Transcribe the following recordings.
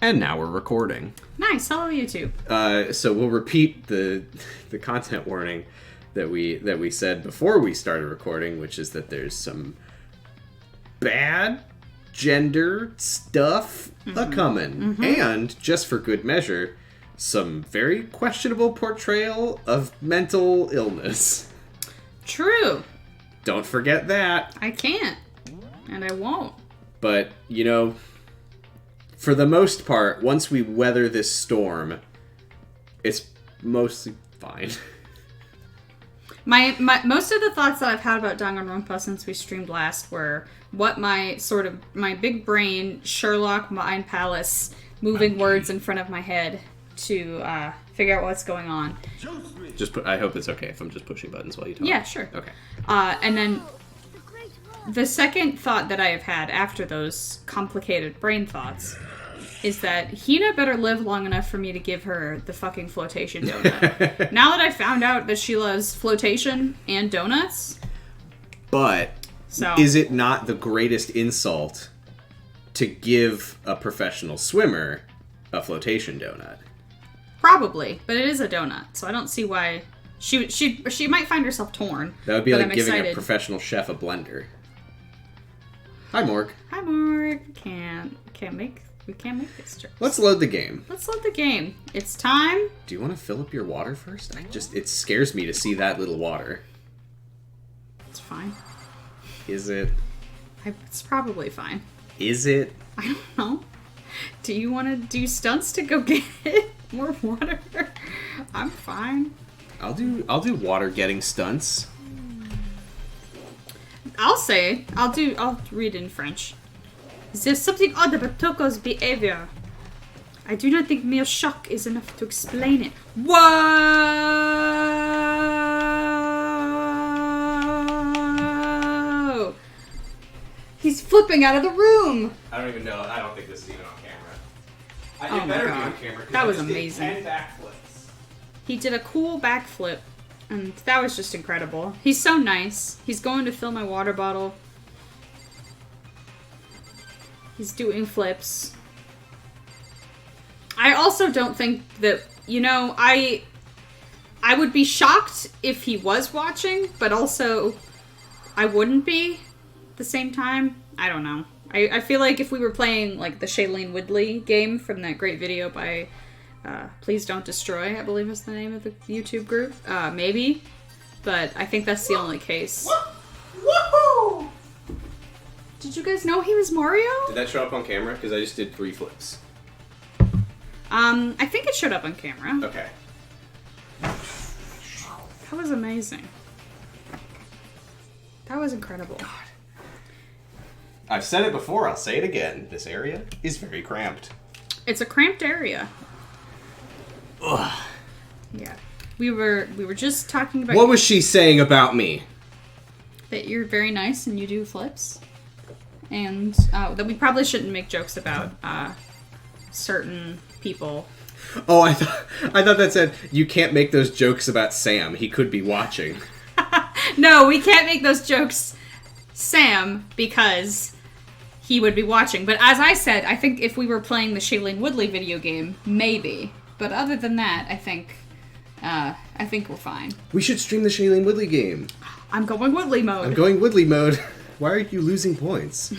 And now we're recording. Nice. Hello, YouTube. So we'll repeat the content warning that we said before we started recording, which is that there's some bad gender stuff a-coming. And, just for good measure, some very questionable portrayal of mental illness. True. Don't forget that. I can't. And I won't. But, you know, for the most part, once we weather this storm, it's mostly fine. My most of the thoughts that I've had about Danganronpa since we streamed last were what my big brain Sherlock Mind Palace moving words in front of my head to figure out what's going on. I hope it's okay if I'm just pushing buttons while you talk. Yeah, sure. Okay. And then the second thought that I have had after those complicated brain thoughts is that Hina better live long enough for me to give her the fucking flotation donut. Now that I found out that she loves flotation and donuts. But is it not the greatest insult to give a professional swimmer a flotation donut? Probably, but it is a donut, so I don't see why she might find herself torn. That would be like giving a professional chef a blender. Hi, Morg. Hi, Morg. We can't make this joke. Let's load the game. Let's load the game. It's time. Do you want to fill up your water first? It scares me to see that little water. It's fine. Is it? It's probably fine. Is it? I don't know. Do you want to do stunts to go get more water? I'm fine. I'll do water getting stunts. I'll read in French. There's something odd about Toko's behavior. I do not think mere shock is enough to explain it. Whoa! He's flipping out of the room. I don't even know. I don't think this is even on camera. Oh my god. That was amazing. 10 backflips. He did a cool backflip, and that was just incredible. He's so nice. He's going to fill my water bottle. He's doing flips. I also don't think that, I would be shocked if he was watching, but also I wouldn't be at the same time. I don't know. I feel like if we were playing like the Shailene Woodley game from that great video by Please Don't Destroy, I believe is the name of the YouTube group, maybe. But I think that's the only case. Woohoo! Did you guys know he was Mario? Did that show up on camera? Because I just did 3 flips. I think it showed up on camera. Okay. That was amazing. That was incredible. God. I've said it before, I'll say it again. This area is very cramped. It's a cramped area. Ugh. Yeah. We were just talking about... What was she saying about me? That you're very nice and you do flips. And that we probably shouldn't make jokes about certain people. Oh, I thought that said you can't make those jokes about Sam. He could be watching. No, we can't make those jokes, Sam, because he would be watching. But as I said, I think if we were playing the Shailene Woodley video game, maybe. But other than that, I think we're fine. We should stream the Shailene Woodley game. I'm going Woodley mode. I'm going Woodley mode. Why are you losing points?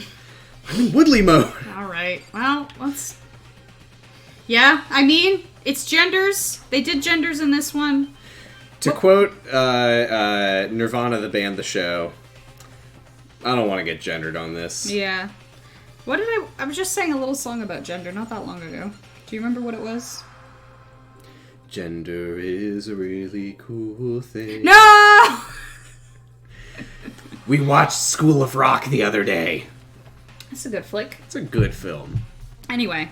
I'm in Woodley mode. Alright, well, let's... Yeah, I mean, it's genders. They did genders in this one. To quote Nirvana, the band, the show, I don't want to get gendered on this. Yeah. I was just saying a little song about gender not that long ago. Do you remember what it was? Gender is a really cool thing. No! We watched School of Rock the other day. That's a good flick. It's a good film. Anyway,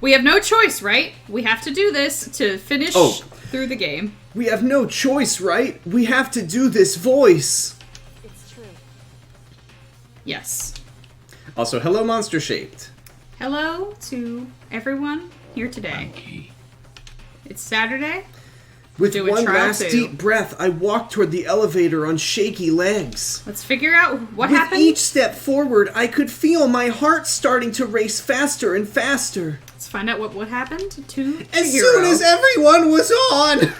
we have no choice, right? We have to do this to finish through the game. We have no choice, right? We have to do this voice. It's true. Yes. Also, hello, Monster Shaped. Hello to everyone here today. It's Saturday. With Do a one trial last too. deep breath, I walked toward the elevator on shaky legs. Let's figure out what With happened. each step forward, I could feel my heart starting to race faster and faster. Let's find out what happened to As Chihiro. soon as everyone was on,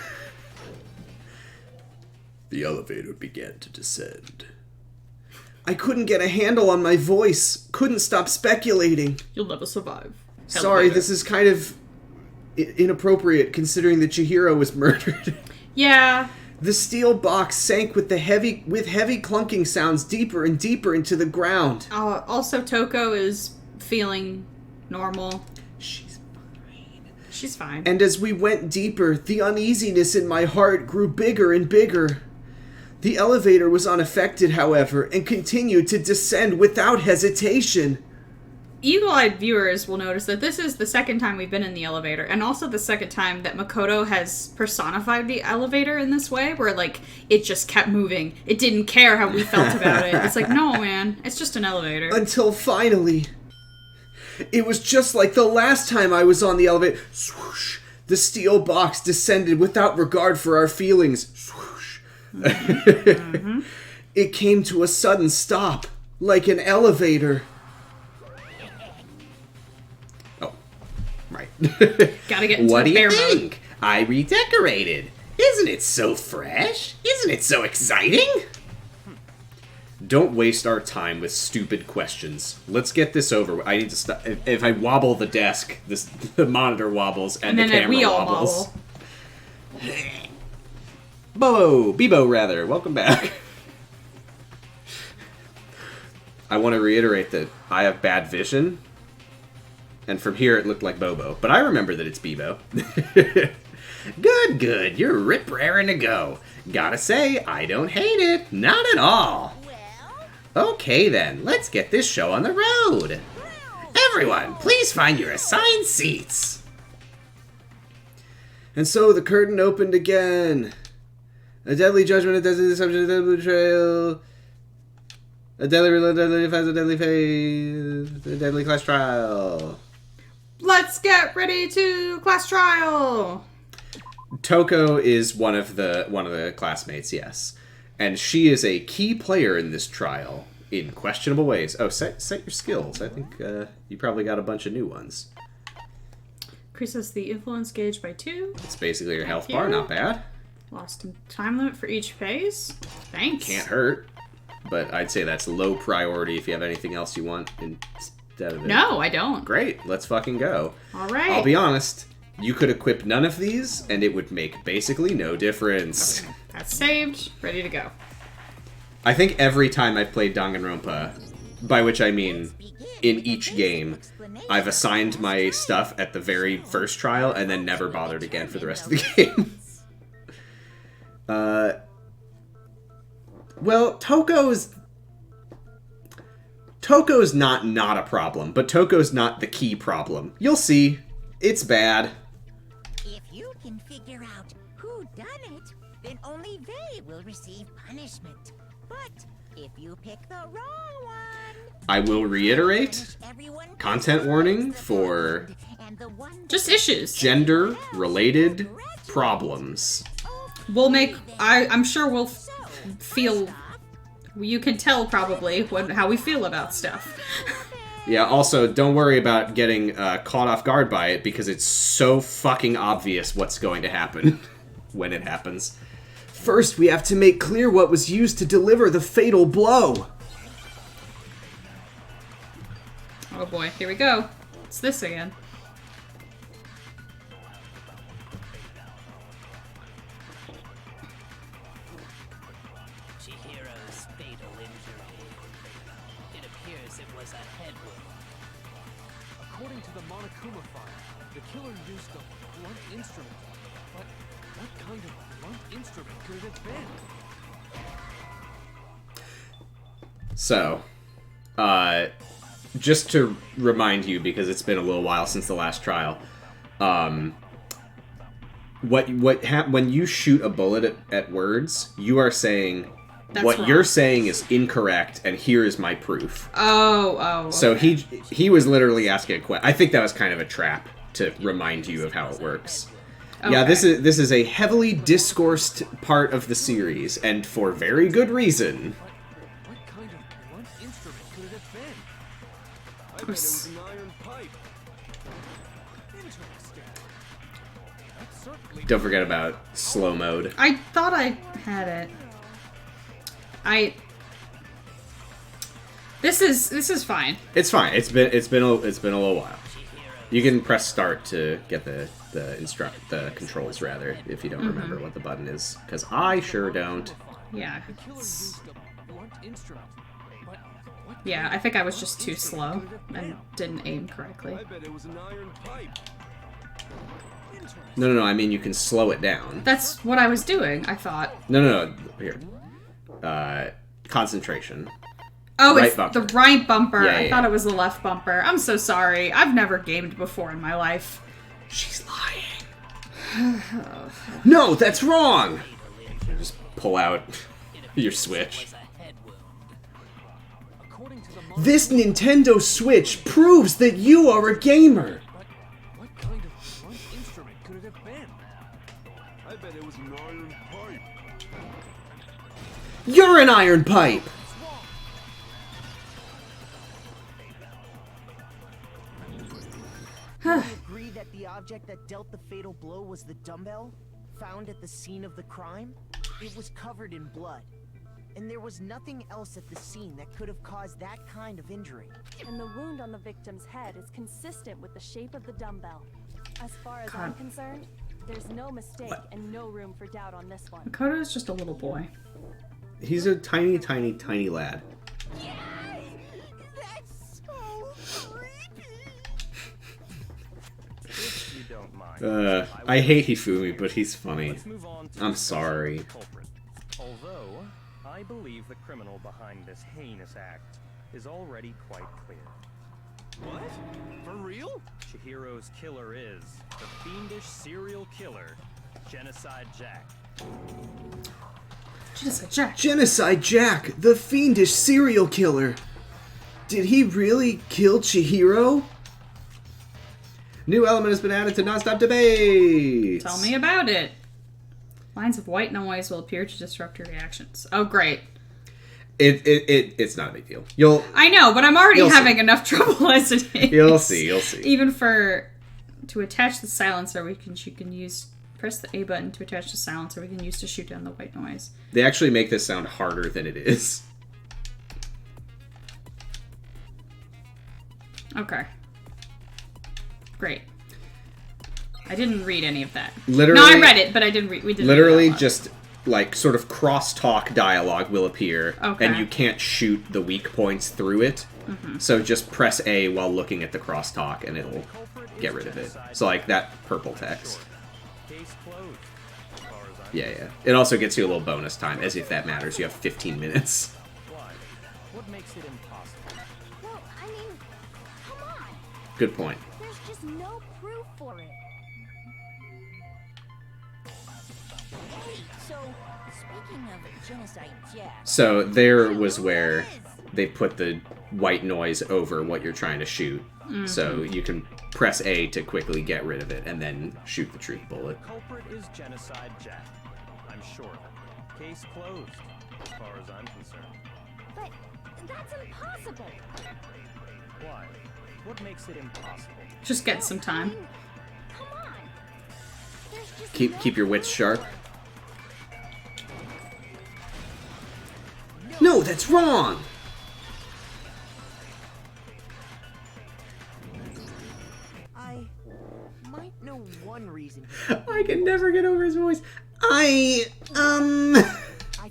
the elevator began to descend. I couldn't get a handle on my voice, couldn't stop speculating. You'll never survive. Sorry, this is kind of inappropriate considering that Chihiro was murdered. Yeah. The steel box sank with heavy clunking sounds deeper and deeper into the ground. Also, Toko is feeling normal. She's fine. She's fine. And as we went deeper, the uneasiness in my heart grew bigger and bigger. The elevator was unaffected, however, and continued to descend without hesitation. Eagle-eyed viewers will notice that this is the second time we've been in the elevator, and also the second time that Makoto has personified the elevator in this way, where, like, it just kept moving. It didn't care how we felt about it. It's like, no, man, it's just an elevator. Until finally, it was just like the last time I was on the elevator. Swoosh! The steel box descended without regard for our feelings. Swoosh! Mm-hmm. It came to a sudden stop, like an elevator. Right. Gotta get into What do you bear mode. think? I redecorated. Isn't it so fresh? Isn't it so exciting? Don't waste our time with stupid questions. Let's get this over with. I need to stop. If I wobble the desk, the monitor wobbles and the then camera we all wobbles. wobble. Bebo, rather. Welcome back. I want to reiterate that I have bad vision. And from here, it looked like Bobo. But I remember that it's Bebo. Good. You're rip-raring to go. Gotta say, I don't hate it. Not at all. Okay, then. Let's get this show on the road. Everyone, please find your assigned seats. And so the curtain opened again. A deadly judgment, a deadly deception, a deadly betrayal. A deadly face, a deadly face. A deadly class trial. Let's get ready to class trial. Toko is one of the classmates, yes, and she is a key player in this trial in questionable ways. Oh, set your skills. I think you probably got a bunch of new ones. Increases the influence gauge by 2. It's basically your health bar. Not bad. Lost time limit for each phase. Thanks. Can't hurt, but I'd say that's low priority if you have anything else you want instead of it. No, I don't. Great. Let's fucking go. All right. I'll be honest. You could equip none of these, and it would make basically no difference. That's saved. Ready to go. I think every time I've played Danganronpa, by which I mean in each game, I've assigned my stuff at the very first trial and then never bothered again for the rest of the game. Well, Toko's not a problem, but Toko's not the key problem. You'll see. It's bad. If you can figure out who done it, then only they will receive punishment. But if you pick the wrong one, I will reiterate, everyone content warning for Just issues. gender-related problems. We'll make. I'm sure we'll feel. You can tell probably how we feel about stuff. Yeah, also, don't worry about getting caught off guard by it, because it's so fucking obvious what's going to happen when it happens. First, we have to make clear what was used to deliver the fatal blow. Oh boy, here we go. It's this again. Chihiro's fatal injury. It appears it was a head wound. According to the Monokuma file, the killer used a blunt instrument. But what kind of blunt instrument could it have been? So, just to remind you, because it's been a little while since the last trial, when you shoot a bullet at words, you are saying That's what wrong. you're saying is incorrect, and here is my proof. Oh. So okay. he was literally asking a question. I think that was kind of a trap to remind you of how it works. Yeah, Okay. this is a heavily discoursed part of the series, and for very good reason. What kind of blunt instrument could it have been? I bet it was was an iron pipe. Interesting. That certainly Don't forget about slow mode. I thought I had it. This is fine. It's fine. It's been a little while. You can press start to get the controls rather if you don't remember what the button is, because I sure don't. Yeah. the killer used a blunt instrument. But what Yeah, I think I was just too slow and didn't aim correctly. I bet it was an iron pipe. Interesting. No, I mean you can slow it down. That's what I was doing, I thought. No. Here. Concentration. Oh, Right it's bumper. the right bumper. Yeah, I yeah, thought yeah. it was the left bumper. I'm so sorry. I've never gamed before in my life. She's lying. No, that's wrong. Just pull out your Switch. According to the This Nintendo Switch proves that you are a gamer. But what kind of blunt instrument could it have been? I bet it was an iron pipe. You're an iron pipe. Agree that the object that dealt the fatal blow was the dumbbell found at the scene of the crime? It was covered in blood, and there was nothing else at the scene that could have caused that kind of injury. And the wound on the victim's head is consistent with the shape of the dumbbell. As far as I'm concerned, there's no mistake and no room for doubt on this one. Makoto is just a little boy. He's a tiny lad. That's so creepy. If you don't mind, I hate Hifumi, but he's funny. let's move on to I'm discussing sorry. the culprit. Although, I believe the criminal behind this heinous act is already quite clear. What? For real? Chihiro's killer is the fiendish serial killer, Genocide Jack. Genocide Jack. Genocide Jack, the fiendish serial killer. Did he really kill Chihiro? New element has been added to nonstop debate. Tell me about it. Lines of white noise will appear to disrupt your reactions. Oh, great. It's not a big deal. I know, but I'm already You'll having see. enough trouble as it is. You'll see. Even to attach the silencer, you can use press the A button to attach the silencer. We can use to shoot down the white noise. They actually make this sound harder than it is. Okay. Great. I didn't read any of that. Literally, No, I read it, but I didn't read. We didn't. Literally, read that just like sort of crosstalk dialogue will appear, Okay. and you can't shoot the weak points through it. So just press A while looking at the crosstalk, and it'll get rid of it. So like that purple text. Case closed, as far as I'm Yeah. It also gets you a little bonus time, as if that matters. You have 15 minutes. Why? What makes it impossible? Well, I mean, come on. Good point. There's just no proof for it. So, speaking of Genocide Jack, So there was where they put the white noise over what you're trying to shoot. So you can press A to quickly get rid of it, and then shoot the truth bullet. Culprit is Genocide Jack. I'm sure of it. Case closed, as far as I'm concerned. But that's impossible. Why? What makes it impossible? Just get some time. Come on. There's just Keep your wits sharp. No, that's wrong! I might know one reason. I can never get over his voice. I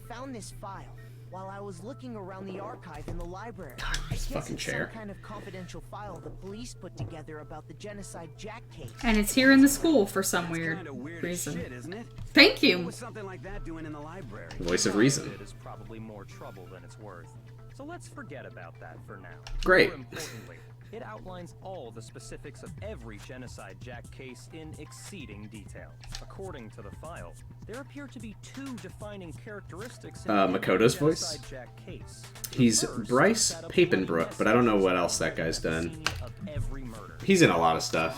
found this file while I was looking around the archive in the library. I this guess fucking it's chair. some kind of confidential file the police put together about the Genocide Jack case. And it's here in the school for some weird Kinda weird as reason. shit, isn't it? Thank What you. was something like that doing in the library? Voice of reason. It is probably more trouble than it's worth. So let's forget about that for now. Great. More importantly, it outlines all the specifics of every Genocide Jack case in exceeding detail. According to the file, there appear to be two defining characteristics in every Makoto's voice? Genocide Jack case. He's First, Bryce that a Papenbrook, blood but I don't know vessel what else that is guy's at the done. scene of every murder. He's in a lot of stuff.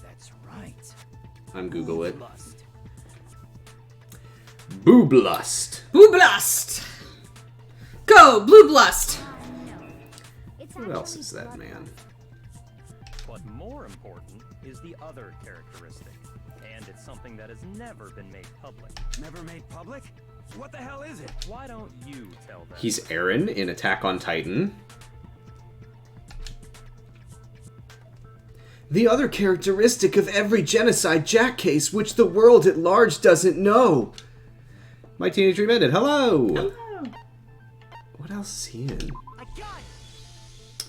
That's right. Google it. Lust. Booblust. Booblust! Go, Blueblust! Who else is that man? But more important is the other characteristic. And it's something that has never been made public. Never made public? What the hell is it? Why don't you tell them? He's Eren in Attack on Titan. The other characteristic of every genocide Jack case which the world at large doesn't know. My Teenage Dream ended. Hello! Hello. What else is he in? I got it!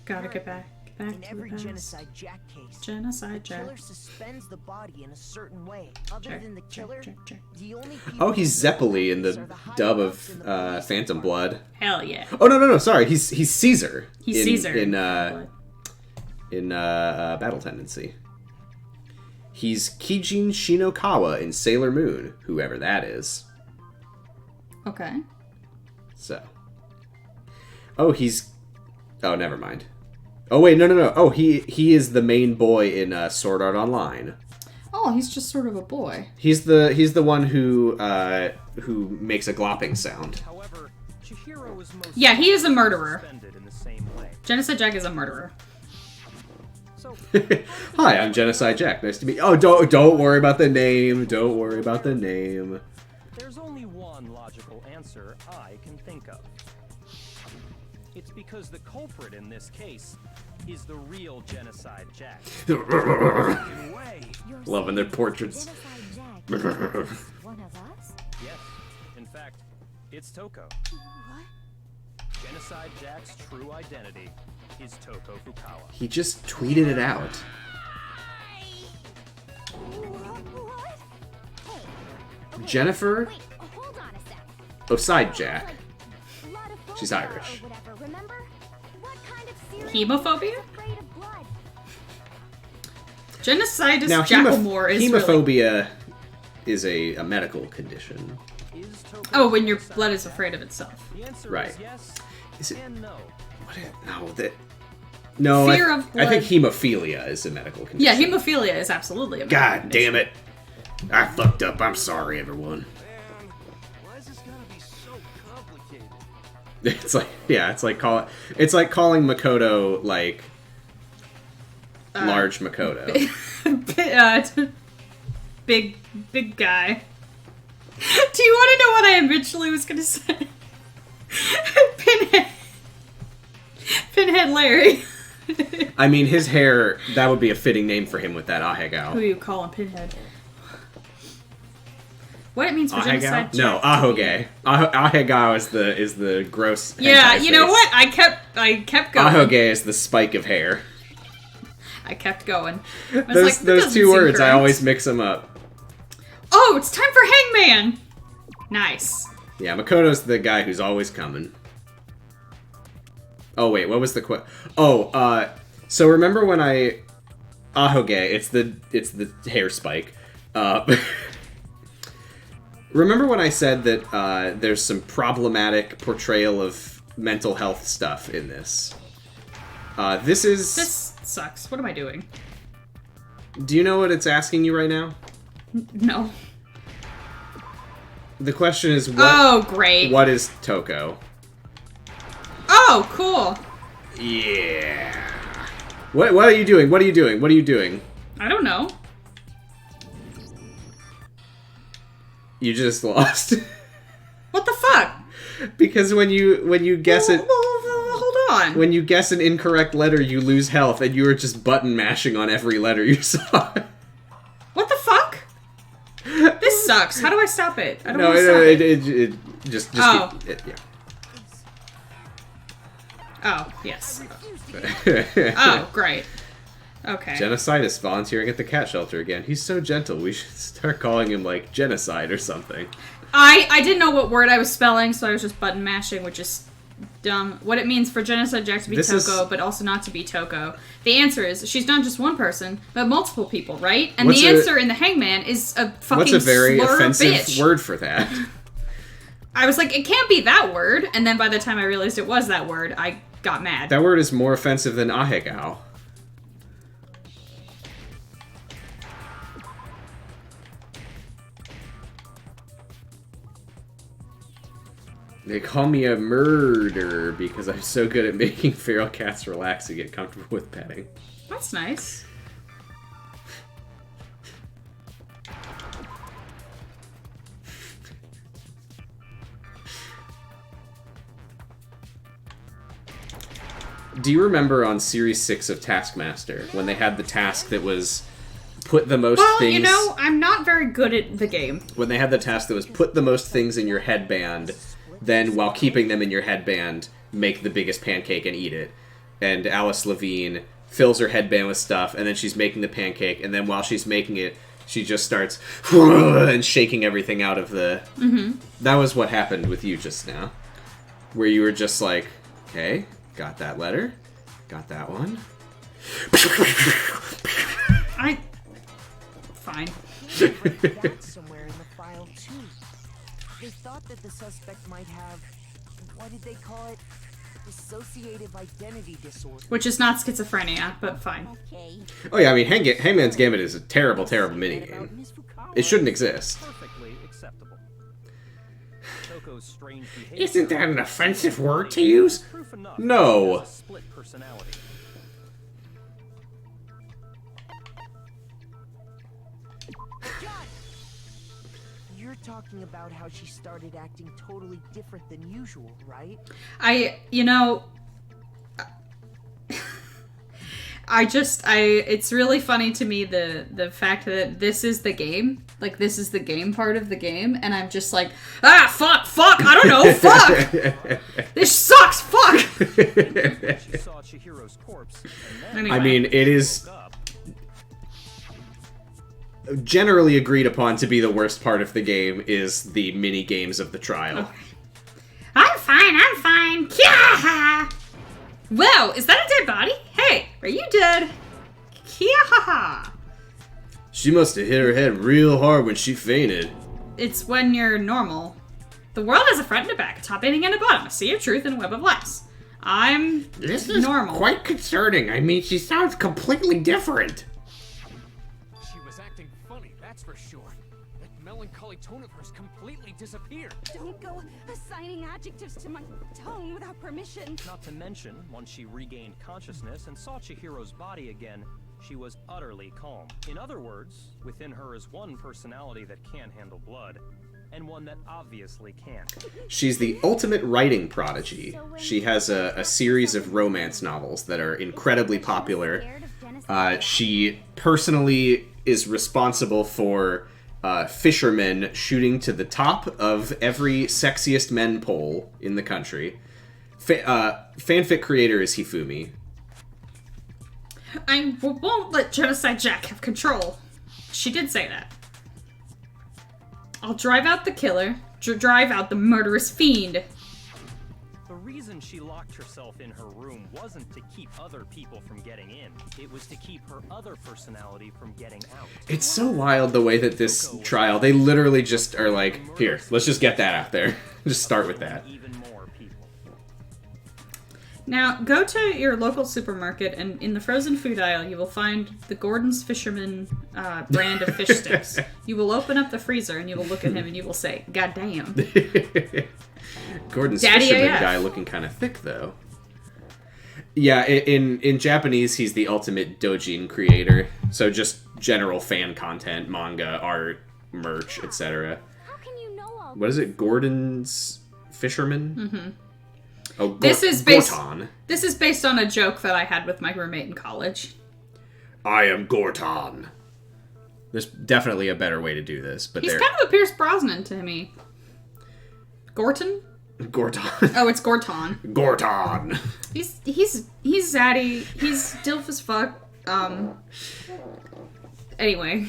Gotta get back In to every the past. genocide Jack case, Genocide the Jack. killer suspends the body in a certain way. Other Check, than the check, killer, check, check. the only people Oh, he's who know Zeppeli in this the are higher dub ups in of the police Phantom department. Blood. Hell yeah. Oh, no, sorry. He's Caesar. He's Caesar. In Battle Tendency. He's Kijin Shinokawa in Sailor Moon, whoever that is. Okay. So. Oh, oh, never mind. Oh, wait, no. Oh, he is the main boy in Sword Art Online. Oh, he's just sort of a boy. He's the one who makes a glopping sound. However, Chihiro is most Yeah, he is a murderer. suspended in the same way. Genocide Jack is a murderer. So, Hi, I'm Genocide Jack. Nice to meet you. Oh, don't worry about the name. Don't worry about the name. there's only one logical answer I can think of. It's because the culprit in this case is the real Genocide Jack. Fucking way. Loving their portraits. One of us? Yes, in fact, it's Toko. What? Genocide Jack's true identity is Toko Fukawa. He just tweeted it out. What? Hey. Okay, Jennifer wait, hold on a sec. Oside Jack. Like, lot of She's phobia Irish. or whatever, remember? What kind of serious Hemophobia? is afraid of blood? Genocidus Now, Jacklemore is really... hemophobia is a medical condition. Is Toko Oh, when your Genocide blood is Jack? afraid of itself. The answer Right. is yes Is it? and no. What is, no, that. No, Fear of I think blood. hemophilia is a medical condition. Yeah, hemophilia is absolutely a medical God condition. damn it! I fucked up. I'm sorry, everyone. Man, why is this gotta be so complicated? It's like calling Makoto like large Makoto. Big guy. Do you want to know what I eventually was gonna say? Pinhead Larry. I mean, his hair, that would be a fitting name for him with that Who Ahegao. you calling Pinhead? What it means for genocide? Ahegao? No, Jack? Ahoge. Ahegao is the gross. Yeah, hentai you know face. what? I kept going. Ahoge is the spike of hair. I kept going. I was Those like, that those doesn't two seem words, I correct. always mix them up. Oh, it's time for Hangman. Nice. Yeah, Makoto's the guy who's always coming. Oh wait, what was the so remember when Ahoge, it's the hair spike. Remember when I said that there's some problematic portrayal of mental health stuff in this? This sucks. What am I doing? Do you know what it's asking you right now? No. The question is Oh, great. What is Toko? Oh, cool. Yeah. What are you doing? What are you doing? What are you doing? I don't know. You just lost. What the fuck? Because when you guess it, Hold on. when you guess an incorrect letter, you lose health, and you were just button mashing on every letter you saw. What the fuck? This sucks. How do I stop it? I don't No, want to stop it. it just Oh. yeah. Oh, yes. Oh, great. Okay. Genocide is volunteering at the cat shelter again. He's so gentle. We should start calling him like genocide or something. I didn't know what word I was spelling, so I was just button mashing, which is dumb. What it means for Genocide Jack to be This Toko, is- but also not to be Toko. The answer is she's not just one person, but multiple people, right? And What's the a- answer in the Hangman is a fucking What's a very slur offensive bitch. word for that? I was like, it can't be that word, and then by the time I realized it was that word, I got mad. That word is more offensive than ahegao. They call me a murderer because I'm so good at making feral cats relax and get comfortable with petting. That's nice. Do you remember on Series 6 of Taskmaster when they had the task that was put the most Well, things... you know, I'm not very good at the game. When they had the task that was put the most things in your headband, then while keeping them in your headband, make the biggest pancake and eat it. And Alice Levine fills her headband with stuff, and then she's making the pancake, and then while she's making it, she just starts and shaking everything out of the... Mm-hmm. That was what happened with you just now. Where you were just like, okay, got that letter, got that one. Fine. Somewhere in the file too. They thought that the suspect might have, what did they call it? Dissociative identity disorder. Which is not schizophrenia, but fine. Okay. Oh yeah, I mean, Hangman's Gambit is a terrible, terrible minigame. It shouldn't exist. Perfectly acceptable. Toko's strange behavior Isn't that an offensive word to use? proof enough No. that he has a split personality. You're talking about how she started acting totally different than usual, right? It's really funny to me the fact that this is the game. Like, this is the game part of the game, and I'm just like, fuck, I don't know, fuck! This sucks, fuck! She saw Chihiro's corpse, and then Anyway. I mean, it is woke up. generally agreed upon to be the worst part of the game is the mini games of the trial. I'm fine. Yeah! Whoa, is that a dead body? Hey, are you dead? Yeah! She must have hit her head real hard when she fainted. It's when you're normal. The world has a front and a back, a top ending and a bottom, a sea of truth and a web of lies. I'm This is normal. quite concerning. I mean, she sounds completely different. She was acting funny, that's for sure. That melancholy tone of hers completely disappeared. Don't go assigning adjectives to my tone without permission. Not to mention, once she regained consciousness and saw Chihiro's body again, she was utterly calm. In other words, within her is one personality that can handle blood, and one that obviously can't. She's the ultimate writing prodigy. She has a series of romance novels that are incredibly popular. She personally is responsible for fishermen shooting to the top of every sexiest men poll in the country. Fanfic creator is Hifumi. I won't let Genocide Jack have control. She did say that. I'll drive out the killer, drive out the murderous fiend. The reason she locked herself in her room wasn't to keep other people from getting in. It was to keep her other personality from getting out. It's so wild the way that this trial, they literally just are like, here, let's just get that out there. Just start with that. Even more people. Now, go to your local supermarket, and in the frozen food aisle, you will find the Gordon's Fisherman brand of fish sticks. You will open up the freezer, and you will look at him, and you will say, God damn. Gordon's Daddy fisherman AF. guy looking kind of thick, though. Yeah, in Japanese, he's the ultimate doujin creator. So just general fan content, manga, art, merch, etc. How can you know all What is it? Gordon's Fisherman? Mm-hmm. Oh, This is based Gorton. on a joke that I had with my roommate in college. I am Gorton. There's definitely a better way to do this, but He's kind of a Pierce Brosnan to me. Gorton? Gorton. Oh, it's Gorton. Gorton. He's zaddy. He's dilf as fuck. Anyway.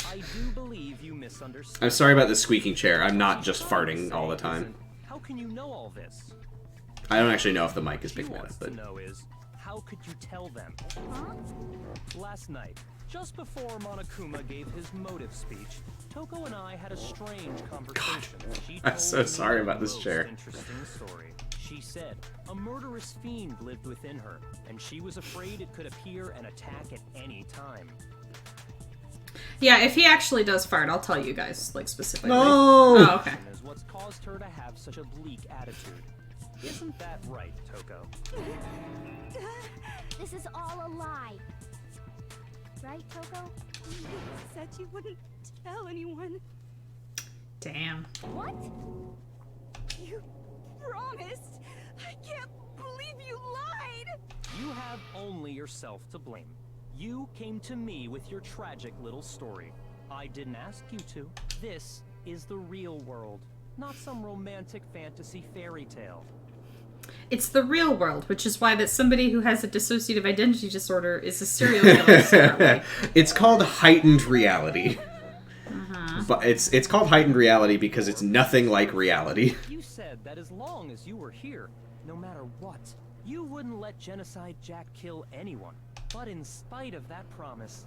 I do believe you misunderstood. I'm sorry about the squeaking chair. I'm not just farting all the time. How can you know all this? I don't actually know if the mic is What she picking that up, wants but to know is, how could you tell them? Last night, just before Monokuma gave his motive speech, Toko and I had a strange conversation. She I'm told so me sorry the about this most chair. Interesting story. She said a murderous fiend lived within her, and she was afraid it could appear and attack at any time. Yeah, if he actually does fart, I'll tell you guys, like, specifically. No! Oh, okay. Is what what's caused her to have such a bleak attitude. Isn't that right, Toko? This is all a lie. Right, Toko? You said you wouldn't tell anyone. Damn. What? You promised. I can't believe you lied. You have only yourself to blame. You came to me with your tragic little story. I didn't ask you to. This is the real world, not some romantic fantasy fairy tale. It's the real world, which is why that somebody who has a dissociative identity disorder is a serial killer secretly. It's called heightened reality. But it's called heightened reality because it's nothing like reality. You said that as long as you were here, no matter what, you wouldn't let Genocide Jack kill anyone. But in spite of that promise...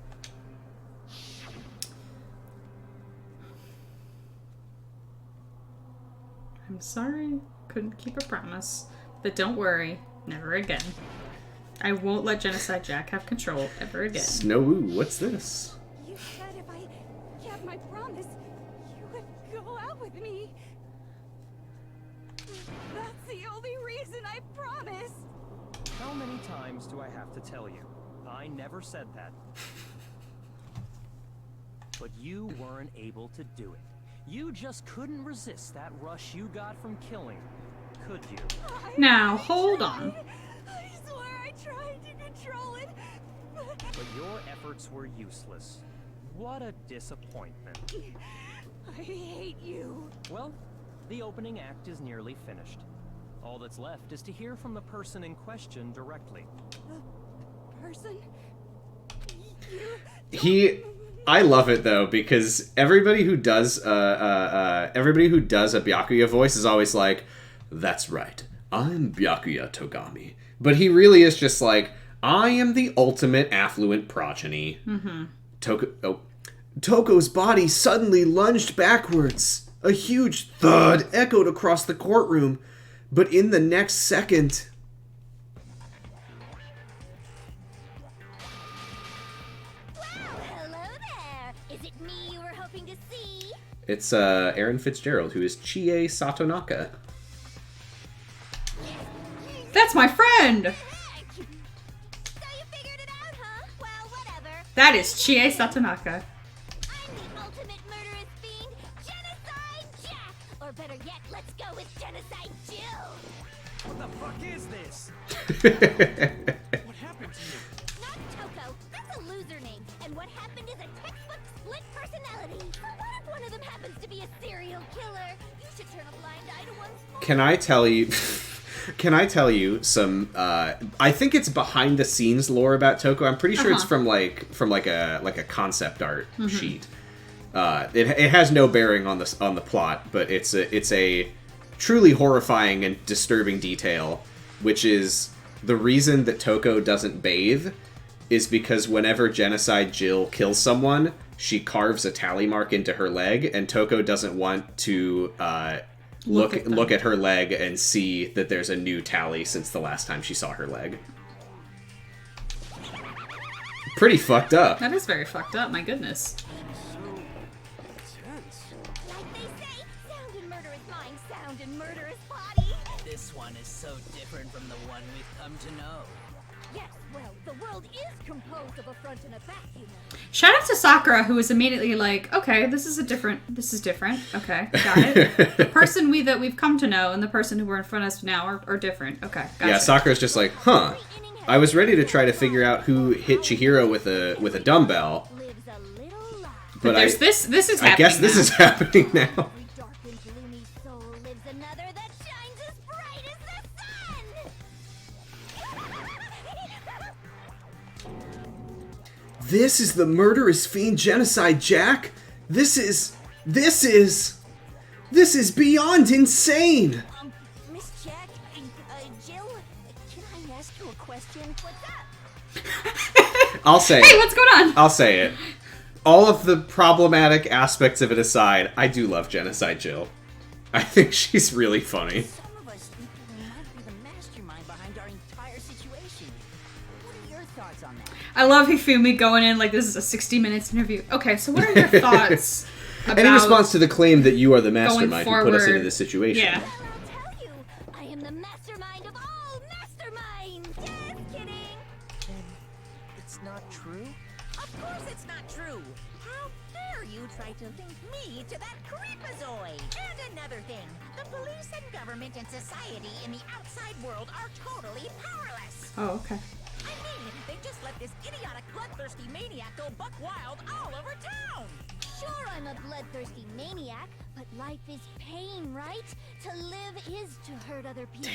I'm sorry. Couldn't keep a promise. But don't worry. Never again. I won't let Genocide Jack have control ever again. Snow-oo, what's this? You said if I kept my promise, you would go out with me. That's the only reason I promised. How many times do I have to tell you? I never said that. But you weren't able to do it. You just couldn't resist that rush you got from killing, could you? Now, hold on. I swear I tried to control it. But your efforts were useless. What a disappointment. I hate you. Well, the opening act is nearly finished. All that's left is to hear from the person in question directly. Person? I love it though because everybody who does a Byakuya voice is always like, "That's right, I'm Byakuya Togami," but he really is just like, "I am the ultimate affluent progeny." Mm-hmm. Toko's body suddenly lunged backwards. A huge thud echoed across the courtroom, but in the next second. It's Aaron Fitzgerald, who is Chie Satonaka. That's my friend! So you figured it out, huh? Well, whatever. That is Chie Satonaka. I'm the ultimate murderous fiend, Genocide Jack! Or better yet, let's go with Genocide Jill! What the fuck is this? What happened to you? Not Toko, that's a loser name. And what happened is a textbook split personality. So what if one of them happens to be a serial killer? You should turn a blind eye to one's fault. Can I tell you some I think it's behind the scenes lore about Toko. I'm pretty sure it's from like a concept art sheet. It has no bearing on the plot, but it's a truly horrifying and disturbing detail, which is the reason that Toko doesn't bathe is because whenever Genocide Jill kills someone, she carves a tally mark into her leg, and Toko doesn't want to look at her leg and see that there's a new tally since the last time she saw her leg. Pretty fucked up. That is very fucked up, my goodness. Like they say, sound in murderous mind, sound in murderous body. This one is so different from the one we've come to know. Yes, well, the world is composed of a front and a back, you know. Shout out to Sakura, who was immediately like, okay, this is different. Okay, got it. The person that we've come to know and the person who we're in front of us now are different. Okay, gotcha. Yeah, Sakura's just like, huh. I was ready to try to figure out who hit Chihiro with a dumbbell. Lives a little lie. But there's this is happening I guess this now. is happening now. Every dark and gloomy soul lives another that shines as bright as the sun. This is the murderous fiend Genocide Jack? This is beyond insane! Miss Jack, Jill, can I ask you a question? What's up? I'll say Hey, it. what's going on? I'll say it. All of the problematic aspects of it aside, I do love Genocide Jill. I think she's really funny. Some of us think we might be the mastermind behind our entire situation. What are your thoughts on that? I love Hifumi going in like this is a 60 minutes interview. Okay, so what are your thoughts about Any response to the claim that you are the mastermind who put us forward. into this situation? Yeah. I'll tell you, I am the mastermind of all masterminds. Just kidding. Then it's not true? Of course it's not true. How dare you try to link me to that creepazoid? And another thing, the police and government and society in the outside world are totally powerless. Oh, okay. I mean, they just let this idiotic bloodthirsty maniac go buck wild all over town. Sure, I'm a bloodthirsty maniac, but life is pain, right? To live is to hurt other people.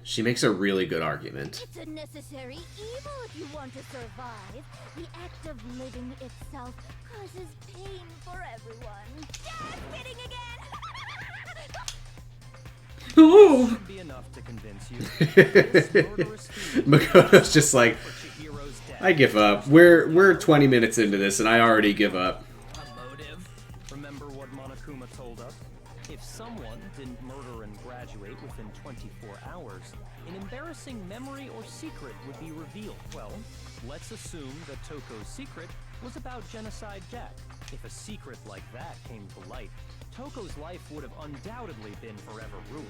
She makes a really good argument. It's a necessary evil if you want to survive. The act of living itself causes pain for everyone. Just kidding again. Ooh. Should be enough to convince you. This murderous fiend Makoto's just like, for Chihiro's death. I give up. We're 20 minutes into this, and I already give up. A motive? Remember what Monokuma told us? If someone didn't murder and graduate within 24 hours, an embarrassing memory or secret would be revealed. Well, let's assume that Toko's secret was about Genocide Jack. If a secret like that came to light, Toko's life would have undoubtedly been forever ruined.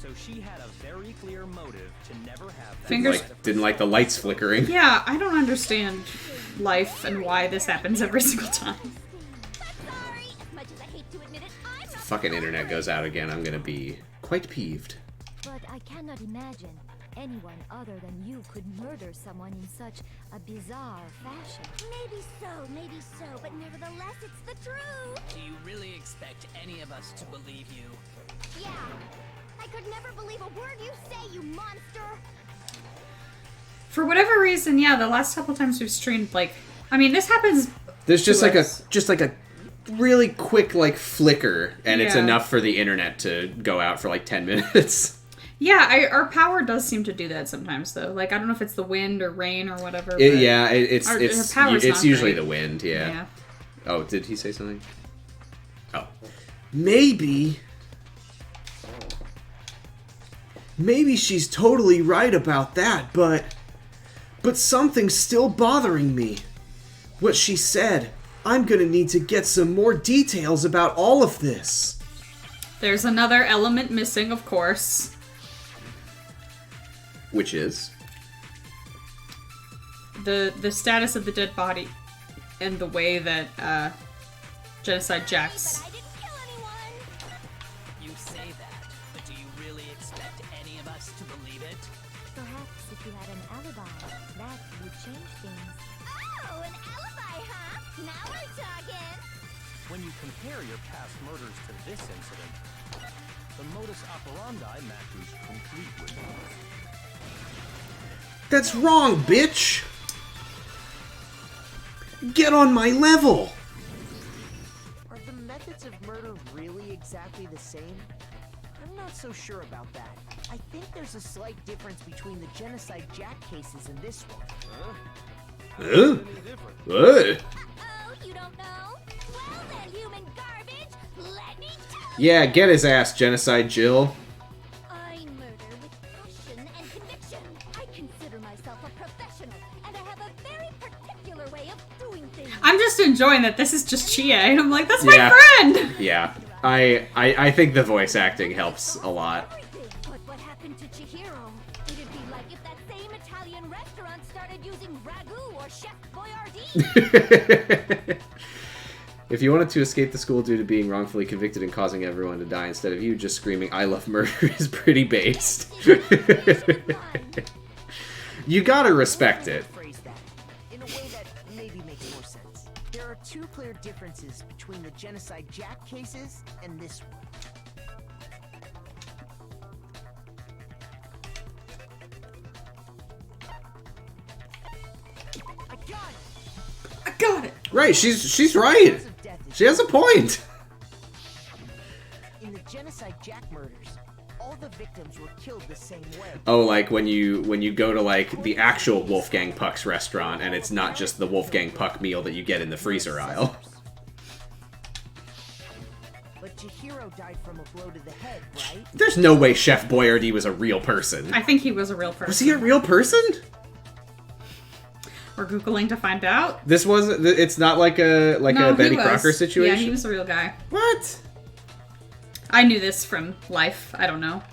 So she had a very clear motive to never have that Fingers- side of Didn't like the lights flickering. Yeah, I don't understand life and why this happens every single time. But sorry, as much as I hate to admit it, I'm not Fucking internet goes out again. I'm gonna be quite peeved. But I cannot imagine anyone other than you could murder someone in such a bizarre fashion. Maybe so, but nevertheless, it's the truth. Do you really expect any of us to believe you? Yeah. I could never believe a word you say, you monster. For whatever reason, yeah, the last couple times we've streamed, like, I mean, this happens. There's just to like us. a really quick like flicker, and it's Yeah. enough for the internet to go out for like 10 minutes. Yeah, our power does seem to do that sometimes, though. Like, I don't know if it's the wind or rain or whatever. Yeah, it's Our power's it's not usually great. the wind. Yeah. Yeah. Oh, did he say something? Oh, maybe she's totally right about that, but something's still bothering me. What she said. I'm gonna need to get some more details about all of this. There's another element missing, of course. Which is? The status of the dead body and the way that Genocide Jack's. But I didn't kill anyone. You say that, but do you really expect any of us to believe it? Perhaps if you had an alibi, that would change things. Oh, an alibi, huh? Now we're talking. When you compare your past murders to this incident, the modus operandi matches completely. That's wrong, bitch! Get on my level! Are the methods of murder really exactly the same? I'm not so sure about that. I think there's a slight difference between the Genocide Jack cases and this one. Huh? What? Oh, you don't know? Well then, human garbage, let me tell you. Yeah, get his ass, Genocide Jill. I murder with passion and conviction. I consider myself a professional, and I have a very particular way of doing things. I'm just enjoying that this is just Chie, and I'm like, that's Yeah. my friend! Yeah, I think the voice acting helps a lot. But what happened to Chihiro? It'd be like if that same Italian restaurant started using ragu or Chef Boyardee. If you wanted to escape the school due to being wrongfully convicted and causing everyone to die instead of you just screaming, I love murder is pretty based. You gotta respect it. Phrase that in a way that maybe makes more sense. There are two clear differences between the Genocide Jack cases and this one. I got it! I got it! Right, she's right. She has a point. In the Genocide Jack murders, all the victims were killed the same way. Oh, like when you go to like the actual Wolfgang Puck's restaurant and it's not just the Wolfgang Puck meal that you get in the freezer aisle. But Chihiro died from a blow to the head, right? There's no way Chef Boyardee was a real person. I think he was a real person. Was he a real person? Or Googling to find out. This wasn't. It's not like a Betty Crocker situation. Yeah, he was a real guy. What? I knew this from life. I don't know.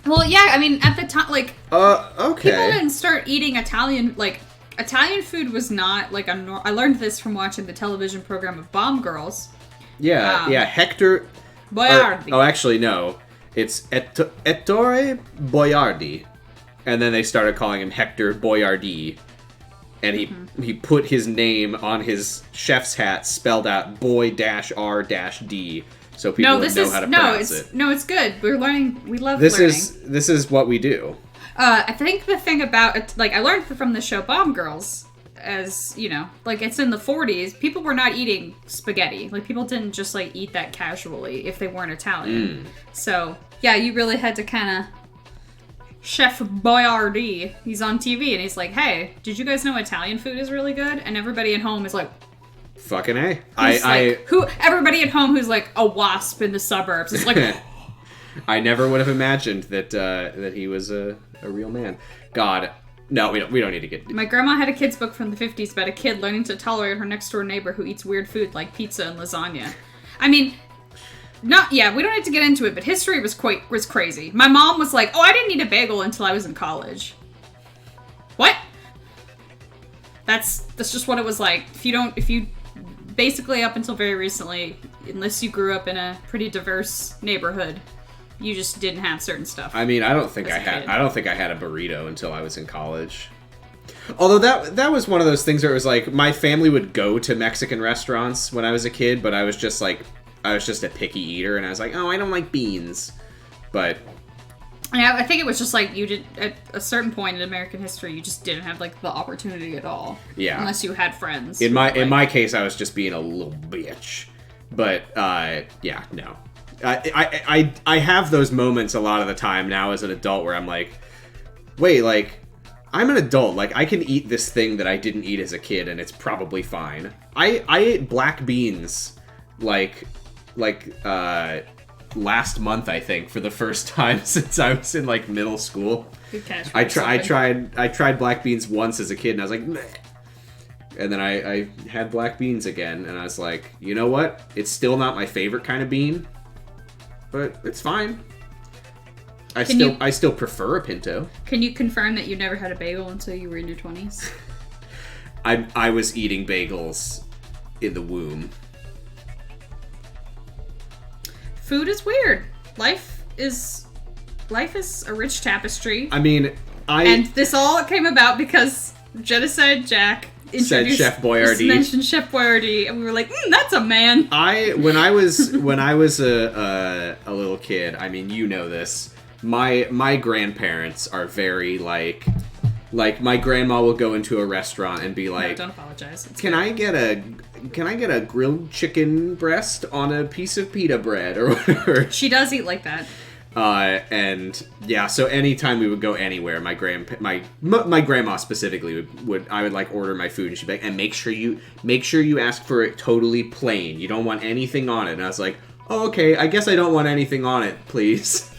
Well, yeah, I mean, at the time, like... okay. People didn't start eating Italian, like... Italian food was not, like, I learned this from watching the television program of Bomb Girls. Yeah, Hector... Boiardi. Actually, no. It's Ettore Boiardi. And then they started calling him Hector Boiardi. And he put his name on his chef's hat, spelled out Boy-R-D. So people would know how to pronounce it. No, it's good. We're learning. We love learning. This is what we do. I think the thing about it, like, I learned from the show Bomb Girls, as, you know, like, it's in the 40s, people were not eating spaghetti. Like, people didn't just, like, eat that casually if they weren't Italian. So, yeah, you really had to kind of... Chef Boyardee, he's on TV, and he's like, hey, did you guys know Italian food is really good? And everybody at home is like... Fucking A. Everybody at home who's like a wasp in the suburbs is like... I never would have imagined that he was a real man. God, no, we don't need to get... My grandma had a kid's book from the 50s about a kid learning to tolerate her next door neighbor who eats weird food like pizza and lasagna. I mean, we don't need to get into it, but history was crazy. My mom was like, oh, I didn't eat a bagel until I was in college. What? That's just what it was like. If you basically up until very recently, unless you grew up in a pretty diverse neighborhood, you just didn't have certain stuff. I mean, I don't think I had a burrito until I was in college. Although that was one of those things where it was like my family would go to Mexican restaurants when I was a kid, but I was just a picky eater, and I was like, oh, I don't like beans. But yeah, I think it was just like you did at a certain point in American history, you just didn't have like the opportunity at all. Yeah, unless you had friends. In my case, I was just being a little bitch. But yeah, no. I have those moments a lot of the time now as an adult where I'm like, wait, like, I'm an adult. Like, I can eat this thing that I didn't eat as a kid, and it's probably fine. I ate black beans, like last month, I think, for the first time since I was in, like, middle school. Good catch. I tried black beans once as a kid, and I was like, meh. And then I had black beans again, and I was like, you know what? It's still not my favorite kind of bean, but it's fine. I still prefer a pinto. Can you confirm that you never had a bagel until you were in your 20s? I was eating bagels in the womb. Food is weird. Life is a rich tapestry. I mean, and this all came about because Genocide Jack said Chef Boyardee. Mentioned Chef Boyardee, and we were like, that's a man. When I was a little kid, I mean, you know this. My grandparents are very like my grandma will go into a restaurant and be like, no, don't apologize. Can I get a grilled chicken breast on a piece of pita bread or whatever? She does eat like that. And yeah, so anytime we would go anywhere, my grandma specifically would like order my food, and she'd be like, and make sure you ask for it totally plain. You don't want anything on it. And I was like, oh, okay, I guess I don't want anything on it, please.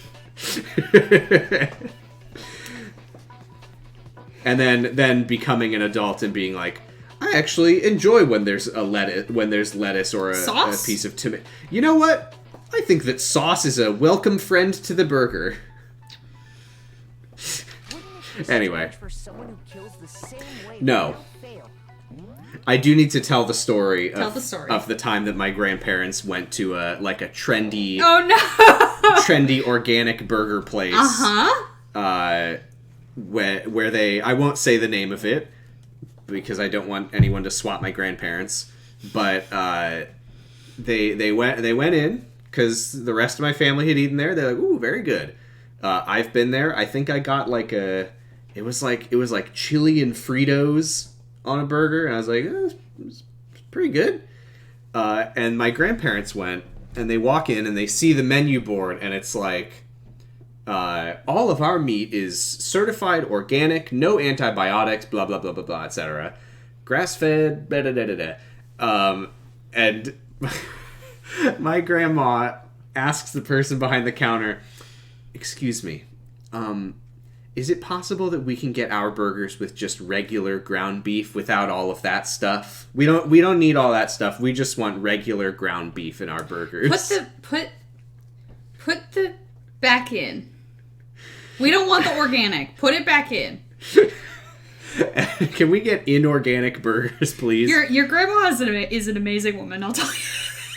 And then becoming an adult and being like, I actually enjoy when there's lettuce or a piece of tomato. You know what? I think that sauce is a welcome friend to the burger. Anyway. No. I do need to tell the story of the time that my grandparents went to a trendy trendy organic burger place. Where they, I won't say the name of it because I don't want anyone to swat my grandparents, but they went in because the rest of my family had eaten there. They're like, ooh, very good. I've been there. I think I got it was like chili and Fritos on a burger, and I was like, it's pretty good. And my grandparents went, and they walk in and they see the menu board, and it's like, all of our meat is certified organic, no antibiotics, blah blah blah blah blah, etc. Grass-fed, da da da da da. And my grandma asks the person behind the counter, "Excuse me, is it possible that we can get our burgers with just regular ground beef without all of that stuff? We don't need all that stuff. We just want regular ground beef in our burgers. Put the back in. We don't want the organic. Put it back in. Can we get inorganic burgers, please? Your grandma is an amazing woman, I'll tell you.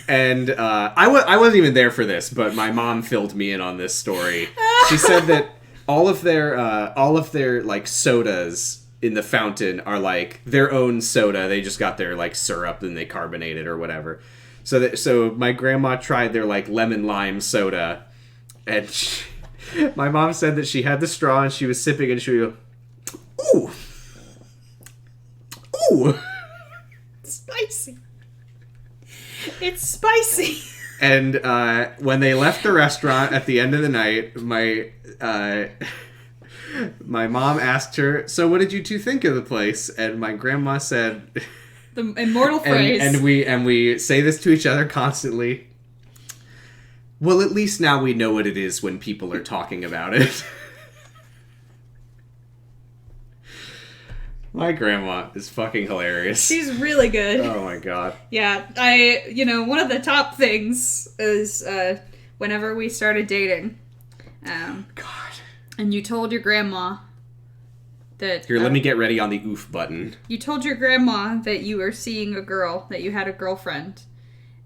And I wasn't even there for this, but my mom filled me in on this story. She said that all of their like sodas in the fountain are like their own soda. They just got their like syrup and they carbonate it or whatever. So my grandma tried their like lemon lime soda, and my mom said that she had the straw and she was sipping and she would go, ooh, spicy. It's spicy. And when they left the restaurant at the end of the night, my mom asked her, "So what did you two think of the place?" And my grandma said, the immortal phrase. And we say this to each other constantly. Well, at least now we know what it is when people are talking about it. My grandma is fucking hilarious. She's really good. Oh my god. Yeah, one of the top things is whenever we started dating. God. And you told your grandma that... Here, let me get ready on the oof button. You told your grandma that you were seeing a girl, that you had a girlfriend.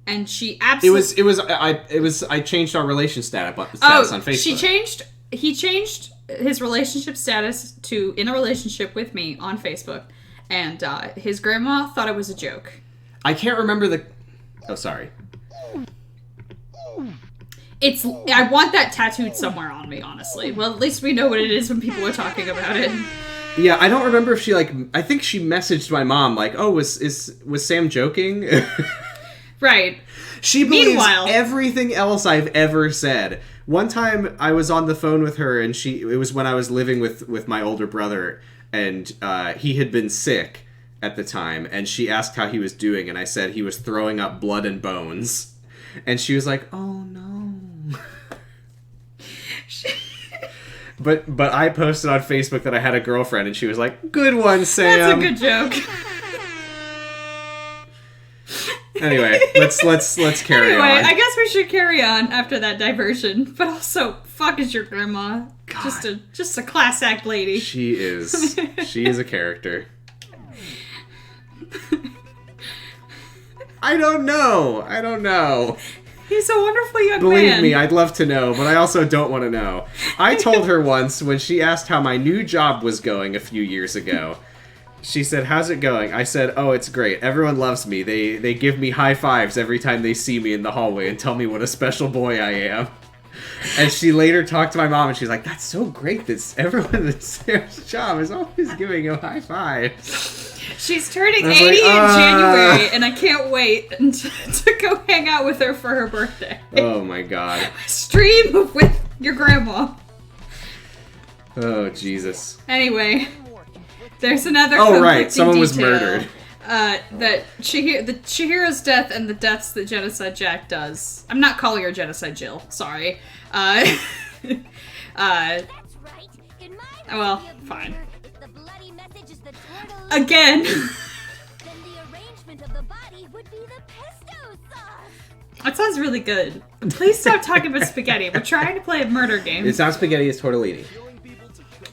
And she absolutely... I changed our relation status on Facebook. He changed his relationship status to in a relationship with me on Facebook. And his grandma thought it was a joke. I can't remember the... Oh, sorry. I want that tattooed somewhere on me, honestly. Well, at least we know what it is when people are talking about it. Yeah, I don't remember if she, I think she messaged my mom, oh, was Sam joking? Right. She believes everything else I've ever said. One time I was on the phone with her, and it was when I was living with my older brother, and he had been sick at the time, and she asked how he was doing, and I said he was throwing up blood and bones. And she was like, "Oh no." But I posted on Facebook that I had a girlfriend, and she was like, "Good one, Sam." That's a good joke. Anyway, let's carry on. I guess we should carry on after that diversion. But also, fuck is your grandma? God. Just a class act lady. She is a character. I don't know. He's a wonderful young man. Believe me, I'd love to know, but I also don't want to know. I told her once when she asked how my new job was going a few years ago. She said, "How's it going?" I said, "Oh, it's great. Everyone loves me. They give me high fives every time they see me in the hallway and tell me what a special boy I am." And she later talked to my mom, and she's like, "That's so great that everyone at Sarah's job is always giving you high fives." She's turning 80 in January, and I can't wait to go hang out with her for her birthday. Oh my god. Stream with your grandma. Oh, Jesus. Anyway, there's another someone detail, was murdered. That Chihiro's death and the deaths that Genocide Jack does. I'm not calling her Genocide Jill, sorry. That's right. In my well, recipe of fine. murder, if the bloody message is the tortellini, Again. then the arrangement of the body would be the pesto sauce. That sounds really good. Please stop talking about spaghetti. We're trying to play a murder game. It's not spaghetti, it's tortellini.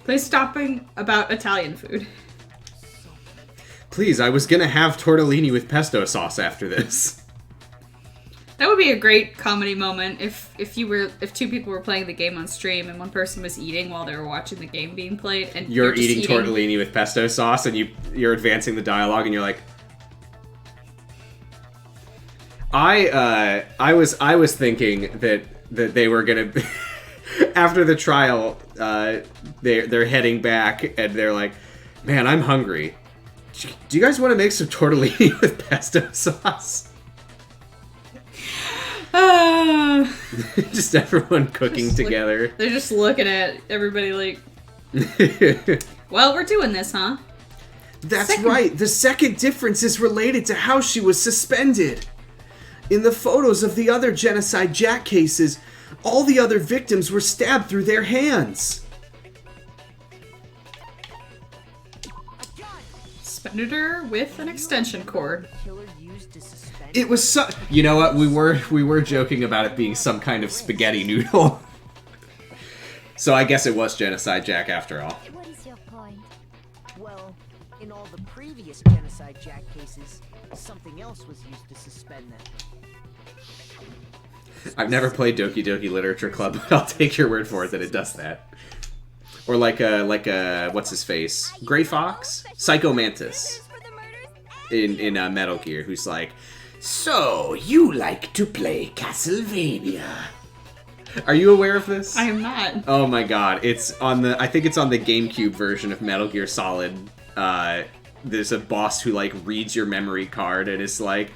Please stop about Italian food. Please, I was gonna have tortellini with pesto sauce after this. That would be a great comedy moment if two people were playing the game on stream and one person was eating while they were watching the game being played, and you're eating tortellini with pesto sauce, and you're advancing the dialogue, and you're like, I was thinking that they were gonna after the trial, they're heading back, and they're like, "Man, I'm hungry. Do you guys want to make some tortellini with pesto sauce?" Just everyone cooking together. They're just looking at everybody like, well, we're doing this, huh? That's right. The second difference is related to how she was suspended. In the photos of the other Genocide Jack cases, all the other victims were stabbed through their hands. pregnant her with an extension cord. Killer used to suspend. It was so. You know what? We were joking about it being some kind of spaghetti noodle. So I guess it was Genocide Jack after all. What is your point? Well, in all the previous Genocide Jack cases, something else was used to suspend them. I've never played Doki Doki Literature Club, but I'll take your word for it that it does that. Or like a what's his face? Gray Fox? Psycho Mantis in Metal Gear, who's like, so you like to play Castlevania? Are you aware of this? I am not. Oh my god, it's on the I think it's on the GameCube version of Metal Gear Solid. There's a boss who like reads your memory card and is like,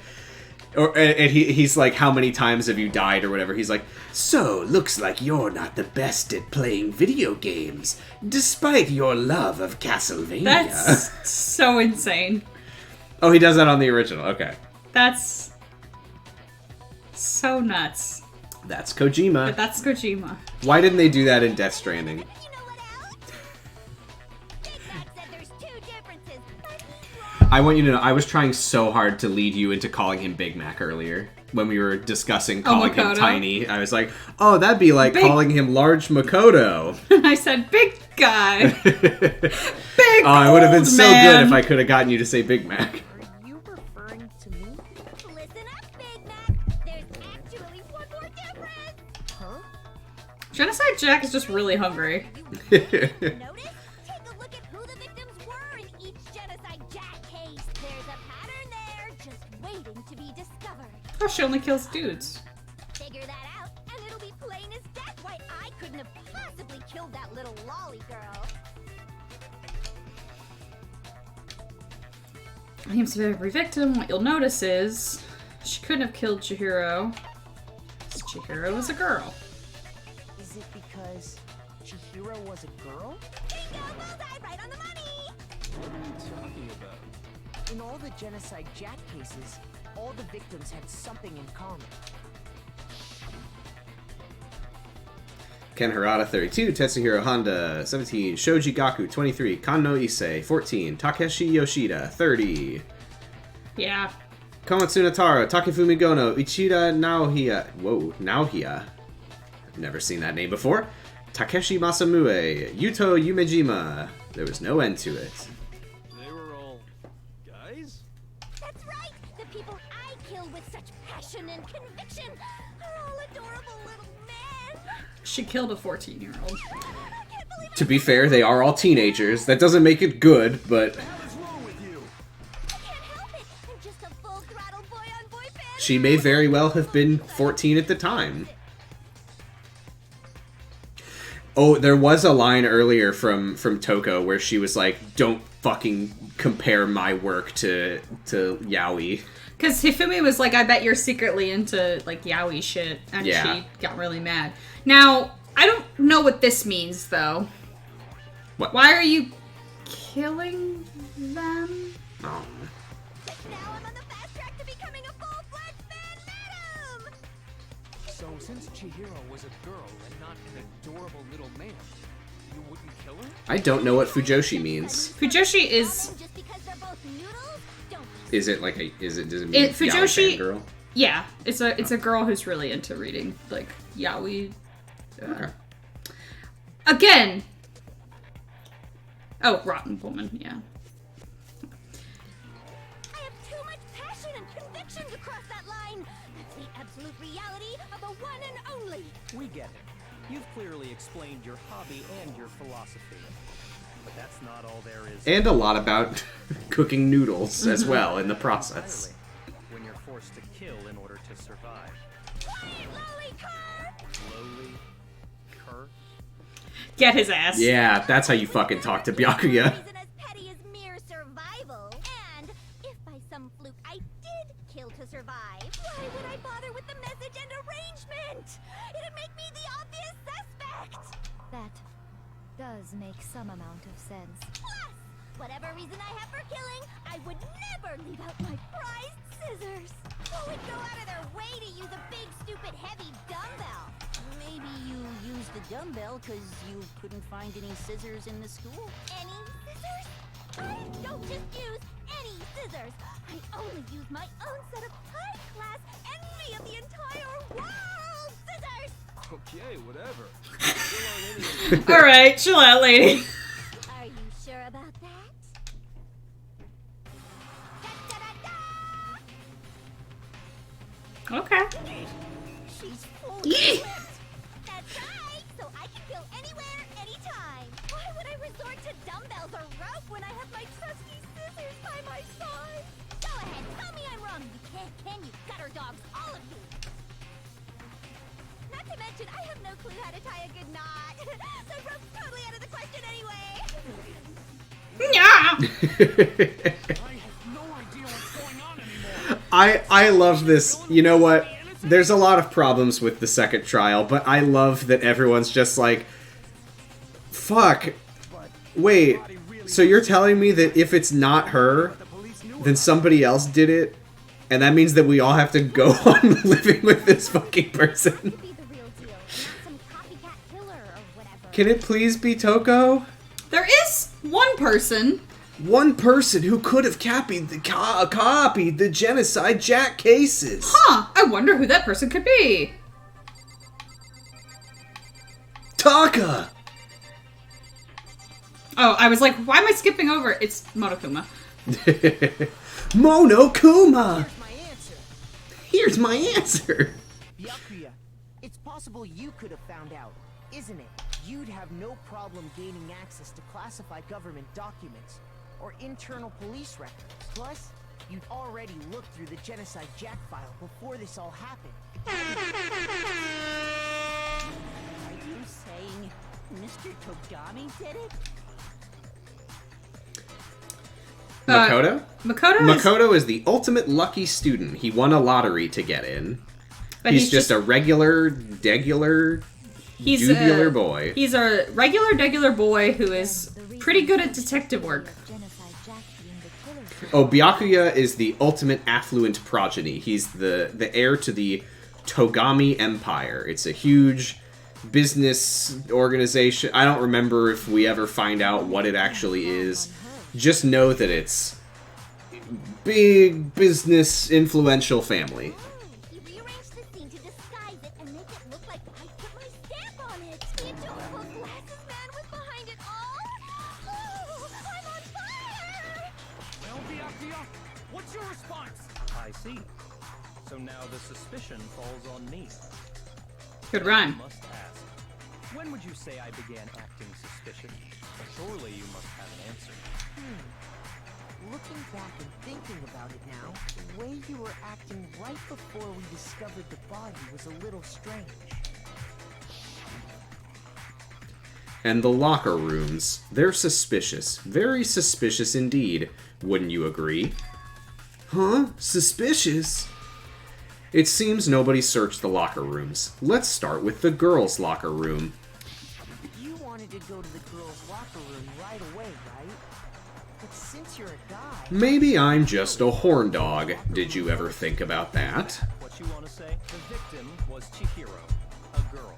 and he's like, how many times have you died or whatever? He's like, so, looks like you're not the best at playing video games, despite your love of Castlevania. That's so insane. Oh, he does that on the original, okay. That's so nuts. That's Kojima. But that's Kojima. Why didn't they do that in Death Stranding? I want you to know, I was trying so hard to lead you into calling him Big Mac earlier. When we were discussing calling him Tiny. I was like, oh, that'd be like calling him Large Makoto. I said, big guy. Big Oh, it would have been so man. good if I could have gotten you to say Big Mac. Are you referring to me? Listen up, Big Mac. There's actually one more difference. Huh? Genocide Jack is just really hungry. Notice? Take a look at who the victims were in each Genocide Jack case. There's a pattern there, just waiting to be discovered. Oh, she only kills dudes. Figure that out, and it'll be plain as death why I couldn't have possibly killed that little lolly girl. Names of every victim. What you'll notice is she couldn't have killed Chihiro. Chihiro was a girl. Is it because Chihiro was a girl? Bingo, bullseye, right on the money! What are you talking about? In all the Genocide Jack cases, all the victims had something in common. Ken Harada, 32. Tetsuhiro Honda, 17. Shoji Gaku, 23. Kanno Issei, 14. Takeshi Yoshida, 30. Yeah. Komatsu Nataro, Takefumi Gono, Ichida Naohia. Whoa, Naohia. I've never seen that name before. Takeshi Masamue, Yuto Yumejima. There was no end to it. They were all guys? That's right! The people I killed with such passion and conviction are all adorable little men! She killed a 14-year-old. To be fair, they are all teenagers. That doesn't make it good, but What's wrong with you? I can't help it! I'm just a full-throttle boy-on-boy fan! she may very well have been 14 at the time. Oh, there was a line earlier from Toko where she was like, don't fucking compare my work to yaoi. Because Hifumi was like, I bet you're secretly into, like, yaoi shit. And Yeah. she got really mad. Now, I don't know what this means, though. What? Why are you killing them? Oh. Now I'm on the fast track to becoming a full-fledged fan madam! So since Chihiro was a girl and not an adorable little man, you wouldn't kill her? I don't know what Fujoshi means. Fujoshi is... Just because they're both noodles? Don't Is it like a... does it mean Fujoshi- yaoi girl? Yeah, it's a girl who's really into reading, like, yaoi. Okay. Again! Oh, Rotten Woman, yeah. I have too much passion and conviction to cross that line. That's the absolute reality of the one and only. We get it. You've clearly explained your hobby and your philosophy. But that's not all there is. And a lot about cooking noodles as well in the process. When you're forced to kill in order to survive. Quiet, lolly car! Slowly. Cur. Get his ass. Yeah, that's how you fucking talk to Byakuya. Isn't as petty as mere survival. And if by some fluke I did kill to survive, why would I bother with the message and arrangement? It'd make me the obvious suspect. That does make some amount of sense. Plus, whatever reason I have for killing, I would never leave out my prized scissors. Who would go out of their way to use a big, stupid, heavy dumbbell? Maybe you used the dumbbell because you couldn't find any scissors in the school? Any scissors? I don't just use any scissors. I only use my own set of high-class envy of the entire world scissors. Okay, whatever. Still aren't any All right, chill out, lady. Are you sure about that? Okay. She's fully equipped. That's right. So I can kill anywhere, anytime. Why would I resort to dumbbells or rope when I have my trusty scissors by my side? Go ahead, tell me I'm wrong. You can't, can you? Gutter dogs, all of you. Not to mention, I have no clue how to tie a good knot. The rope's totally out of the question anyway. Yeah. I love this. You know what? There's a lot of problems with the second trial, but I love that everyone's just like, fuck. Wait, so you're telling me that if it's not her, then somebody else did it? And that means that we all have to go on living with this fucking person? Can it please be Toko? There is one person. One person who could have copied the genocide Jack cases. Huh, I wonder who that person could be. Taka! Oh, I was like, why am I skipping over? It's Monokuma. Monokuma! Here's my answer. Here's my answer. Byakuya, it's possible you could have found out, isn't it? You'd have no problem gaining access to classified government documents or internal police records. Plus, you'd already looked through the Genocide Jack file before this all happened. Are you saying Mr. Togami did it? Makoto? Makoto is the ultimate lucky student. He won a lottery to get in. But he's just a regular, degular boy. He's a regular boy who is pretty good at detective work. Oh, Byakuya is the ultimate affluent progeny. He's the heir to the Togami Empire. It's a huge business organization. I don't remember if we ever find out what it actually is. Just know that it's big business influential family. He rearranged the scene to disguise it and make it look like I put my stamp on it. The adorable glasses man was behind it all. Oh, I'm on fire! Well, Byakuya, what's your response? I see. So now the suspicion falls on me. Good rhyme. I must ask, when would you say I began acting suspicious? Surely you must have an answer. Looking back and thinking about it now, the way you were acting right before we discovered the body was a little strange. And the locker rooms, they're suspicious. Very suspicious indeed. Wouldn't you agree? Huh? Suspicious? It seems nobody searched the locker rooms. Let's start with the girls' locker room. You wanted to go to the girls' locker room right away, right? But since you're a guy... Maybe I'm just a horn dog. Did you ever think about that? What you want to say? The victim was Chihiro, a girl.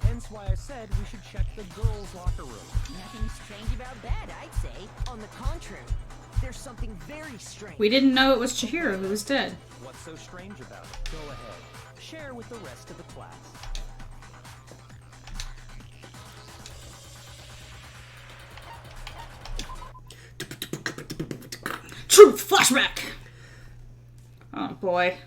Hence why I said we should check the girls' locker room. Nothing strange about that, I'd say. On the contrary, there's something very strange. We didn't know it was Chihiro who was dead. What's so strange about it? Go ahead. Share with the rest of the class. Truth flashback! Oh boy.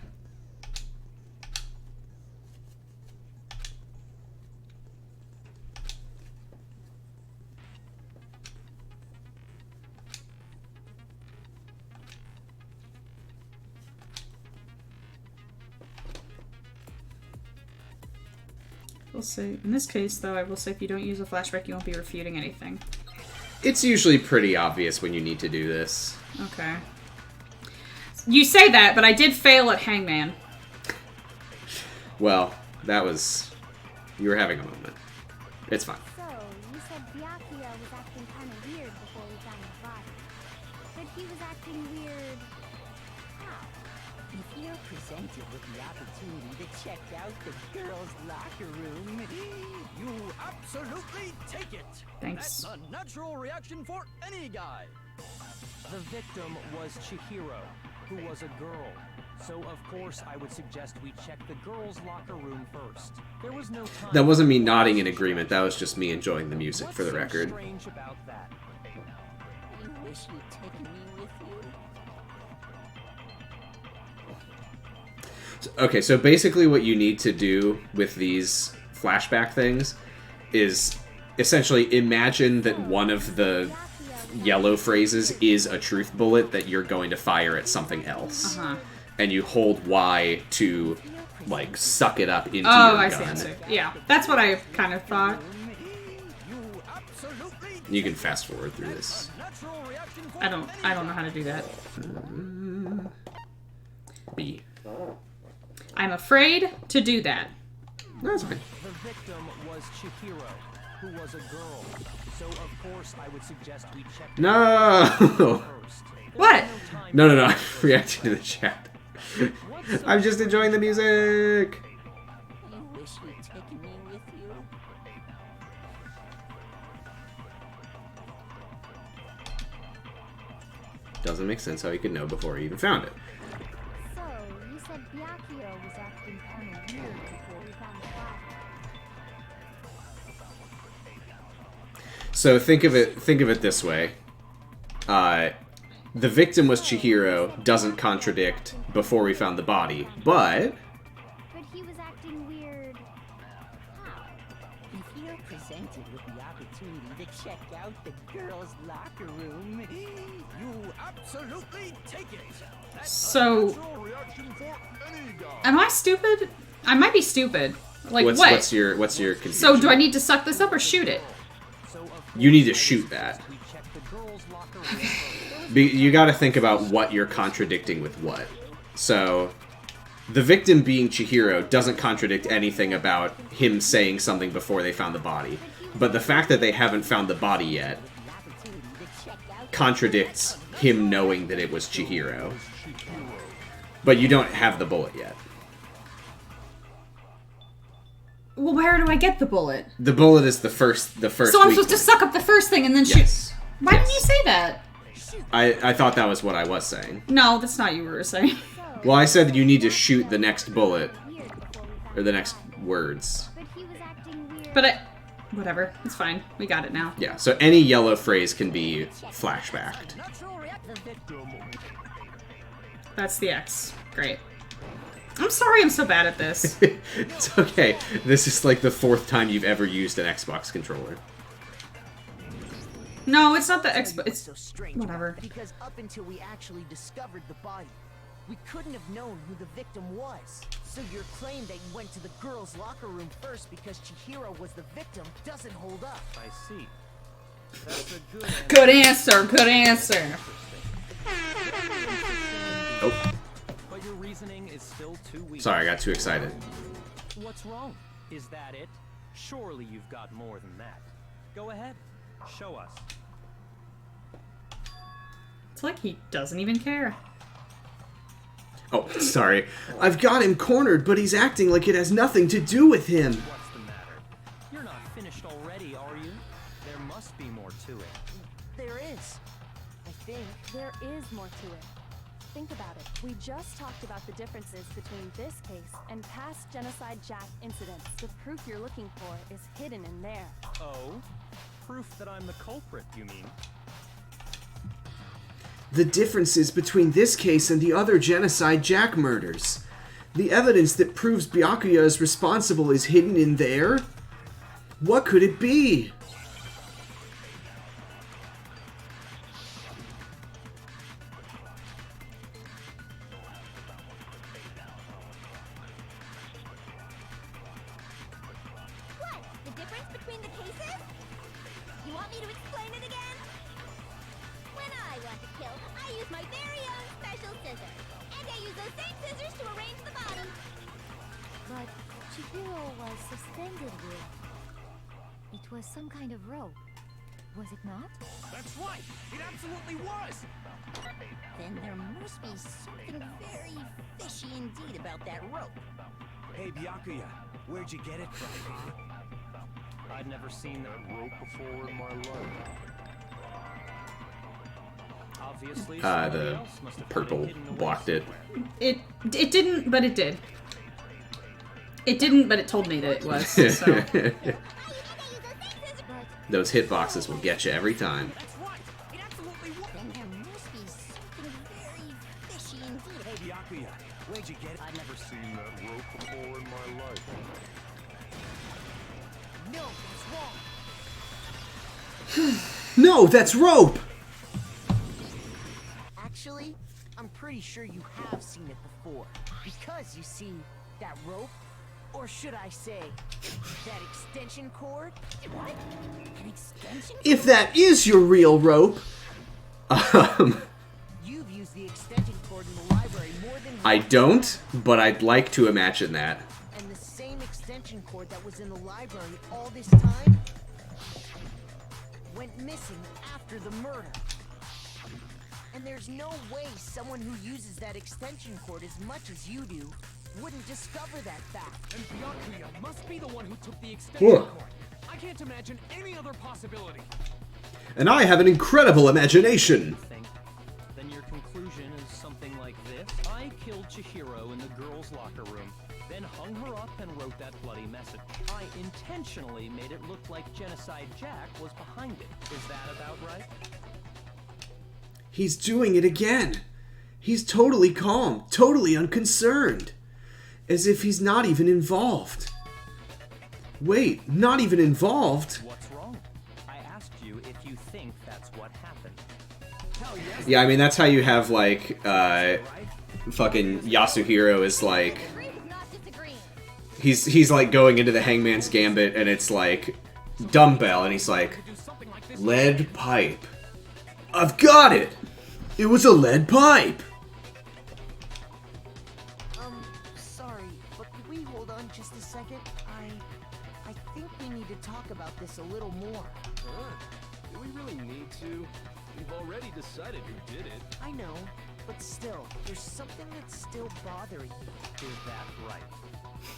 We'll see. In this case, though, I will say if you don't use a flashback, you won't be refuting anything. It's usually pretty obvious when you need to do this. Okay. You say that, but I did fail at Hangman. Well, that was... You were having a moment. It's fine. So, you said Byakuya was acting kind of weird before we found the body. But he was acting weird... how? If you're presented with the opportunity to check out the girls' locker room, You absolutely take it. Thanks. That's a natural reaction for any guy. The victim was Chihiro, who was a girl. So, of course, I would suggest we check the girls' locker room first. There was no time. That wasn't me nodding in agreement. That was just me enjoying the music, for the record. What's so strange about that? You wish you'd taken me with you. Okay, so basically what you need to do with these flashback things is essentially imagine that one of the yellow phrases is a truth bullet that you're going to fire at something else. And you hold Y to, like, suck it up into your gun. I see. Yeah, that's what I kind of thought. You can fast forward through this. I don't know how to do that. B. I'm afraid to do that. That's fine. The victim was Chihiro, who was a girl. So, of course, I would suggest we check No! first. What? No, I'm reacting to the chat. I'm just enjoying the music! You wish you'd taken me with you. Doesn't make sense how he could know before he even found it. So, you said Byakuya was acting kind of weird before we found the body. So think of it this way. The victim was Chihiro, doesn't contradict before we found the body, but... But he was acting weird. How? If you're presented with the opportunity to check out the girls' locker room, You absolutely take it. So, am I stupid? I might be stupid. Like, what? What's your confusion? So, do I need to suck this up or shoot it? You need to shoot that. You gotta think about what you're contradicting with what. So, the victim being Chihiro doesn't contradict anything about him saying something before they found the body. But the fact that they haven't found the body yet contradicts him knowing that it was Chihiro. But you don't have the bullet yet. Well, where do I get the bullet? The bullet is the first. So I'm supposed to suck up the first thing and then shoot. Yes. Why didn't you say that? I thought that was what I was saying. No, that's not what you were saying. Well, I said that you need to shoot the next bullet. Or the next words. But whatever. It's fine. We got it now. Yeah, so any yellow phrase can be flashbacked. That's the X. Great. I'm sorry I'm so bad at this. It's okay. This is like the 4th time you've ever used an Xbox controller. No, it's not the X. It's so strange. whatever. Because up until we actually discovered the body, we couldn't have known who the victim was. So your claim that you went to the girls' locker room first because Chihiro was the victim doesn't hold up. I see. That's a good answer. Good answer. Good answer. Oh. But your reasoning is still too weak. Sorry, I got too excited. What's wrong? Is that it? Surely you've got more than that. Go ahead. Show us. It's like he doesn't even care. Oh, sorry. I've got him cornered, but he's acting like it has nothing to do with him. What's the matter? You're not finished already, are you? There must be more to it. There is. I think. There is more to it. Think about it. We just talked about the differences between this case and past Genocide Jack incidents. The proof you're looking for is hidden in there. Oh? Proof that I'm the culprit, you mean? The differences between this case and the other Genocide Jack murders. The evidence that proves Byakuya is responsible is hidden in there? What could it be? What? The difference between the cases? You want me to explain it again? When I want to kill, I use my very own special scissors. And I use those same scissors to arrange the body. But Chihiro was suspended with... It was some kind of rope. Was it not? That's right. It absolutely was. Then there must be something very fishy indeed about that rope. Hey, Byakuya, where'd you get it from? I'd never seen that rope before in my life. Obviously, The purple blocked it. It didn't, but it did. It didn't, but it told me that it was. So. Those hitboxes will get you every time. Then there must be something very fishy indeed. Hey, Byakuya, where'd you get it? I've never seen that rope before in my life. No, that's wrong. No, that's rope! Actually, I'm pretty sure you have seen it before. Because you see, that rope, or should I say, that extension cord? What? An extension? If that is your real rope, You've used the extension cord in the library more than I don't, but I'd like to imagine that. And the same extension cord that was in the library all this time went missing after the murder. And there's no way someone who uses that extension cord as much as you do wouldn't discover that fact. And Byakuya must be the one who took the extension cord. I can't imagine any other possibility. And I have an incredible imagination. Then your conclusion is something like this. I killed Chihiro in the girls' locker room, then hung her up and wrote that bloody message. I intentionally made it look like Genocide Jack was behind it. Is that about right? He's doing it again. He's totally calm, totally unconcerned. As if he's not even involved. Wait, not even involved? What's wrong? I asked you if you think that's what happened. Yeah, I mean, that's how you have, like, fucking Yasuhiro is, like... He's like, going into the Hangman's Gambit, and it's, like, dumbbell, and he's like, lead pipe. I've got it! It was a lead pipe! Sorry, but could we hold on just a second? I think we need to talk about this a little more. Do we really need to? We've already decided who did it. I know, but still, there's something that's still bothering me. Is that right?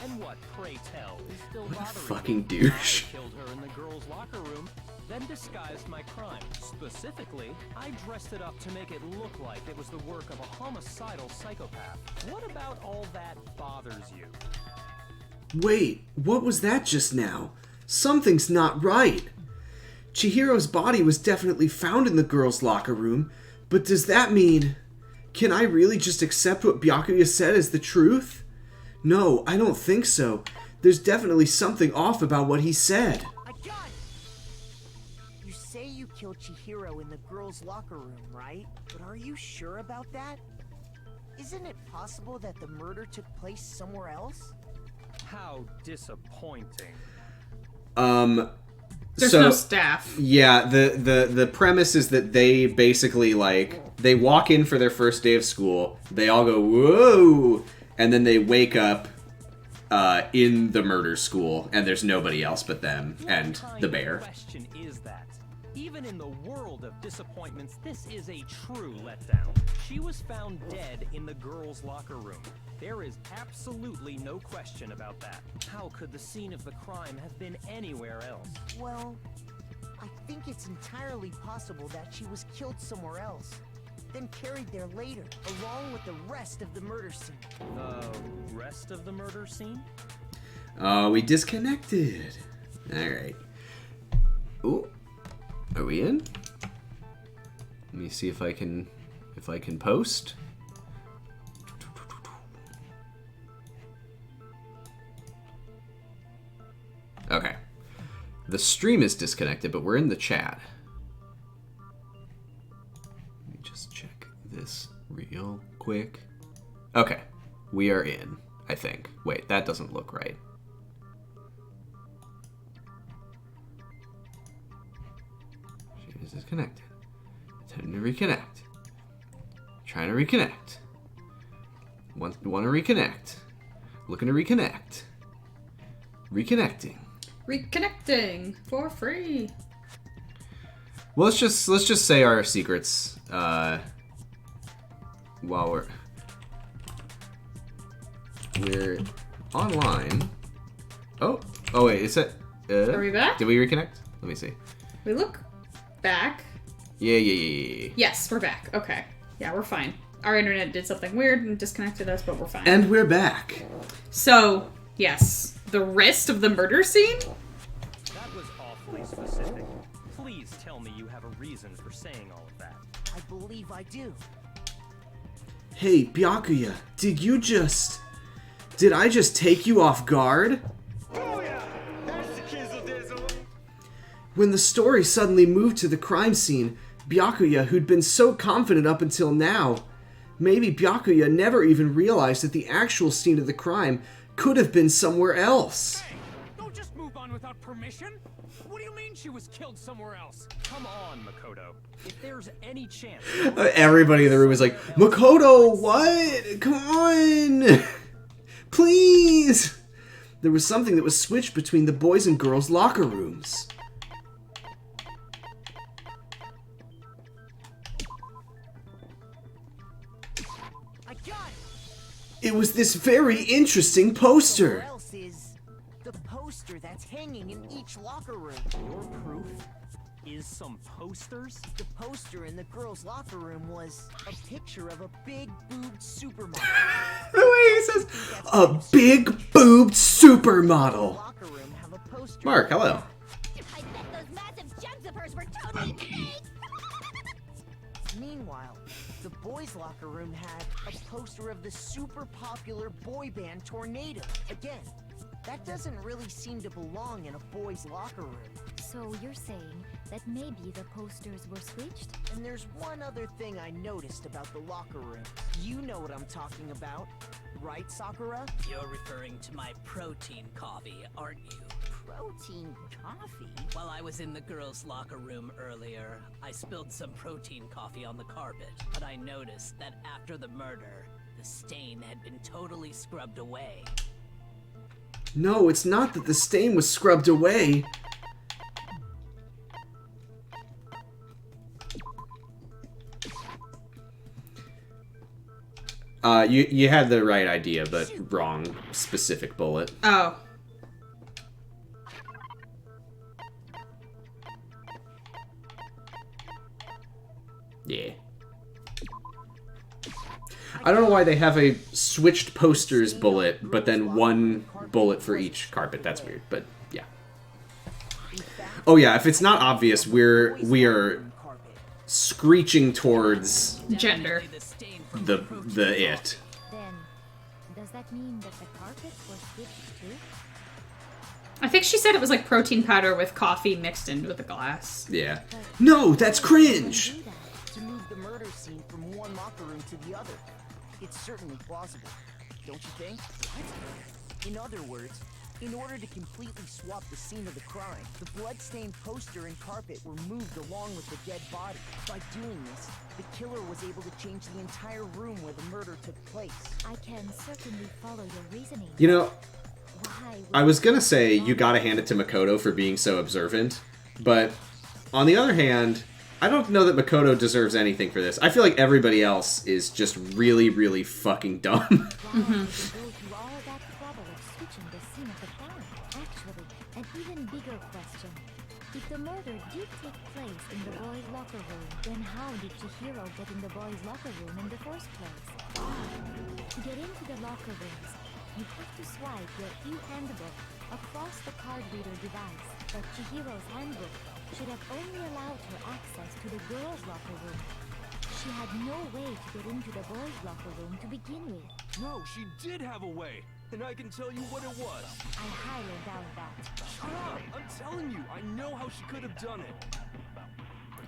And what, pray tell, is still bothering Fucking me? douche. I killed her in the girls' locker room, then disguised my crime. Specifically, I dressed it up to make it look like it was the work of a homicidal psychopath. What about all that bothers you? Wait, what was that just now? Something's not right. Chihiro's body was definitely found in the girls' locker room, but does that mean... Can I really just accept what Byakuya said as the truth? No, I don't think so. There's definitely something off about what he said. I got it! You say you killed Chihiro in the girls' locker room, right? But are you sure about that? Isn't it possible that the murder took place somewhere else? How disappointing. There's no staff. Yeah, the premise is that they basically, like, they walk in for their first day of school, they all go, whoa, and then they wake up in the murder school, and there's nobody else but them and the bear. What question is that? Even in the world of disappointments, this is a true letdown. She was found dead in the girls' locker room. There is absolutely no question about that. How could the scene of the crime have been anywhere else? Well, I think it's entirely possible that she was killed somewhere else, then carried there later, along with the rest of the murder scene. The rest of the murder scene? Oh, we disconnected. Alright. Ooh. Are we in? Let me see if I can post. Okay. The stream is disconnected, but we're in the chat. Let me just check this real quick. Okay. We are in, I think. Wait, that doesn't look right. She is disconnected. Time to reconnect. Trying to reconnect. Want to reconnect. Looking to reconnect. Reconnecting. Reconnecting for free. Well, let's just say our secrets while we're online. Oh wait, is that Are we back? Did we reconnect? Let me see. We look back. Yeah. Yes, we're back. Okay. Yeah, we're fine. Our internet did something weird and disconnected us, but we're fine. And we're back. So, yes, the rest of the murder scene? That was awfully specific. Please tell me you have a reason for saying all of that. I believe I do. Hey, Byakuya, did I just take you off guard? When the story suddenly moved to the crime scene, Byakuya, who'd been so confident up until now, maybe Byakuya never even realized that the actual scene of the crime could have been somewhere else. Hey, don't just move on without permission. What do you mean she was killed somewhere else? Come on, Makoto. If there's any chance... Everybody in the room was like, Makoto, what? Come on! Please! There was something that was switched between the boys' and girls' locker rooms. I got it! It was this very interesting poster. What else is the poster that's hanging in each locker room? Your proof is some posters? The poster in the girls' locker room was a picture of a big-boobed supermodel. The way he says, a big-boobed supermodel. Locker room have a poster. Mark, hello. I bet those massive jugs of hers were totally fake! Meanwhile, the boys' locker room had a poster of the super popular boy band Tornado. Again, that doesn't really seem to belong in a boys' locker room. So you're saying that maybe the posters were switched? And there's one other thing I noticed about the locker room. You know what I'm talking about, right, Sakura? You're referring to my protein coffee, aren't you? Protein coffee? While I was in the girls' locker room earlier, I spilled some protein coffee on the carpet, but I noticed that after the murder, the stain had been totally scrubbed away. No, it's not that the stain was scrubbed away. You had the right idea, but wrong specific bullet. Oh. Yeah. I don't know why they have a switched posters bullet, but then one bullet for each carpet. That's weird, but yeah. Oh yeah, if it's not obvious, we are screeching towards Gender. the it. Then, does that mean that the carpet was switched too? I think she said it was like protein powder with coffee mixed in with a glass. Yeah. No, that's cringe! To move the murder scene from one locker room to the other. It's certainly plausible, don't you think? What? In other words, in order to completely swap the scene of the crime, the blood-stained poster and carpet were moved along with the dead body. By doing this, the killer was able to change the entire room where the murder took place. I can certainly follow your reasoning. You know, Why would I was gonna say you gotta hand it to Makoto for being so observant, but on the other hand, I don't know that Makoto deserves anything for this. I feel like everybody else is just really, really fucking dumb. go through all that trouble of switching the scene of the crime? Actually, an even bigger question. If the murder did take place in the boys' locker room, then how did Chihiro get in the boys' locker room in the first place? To get into the locker rooms, you have to swipe your e-handbook across the card reader device, but Chihiro's handbook should have only allowed her access to the girls' locker room. She had no way to get into the boys' locker room to begin with. No, she did have a way, and I can tell you what it was. I highly doubt that. Shut up! I'm telling you, I know how she could have done it.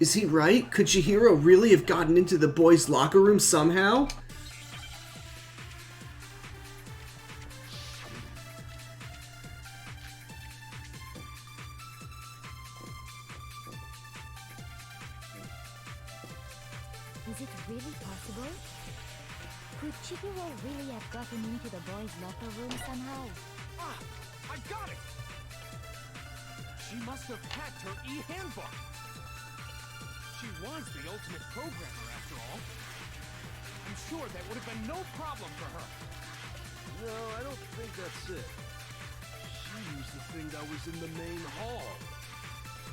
Is he right? Could Chihiro really have gotten into the boys' locker room somehow? Is it really possible? Could Chihiro really have gotten into the boys' locker room somehow? Ah! I got it! She must have hacked her e-handbook. She was the ultimate programmer, after all. I'm sure that would have been no problem for her. No, I don't think that's it. She used the thing that was in the main hall.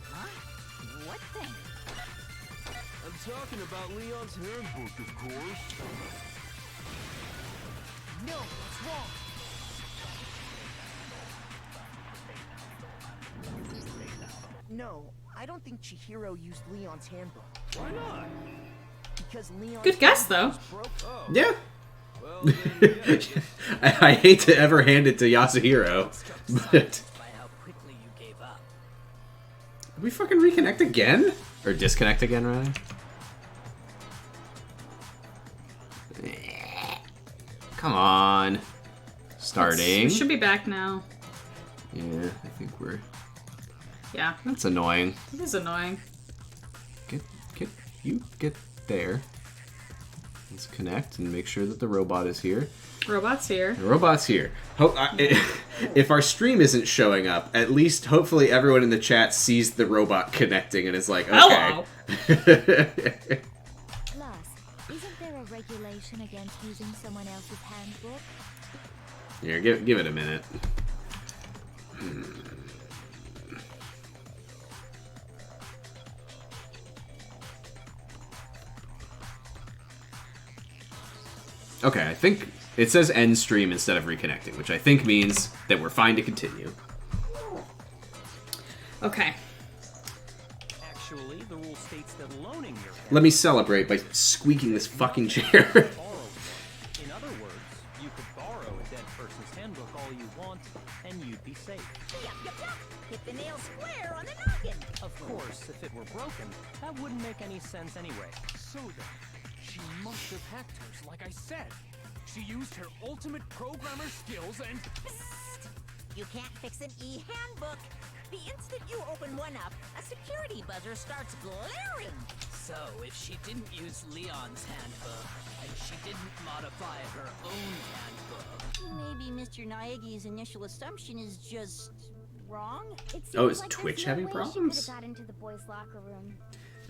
Huh? What thing? I'm talking about Leon's handbook, of course. No, what's wrong? No, I don't think Chihiro used Leon's handbook. Why not? Because Leon's Good guess, though. broke. Oh. Yeah. Well, then, yeah, I hate to ever hand it to Yasuhiro, but... By how quickly you gave up. Did we fucking reconnect again? Or disconnect again, rather? Come on. Starting. We should be back now. Yeah, I think we're... Yeah. That's annoying. It is annoying. Get there. Let's connect and make sure that the robot is here. Robot's here. The robot's here. If our stream isn't showing up, at least hopefully everyone in the chat sees the robot connecting and is like, okay. Hello. Plus, isn't there a regulation against using someone else's handbook? Here, give it a minute. Okay, I think it says end stream instead of reconnecting, which I think means that we're fine to continue. Okay. Actually, the rule states that loaning your Let me celebrate by squeaking this fucking chair. In other words, you could borrow a dead person's handbook all you want, and you'd be safe. Yup. Hit the nail square on the noggin. Of course, if it were broken, that wouldn't make any sense anyway. So then, she must have hacked hers, like I said. She used her ultimate programmer skills and... Psst. You can't fix an e-handbook. The instant you open one up, a security buzzer starts glaring. So, if she didn't use Leon's handbook, and she didn't modify her own handbook... Maybe Mr. Naegi's initial assumption is just... wrong? Oh, is Twitch having problems? Got into the boys' locker room.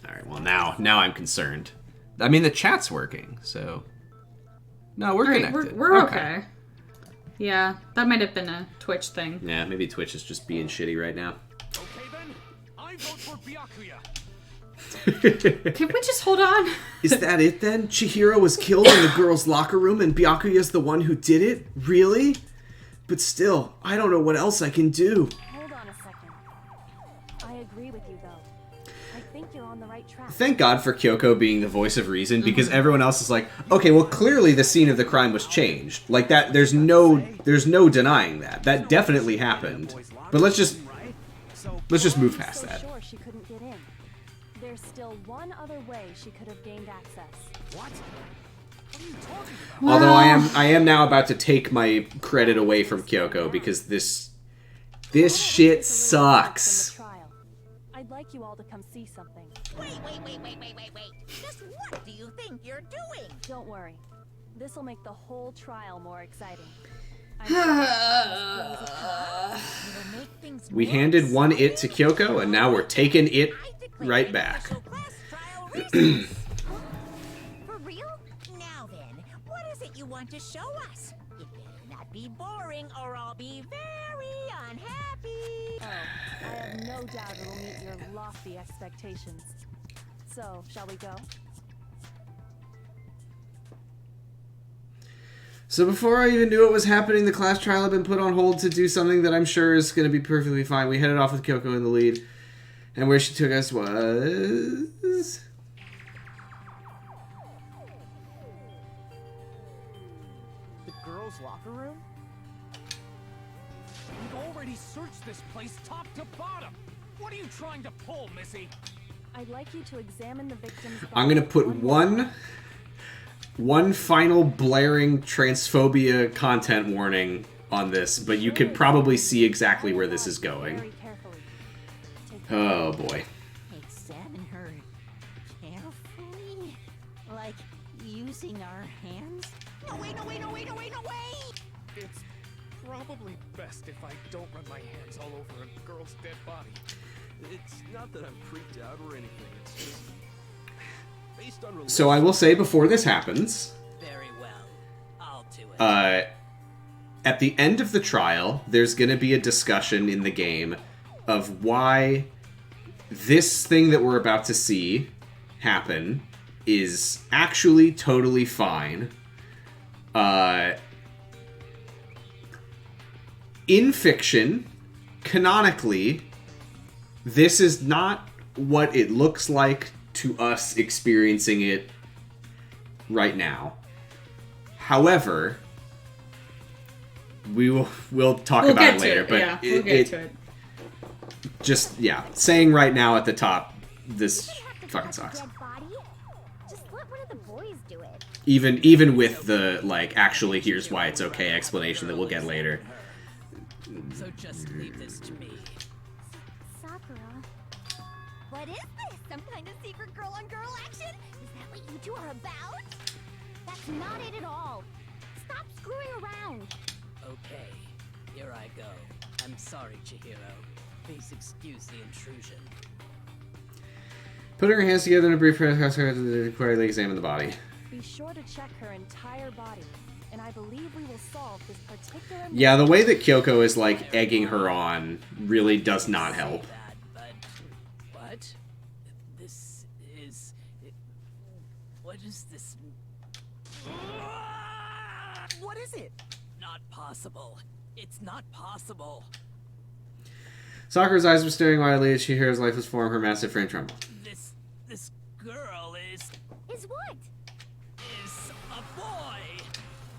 Alright, well now I'm concerned. I mean, the chat's working, so... No, we're Alright, connected. we're okay. Yeah, that might have been a Twitch thing. Yeah, maybe Twitch is just being shitty right now. Okay then, I vote for Byakuya. Can we just hold on? Is that it then? Chihiro was killed in the girls' locker room and Byakuya's the one who did it? Really? But still, I don't know what else I can do. Hold on a second. I agree with you, though. I think you're on the right track. Thank God for Kyoko being the voice of reason, because everyone else is like, okay, well clearly the scene of the crime was changed. Like that, there's no denying that. That definitely happened. But let's just move past that. Sure she couldn't get in. There's still one other way she could have gained access. What? What are you talking about? Although I am now about to take my credit away from Kyoko because this shit sucks. I'd like you all to come see something. Wait. Just what do you think you're doing? Don't worry. This'll make the whole trial more exciting. We handed one it to Kyoko, and now we're taking it right back. For real? Now then, what is it you want to show us? It better not be boring or I'll be very unhappy. Oh, I have no doubt it'll meet your lofty expectations. So, shall we go? So before I even knew what was happening, the class trial had been put on hold to do something that I'm sure is going to be perfectly fine. We headed off with Kyoko in the lead, and where she took us was... The girls' locker room? We've already searched this place top to bottom. What are you trying to pull, Missy? I'd like you to examine the victim's body. I'm going to put one final blaring transphobia content warning on this, but you could probably see exactly where this is going. Oh boy. Examine her carefully? Like using our hands? No, wait! It's probably best if I don't run my hands all over a girl's dead body. It's not that I'm freaked out or anything. It's just based on So I will say before this happens, Very well. I'll do it. at the end of the trial, there's going to be a discussion in the game of why this thing that we're about to see happen is actually totally fine. In fiction, canonically, this is not what it looks like to us experiencing it right now. However, we'll talk about it later. But we'll get to it. Just, saying right now at the top, this fucking sucks. Just let one of the boys do it. Even with the, like, actually here's why it's okay explanation that we'll get later. So just leave this to me. Sakura. What is this? Some kind of secret girl-on-girl action? Is that what you two are about? That's not it at all. Stop screwing around. Okay, here I go. I'm sorry, Chihiro. Please excuse the intrusion. Putting her hands together in a brief press to requiredly examine the body. Be sure to check her entire body, and I believe we will solve this particular... Yeah, the way that Kyoko is, like, egging her on really does not help. What? This is... What is this? What is it? Not possible. It's not possible. Sakura's eyes were staring widely as Chihiro's lifeless form, her massive frame trembled. This girl is what? Is a boy.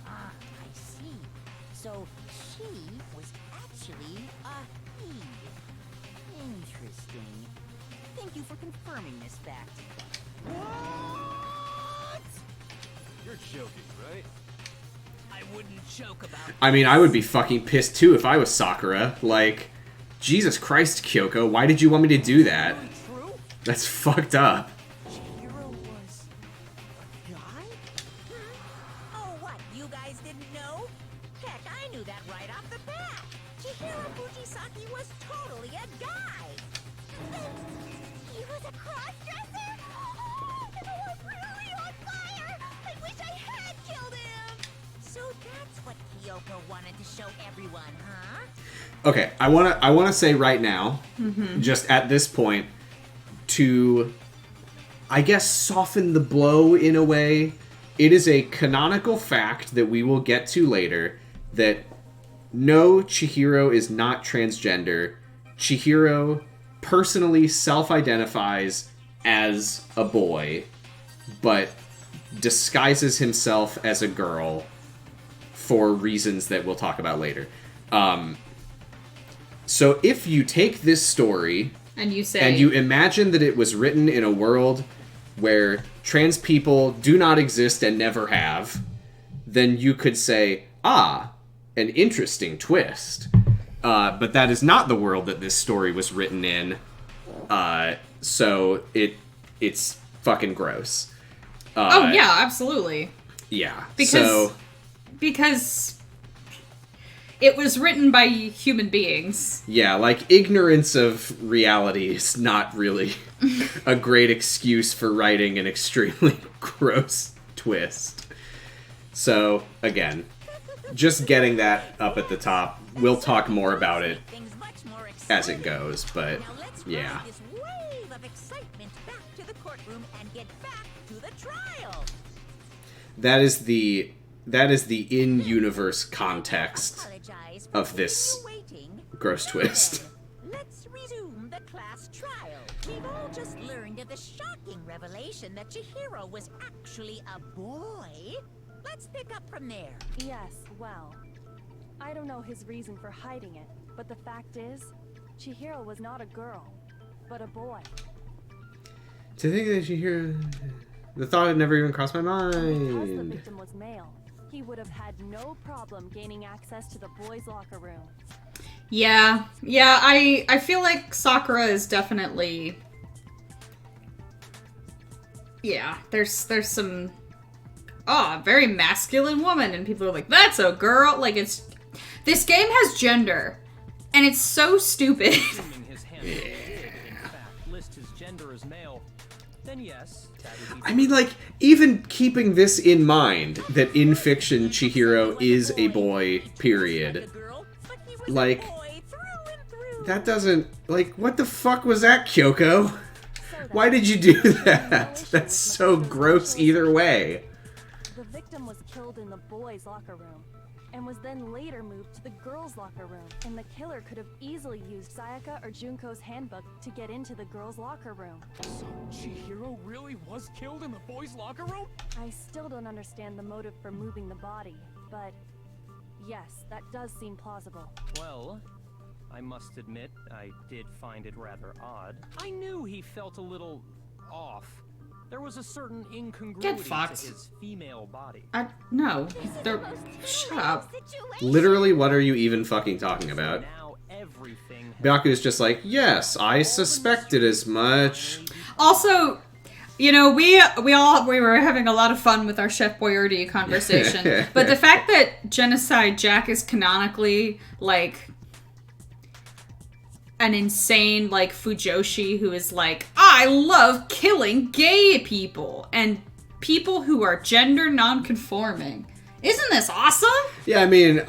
Ah, I see. So she was actually a he. Interesting. Thank you for confirming this fact. What? You're joking, right? I wouldn't joke about I mean, I would be fucking pissed too if I was Sakura. Like, Jesus Christ, Kyoko, why did you want me to do that? That's fucked up. Chihiro was a guy? Oh, what? You guys didn't know? Heck, I knew that right off the bat. Chihiro Fujisaki was totally a guy. He was a cross-dresser? Oh, I'm really on fire! I wish I had killed him! So that's what Kyoko wanted to show everyone, huh? Okay, I wanna say right now, just at this point, to, I guess, soften the blow in a way, it is a canonical fact that we will get to later that no, Chihiro is not transgender. Chihiro personally self-identifies as a boy, but disguises himself as a girl for reasons that we'll talk about later. So if you take this story and you say, and you imagine that it was written in a world where trans people do not exist and never have, then you could say, an interesting twist. But that is not the world that this story was written in. So it's fucking gross. Oh yeah, absolutely. Yeah. Because it was written by human beings. Yeah, like, ignorance of reality is not really a great excuse for writing an extremely gross twist. So, again, just getting that up at the top. We'll talk more about it as it goes, but yeah. This wave of excitement back to the courtroom and get back to the trial. That is the in-universe context of this gross twist. Let's resume the class trial. We've all just learned of the shocking revelation that Chihiro was actually a boy. Let's pick up from there. Yes, well, I don't know his reason for hiding it, but the fact is, Chihiro was not a girl, but a boy. To think that Chihiro... The thought had never even crossed my Because the mind. victim was male, he would have had no problem gaining access to the boys' locker room. Yeah, I feel like Sakura is definitely... Yeah, there's some... very masculine woman, and people are like, that's a girl! Like, it's... This game has gender, and it's so stupid. List his gender as male, then yes, that would be... I mean, like, even keeping this in mind, that in fiction Chihiro is a boy, period. Like, that doesn't... Like, what the fuck was that, Kyoko? Why did you do that? That's so gross either way. The victim was killed in the boys' locker room, and was then later moved to the girls' locker room. And the killer could have easily used Sayaka or Junko's handbook to get into the girls' locker room. So Chihiro really was killed in the boys' locker room? I still don't understand the motive for moving the body, but yes, that does seem plausible. Well, I must admit, I did find it rather odd. I knew he felt a little off. There was a certain incongruity to his female body. No. Shut up. Literally, what are you even fucking talking about? Byaku's just like, yes, I suspected as much. Also, you know, we were having a lot of fun with our Chef Boyardee conversation, but the fact that Genocide Jack is canonically like an insane like Fujoshi who is like, I love killing gay people and people who are gender non-conforming. Isn't this awesome? Yeah, I mean,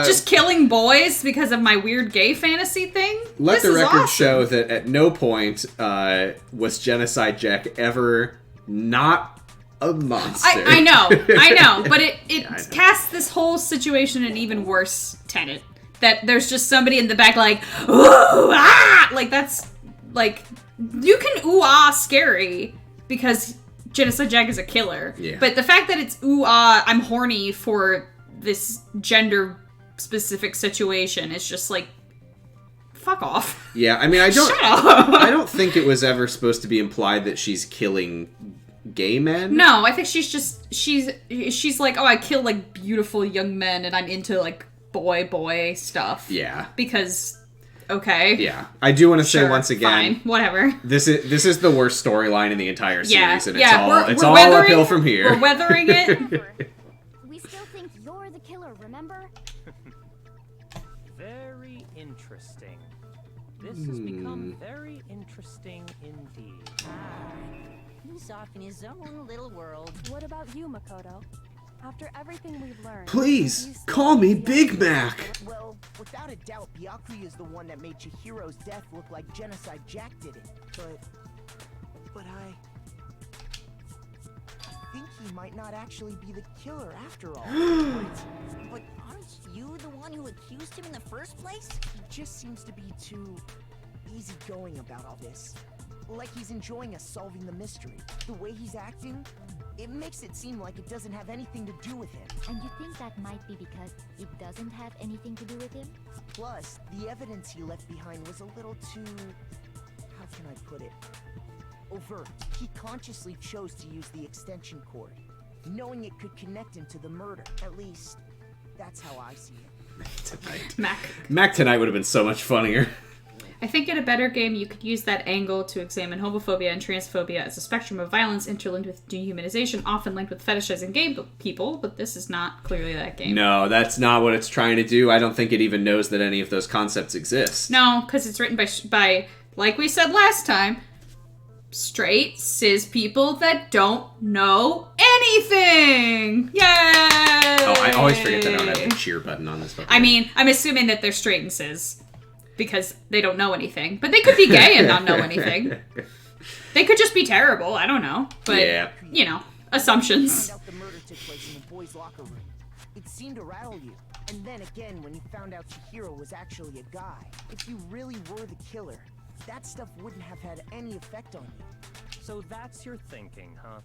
just killing boys because of my weird gay fantasy thing? Let the record show that at no point was Genocide Jack ever not a monster. I know, but it casts this whole situation in an even worse tenet. That there's just somebody in the back like, ooh, ah! Like, that's, like, you can ooh, ah, scary because Genocide Jack is a killer. Yeah. But the fact that it's ooh, ah, I'm horny for this gender-specific situation is just like, fuck off. Yeah, I mean, Shut up. I don't think it was ever supposed to be implied that she's killing gay men. No, I think she's like, oh, I kill, like, beautiful young men and I'm into, like, boy stuff. Yeah. Because, okay. Yeah. I do want to say once again, fine, whatever. This is the worst storyline in the entire series, and we're it's all uphill from here. We're weathering it. We still think you're the killer, remember? Very interesting. This has become very interesting indeed. He's off in his own little world. What about you, Makoto? After everything we've learned... Please, call me Big Mac! Well, without a doubt, Byakuya is the one that made Chihiro's death look like Genocide Jack did it. But I think he might not actually be the killer after all. But aren't you the one who accused him in the first place? He just seems to be too easygoing about all this. Like he's enjoying us solving the mystery. The way he's acting, it makes it seem like it doesn't have anything to do with him. And you think that might be because it doesn't have anything to do with him? Plus, the evidence he left behind was a little too... how can I put it? Overt. He consciously chose to use the extension cord, knowing it could connect him to the murder. At least, that's how I see it. Mac tonight would have been so much funnier. I think in a better game, you could use that angle to examine homophobia and transphobia as a spectrum of violence interlinked with dehumanization, often linked with fetishizing gay people, but this is not clearly that game. No, that's not what it's trying to do. I don't think it even knows that any of those concepts exist. No, because it's written by, like we said last time, straight, cis people that don't know anything! Yay! Oh, I always forget that I don't have the cheer button on this fucking I mean, I'm assuming that they're straight and cis. Because they don't know anything. But they could be gay and not know anything. They could just be terrible. I don't know. But, you know, assumptions. Found out the murder took place in the boys' locker room. It seemed to rattle you. And then again, when you found out Chihiro was actually a guy. If you really were the killer, that stuff wouldn't have had any effect on you. So that's your thinking, huh?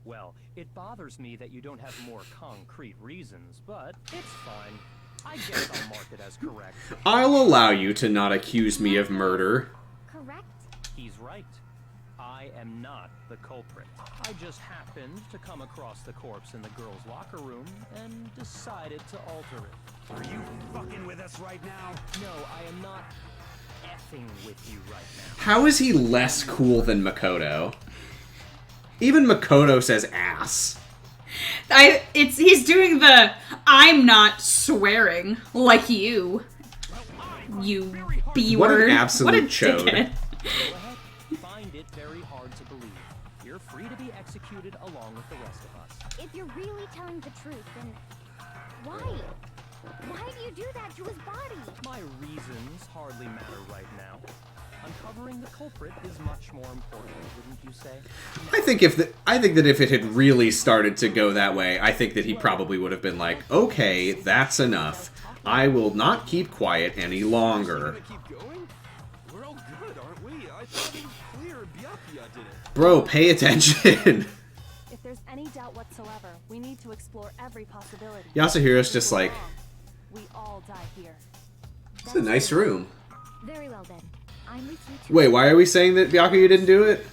Well, it bothers me that you don't have more concrete reasons, but it's fine. I guess I'll mark it as correct. I'll allow you to not accuse me of murder. Correct? He's right. I am not the culprit. I just happened to come across the corpse in the girls' locker room and decided to alter it. Are you fucking with us right now? No, I am not effing with you right now. How is he less cool than Makoto? Even Makoto says ass. He's doing the I'm not swearing like you B word. What an absolute chode. Go ahead, find it very hard to believe. You're free to be executed along with the rest of us. If you're really telling the truth, then why? Why do you do that to his body? My reasons hardly matter right now. Uncovering the culprit is much more important, wouldn't you say? I think that if it had really started to go that way, I think that he probably would have been like, okay, that's enough. I will not keep quiet any longer. We're all good, aren't we? I thought it was clear Byakuya did it. Bro, pay attention. If there's any doubt whatsoever, we need to explore every possibility. Yasuhiro's just like, we all die here. it's a nice room. Very well then. I'm with you too. Wait, why are we saying that Byakuya didn't do it?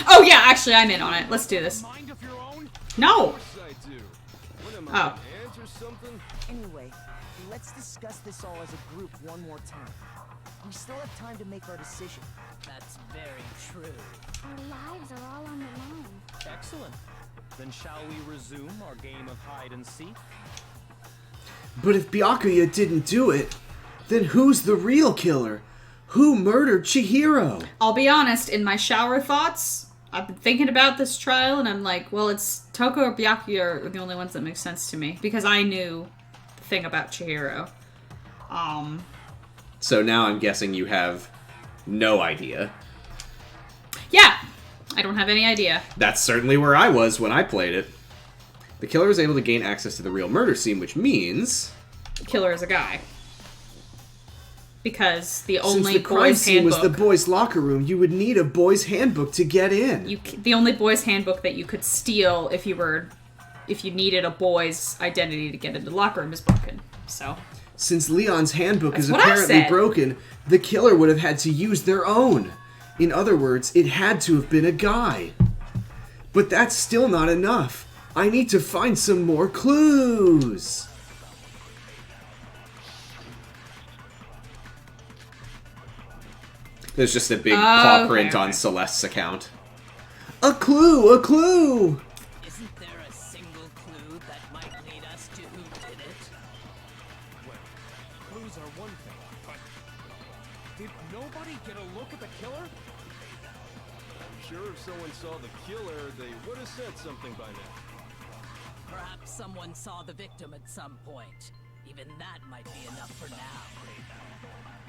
Oh yeah, actually I'm in on it. Let's do this. No! Oh. Anyway, let's discuss this all as a group one more time. We still have time to make our decision. That's very true. Our lives are all on the line. Excellent. Then shall we resume our game of hide and seek? But if Byakuya didn't do it, then who's the real killer? Who murdered Chihiro? I'll be honest, in my shower thoughts, I've been thinking about this trial, and I'm like, well, it's Toko or Byakuya are the only ones that make sense to me, because I knew the thing about Chihiro. So now I'm guessing you have no idea. Yeah! I don't have any idea. That's certainly where I was when I played it. The killer was able to gain access to the real murder scene, which means... The killer is a guy. Because the only Since the crime boys' scene handbook... was the boys' locker room, you would need a boys' handbook to get in. The only boys' handbook that you could steal if you needed a boy's identity to get into the locker room is broken. So... Since Leon's handbook That's is what I apparently said. broken, the killer would have had to use their own. In other words, it had to have been a guy. But that's still not enough. I need to find some more clues. There's just a big paw print on Celeste's account. A clue! A clue! Isn't there a single clue that might lead us to who did it? Well, clues are one thing, but did nobody get a look at the killer? I'm sure if someone saw the killer, they would have said something by now. Perhaps someone saw the victim at some point. Even that might be enough for now.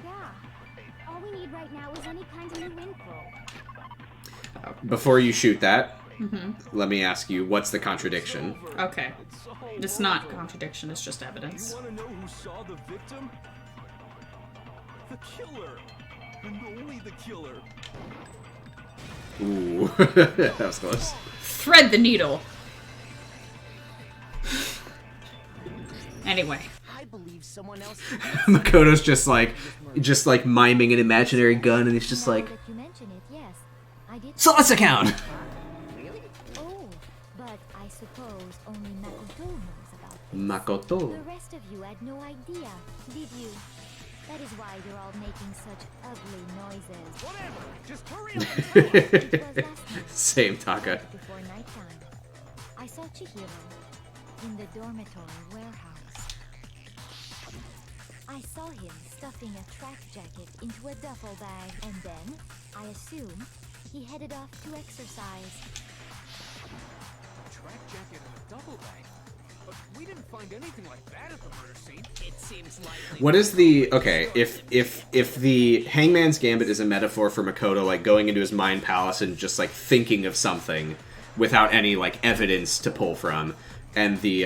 Yeah. All we need right now is any kind of new info. Before you shoot that, let me ask you, what's the contradiction? Okay. It's not contradiction, it's just evidence. You want to know who saw the victim? The killer! And only the killer. Ooh, that was close. Thread the needle. Anyway. I believe someone else. Makoto's just like miming an imaginary gun, and he's just like, Now that you mention it, yes. I did. Celeste's account! Oh, but I suppose only Makoto knows about this. Makoto. The rest of you had no idea, did you? That is why you're all making such ugly noises. Whatever, just hurry up and It was last night. Same Taka. Before nighttime, I saw Chihiro in the dormitory warehouse. I saw him stuffing a track jacket into a duffel bag, and then, I assume, he headed off to exercise. A track jacket and a double bag? But we didn't find anything like that at the murder scene. It seems likely. What is the... Okay, if the Hangman's Gambit is a metaphor for Makoto, like, going into his mind palace and just, like, thinking of something without any, like, evidence to pull from, and the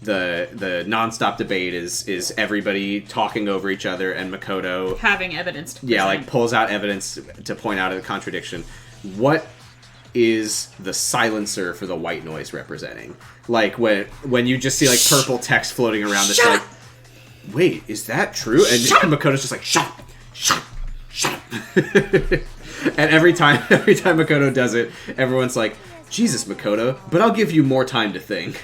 nonstop debate is everybody talking over each other and Makoto Having evidence to yeah, present. like pulls out evidence to point out a contradiction. What is the silencer for the white noise representing? Like when you just see like purple text floating around, it's like, wait, is that true? And Makoto's just like, shut up. And every time Makoto does it, everyone's like, Jesus, Makoto, but I'll give you more time to think.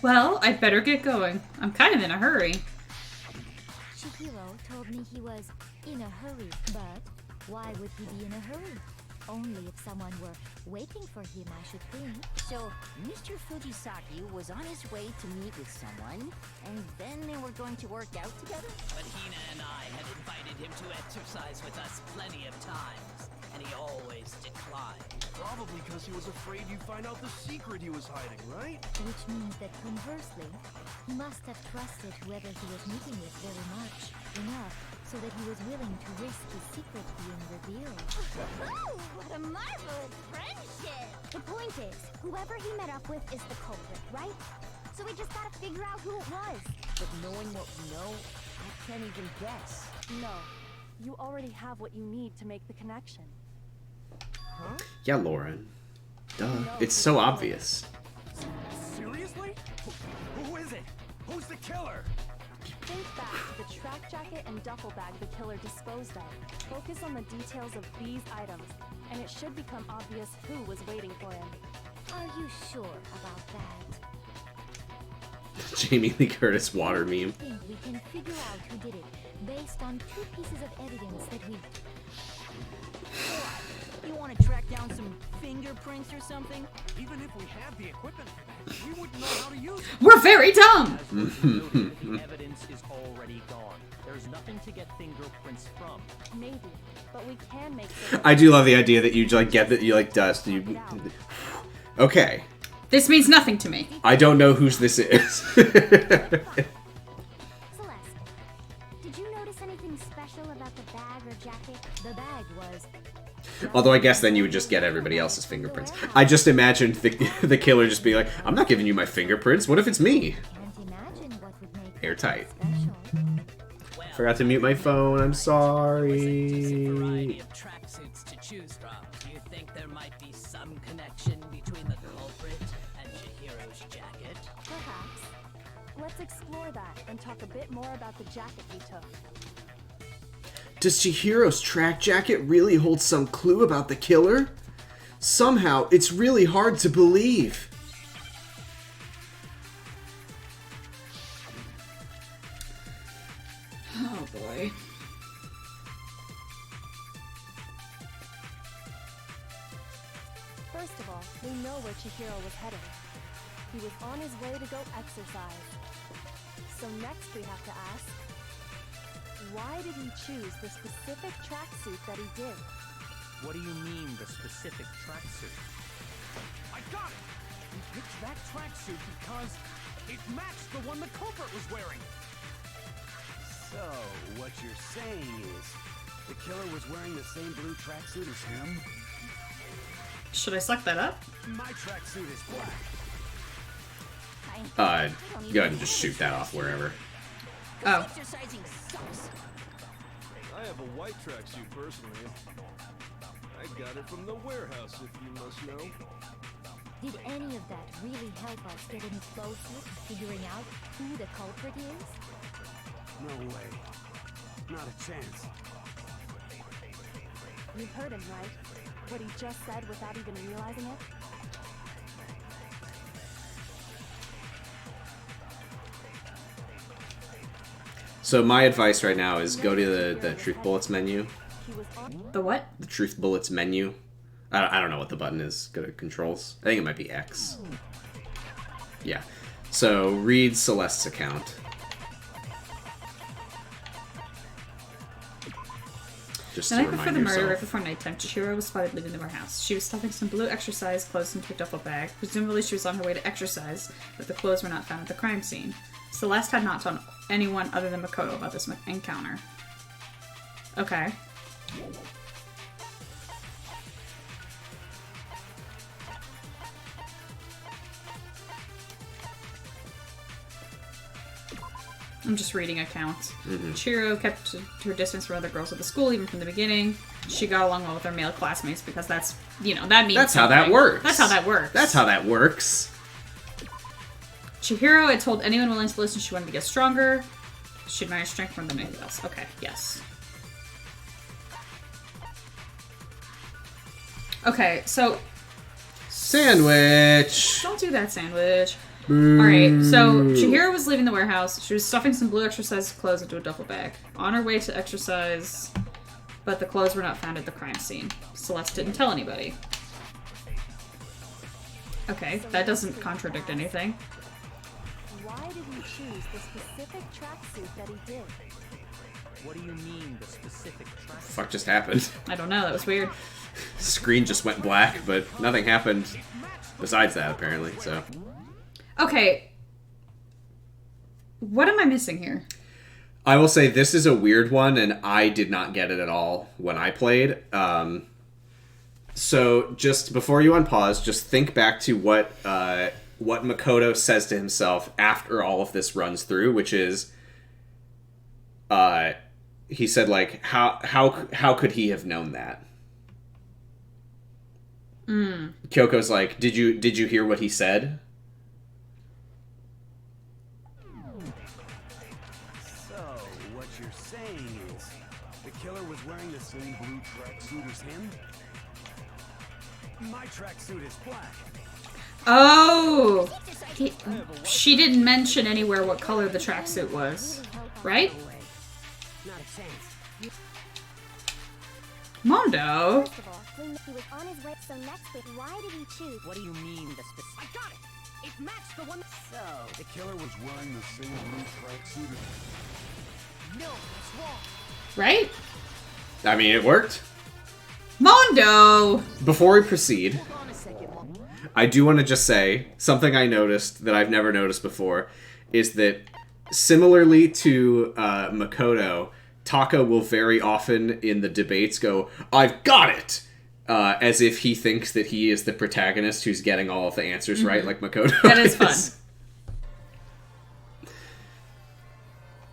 Well, I'd better get going. I'm kind of in a hurry. Chihiro told me he was in a hurry, but why would he be in a hurry? Only if someone were waiting for him, I should think. So, Mr. Fujisaki was on his way to meet with someone, and then they were going to work out together? But Hina and I had invited him to exercise with us plenty of times, and he always declined. Probably because he was afraid you'd find out the secret he was hiding, right? Which means that conversely, he must have trusted whoever he was meeting with very much, enough so that he was willing to risk his secret being revealed. Oh, what a marvelous friendship! The point is, whoever he met up with is the culprit, right? So we just gotta figure out who it was. But knowing what we know, I can't even guess. No. You already have what you need to make the connection. Huh? Yeah, Lauren. Duh. It's so obvious. Seriously? Who is it? Who's the killer? Think back to the track jacket and duffel bag the killer disposed of. Focus on the details of these items, and it should become obvious who was waiting for him. Are you sure about that? Jamie Lee Curtis water meme. I think we can figure out who did it based on 2 pieces of evidence that we... You want to track down some fingerprints or something? Even if we had the equipment for that, we wouldn't know how to use it. We're very dumb! The evidence is already gone. There's nothing to get fingerprints from. Maybe, but we can make I do love the idea that you like get that you like dust. You okay? This means nothing to me. I don't know whose this is. Celeste, did you notice anything special about the bag or jacket? The bag was... Although I guess then you would just get everybody else's fingerprints. I just imagined the killer just being like, "I'm not giving you my fingerprints. What if it's me?" Can't imagine what would make it Airtight. special. Forgot to mute my phone. I'm sorry. Variety of tracksuits to choose from. Do you think there might be some connection between the culprit and Chihiro's jacket? Perhaps. Let's explore that and talk a bit more about the jacket we took. Does Chihiro's track jacket really hold some clue about the killer? Somehow, it's really hard to believe. Oh boy. First of all, we know where Chihiro was heading. He was on his way to go exercise. So next we have to ask, why did he choose the specific tracksuit that he did? What do you mean, the specific tracksuit? I got it! He picked that tracksuit because it matched the one the culprit was wearing. So, what you're saying is, the killer was wearing the same blue tracksuit as him? Should I suck that up? My tracksuit is black. Go ahead and just shoot that off wherever. Oh. Exercising sucks. I have a white tracksuit personally. I got it from the warehouse, if you must know. Did any of that really help us get any closer to figuring out who the culprit is? No way. Not a chance. You heard him, right? What he just said without even realizing it? So my advice right now is go to the Truth Bullets menu. The what? The Truth Bullets menu. I don't know what the button is. Go to Controls. I think it might be X. Yeah. So read Celeste's account. Just The to night before remind the murder, right yourself. before nighttime, Chihiro was spotted leaving the warehouse. She was stuffing some blue exercise clothes into a duffel bag. Presumably she was on her way to exercise, but the clothes were not found at the crime scene. Celeste had not told anyone other than Makoto about this encounter. Okay. I'm just reading accounts. Chihiro kept to her distance from other girls at the school, even from the beginning. She got along well with her male classmates because that's, that means That's how that something. works. That's how that works. That's how that works. Chihiro had told anyone willing to listen she wanted to get stronger. She admired strength more than anything else. Okay, yes. Okay, so... Sandwich! Don't do that, sandwich. Alright, so Chihiro was leaving the warehouse. She was stuffing some blue exercise clothes into a duffel bag. On her way to exercise, but the clothes were not found at the crime scene. Celeste didn't tell anybody. Okay, that doesn't contradict anything. Why did he choose the specific tracksuit that he did? What do you mean, the specific track? Fuck just happened? I don't know, that was weird. Screen just went black, but nothing happened besides that, apparently, so. Okay. What am I missing here? I will say this is a weird one, and I did not get it at all when I played. So just before you unpause, just think back to what Makoto says to himself after all of this runs through, which is, he said, like, how could he have known that? Kyoko's like, did you hear what he said? So, what you're saying is, the killer was wearing the same blue tracksuit as him? My tracksuit is black. Oh! She didn't mention anywhere what color the tracksuit was, right? Not a chance. Mondo? First of all, he was on his way, so next week, why did he choose? What do you mean, the specific? I got it! It matched the one. So, The killer was wearing the same blue tracksuit as... No, it's wrong. Right? I mean, it worked. Mondo! Before we proceed, Hold on a second, Mom. I do want to just say something I noticed that I've never noticed before is that similarly to Makoto, Taka will very often in the debates go, "I've got it!" As if he thinks that he is the protagonist who's getting all of the answers right, like Makoto. That is fun.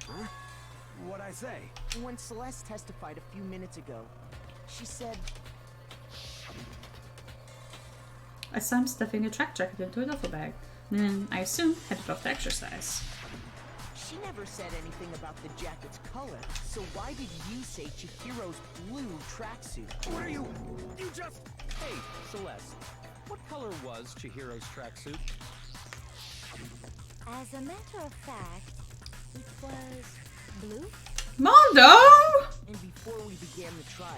Huh? What'd I say? When Celeste testified a few minutes ago, she said, I saw him stuffing a track jacket into a duffel bag. Then, I assume, headed off to exercise. she never said anything about the jacket's color, so why did you say Chihiro's blue tracksuit? What are you? You just... Hey, Celeste. What color was Chihiro's tracksuit? As a matter of fact, it was blue. Mondo! And before we began the trial,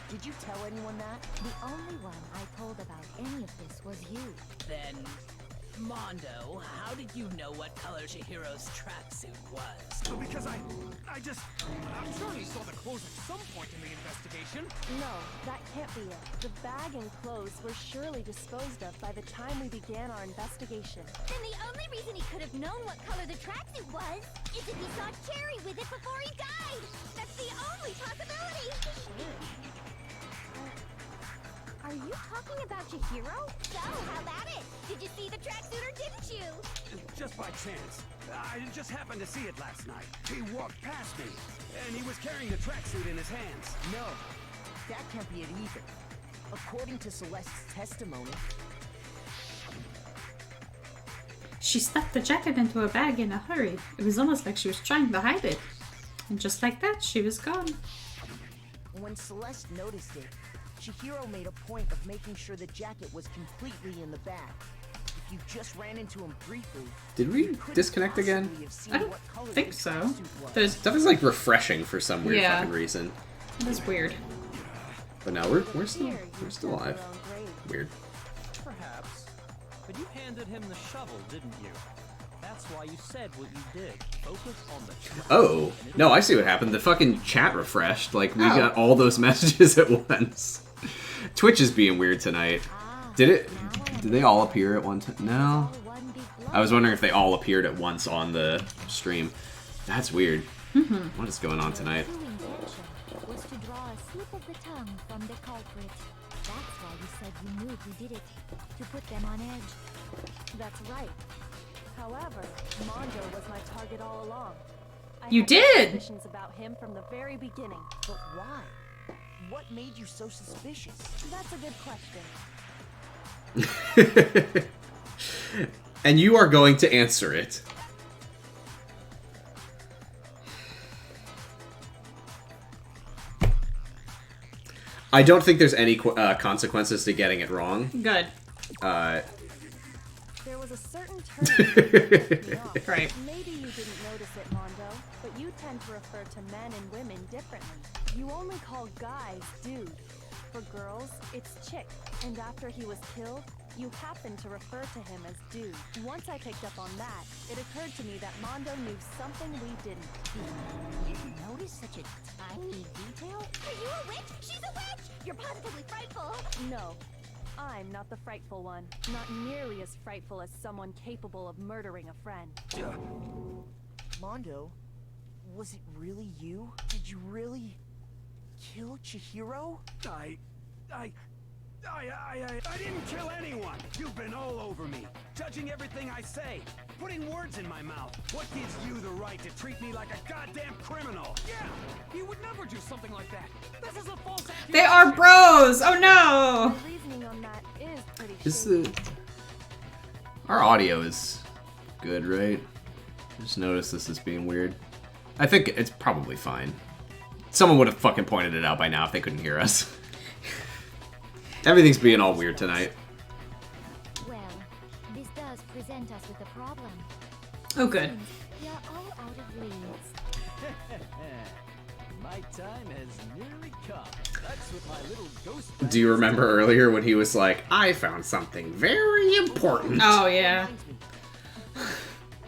did you tell anyone that? The only one I told about any of this was you. Then, Mondo, how did you know what color Chihiro's tracksuit was? Because I'm sure he saw the clothes at some point in the investigation. No, that can't be it. The bag and clothes were surely disposed of by the time we began our investigation. Then the only reason he could have known what color the tracksuit was is if he saw Cherry with it before he died. That's the only possibility. Are you talking about Chihiro? So, how about it? Did you see the tracksuit or didn't you? Just by chance. I just happened to see it last night. He walked past me, and he was carrying the tracksuit in his hands. No, that can't be it either. According to Celeste's testimony, She stuffed the jacket into a bag in a hurry. It was almost like she was trying to hide it. And just like that, she was gone. when Celeste noticed it, Chihiro made a point of making sure the jacket was completely in the bag. If you just ran into him briefly, Did we disconnect again? possibly have seen I don't what color think the so. tracksuit was. There's Stuff is like refreshing for some weird Yeah. fucking reason. It is weird. But now we're still alive. Weird. Perhaps. But you handed him the shovel, didn't you? That's why you said what you did. Focus on the track. Oh, no, I see what happened. The fucking chat refreshed. Like, we Oh. got all those messages at once. Twitch is being weird tonight. Did they all appear at one time? No. I was wondering if they all appeared at once on the stream. That's weird. What is going on tonight? True intention was to draw a slip of the tongue from the culprit. That's why you said you knew who did it. To put them on edge. That's right. However, Mondo was my target all along. I You had did! suspicions about him from the very beginning. But why? What made you so suspicious? That's a good question. And you are going to answer it. I don't think there's any consequences to getting it wrong. Good. There was a certain term that pissed me off. Right. Maybe you didn't notice it, Mondo, but you tend to refer to men and women differently. You only call guys dude. For girls, it's chick. And after he was killed, you happened to refer to him as dude. Once I picked up on that, it occurred to me that Mondo knew something we didn't. You notice such a tiny detail? Are you a witch? She's a witch! You're positively frightful! No. I'm not the frightful one. Not nearly as frightful as someone capable of murdering a friend. Mondo, was it really you? Did you really kill Chihiro? I didn't kill anyone! You've been all over me, judging everything I say, putting words in my mouth. What gives you the right to treat me like a goddamn criminal? Yeah, he would never do something like that. This is a false accusation. They are bros! Oh no! The reasoning on that is pretty Is shady. the... Our audio is good, right? Just notice this is being weird. I think it's probably fine. Someone would have fucking pointed it out by now if they couldn't hear us. Everything's being all weird tonight. Well, this does present us with a problem. Oh, good. We are all out of leads. My time has nearly come. That's what my little ghost. Do you remember earlier when he was like, I found something very important? Oh, yeah.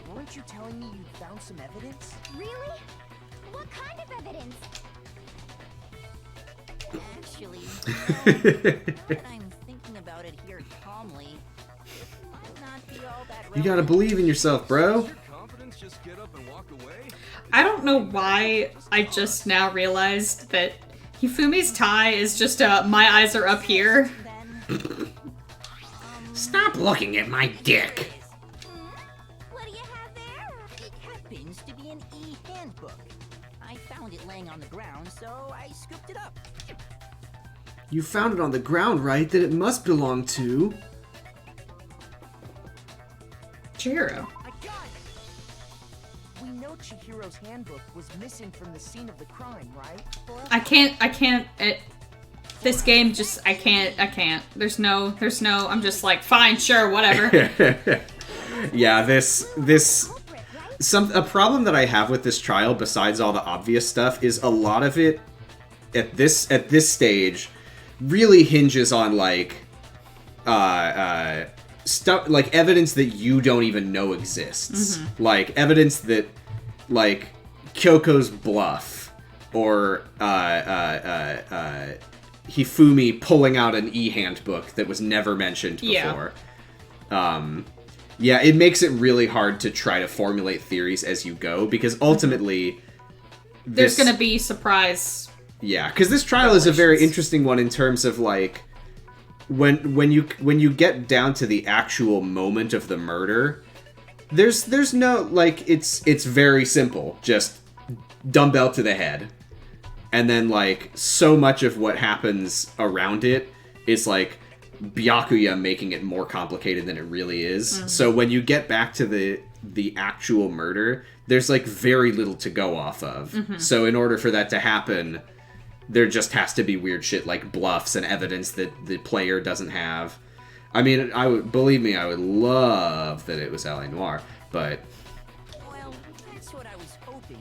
Weren't you telling me you found some evidence? Really? What kind of evidence? Actually, now that I'm thinking about it here calmly, it might not be all that You gotta believe in yourself, bro. Your confidence just get up and walk away? I don't know why I just now realized that Hifumi's tie is just my eyes are up here. Stop looking at my dick. What do you have there? It happens to be an e-handbook. I found it laying on the ground, so I scooped it up. You found it on the ground, right? That it must belong to... Chihiro. I got it! We know Chihiro's handbook was missing from the scene of the crime, right? I can't, this game just, I can't. There's no, I'm just like, fine, sure, whatever. Yeah, a problem that I have with this trial, besides all the obvious stuff, is a lot of it at this stage really hinges on like stuff like evidence that you don't even know exists. Mm-hmm. Like evidence that like Kyoko's bluff or Hifumi pulling out an e-handbook that was never mentioned before. Yeah, it makes it really hard to try to formulate theories as you go, because ultimately... There's gonna be surprise... Yeah, because this trial is a very interesting one in terms of, like, when you get down to the actual moment of the murder, there's no, like, it's very simple. Just dumbbell to the head. And then, like, so much of what happens around it is, like, Byakuya making it more complicated than it really is. Mm-hmm. So when you get back to the actual murder, there's like very little to go off of. Mm-hmm. So in order for that to happen, there just has to be weird shit like bluffs and evidence that the player doesn't have. I mean, I would love that it was L.A. Noire, but Well, that's what I was hoping.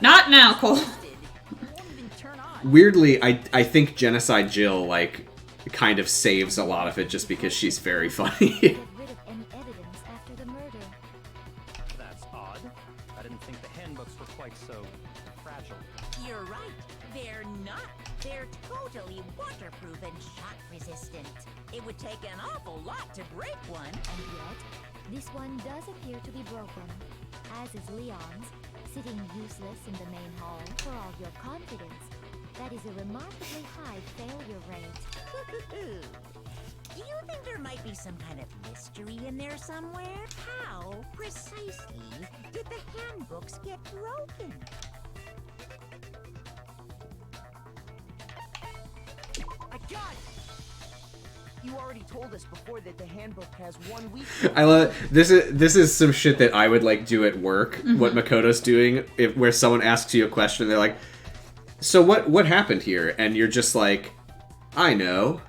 Not now, Cole. Weirdly, I think Genocide Jill, like, kind of saves a lot of it just because she's very funny. Get rid of any evidence after the murder. That's odd. I didn't think the handbooks were quite so fragile. You're right. They're not. They're totally waterproof and shock resistant. It would take an awful lot to break one. And yet, this one does appear to be broken, as is Leon's, sitting useless in the main hall for all your confidence. That is a remarkably high failure rate. Do you think there might be some kind of mystery in there somewhere? How precisely did the handbooks get broken? I got it! You already told us before that the handbook has 1 week. I love this is some shit that I would like do at work. Mm-hmm. What Makoto's doing, where someone asks you a question, they're like, "So what happened here?" And you're just like, "I know.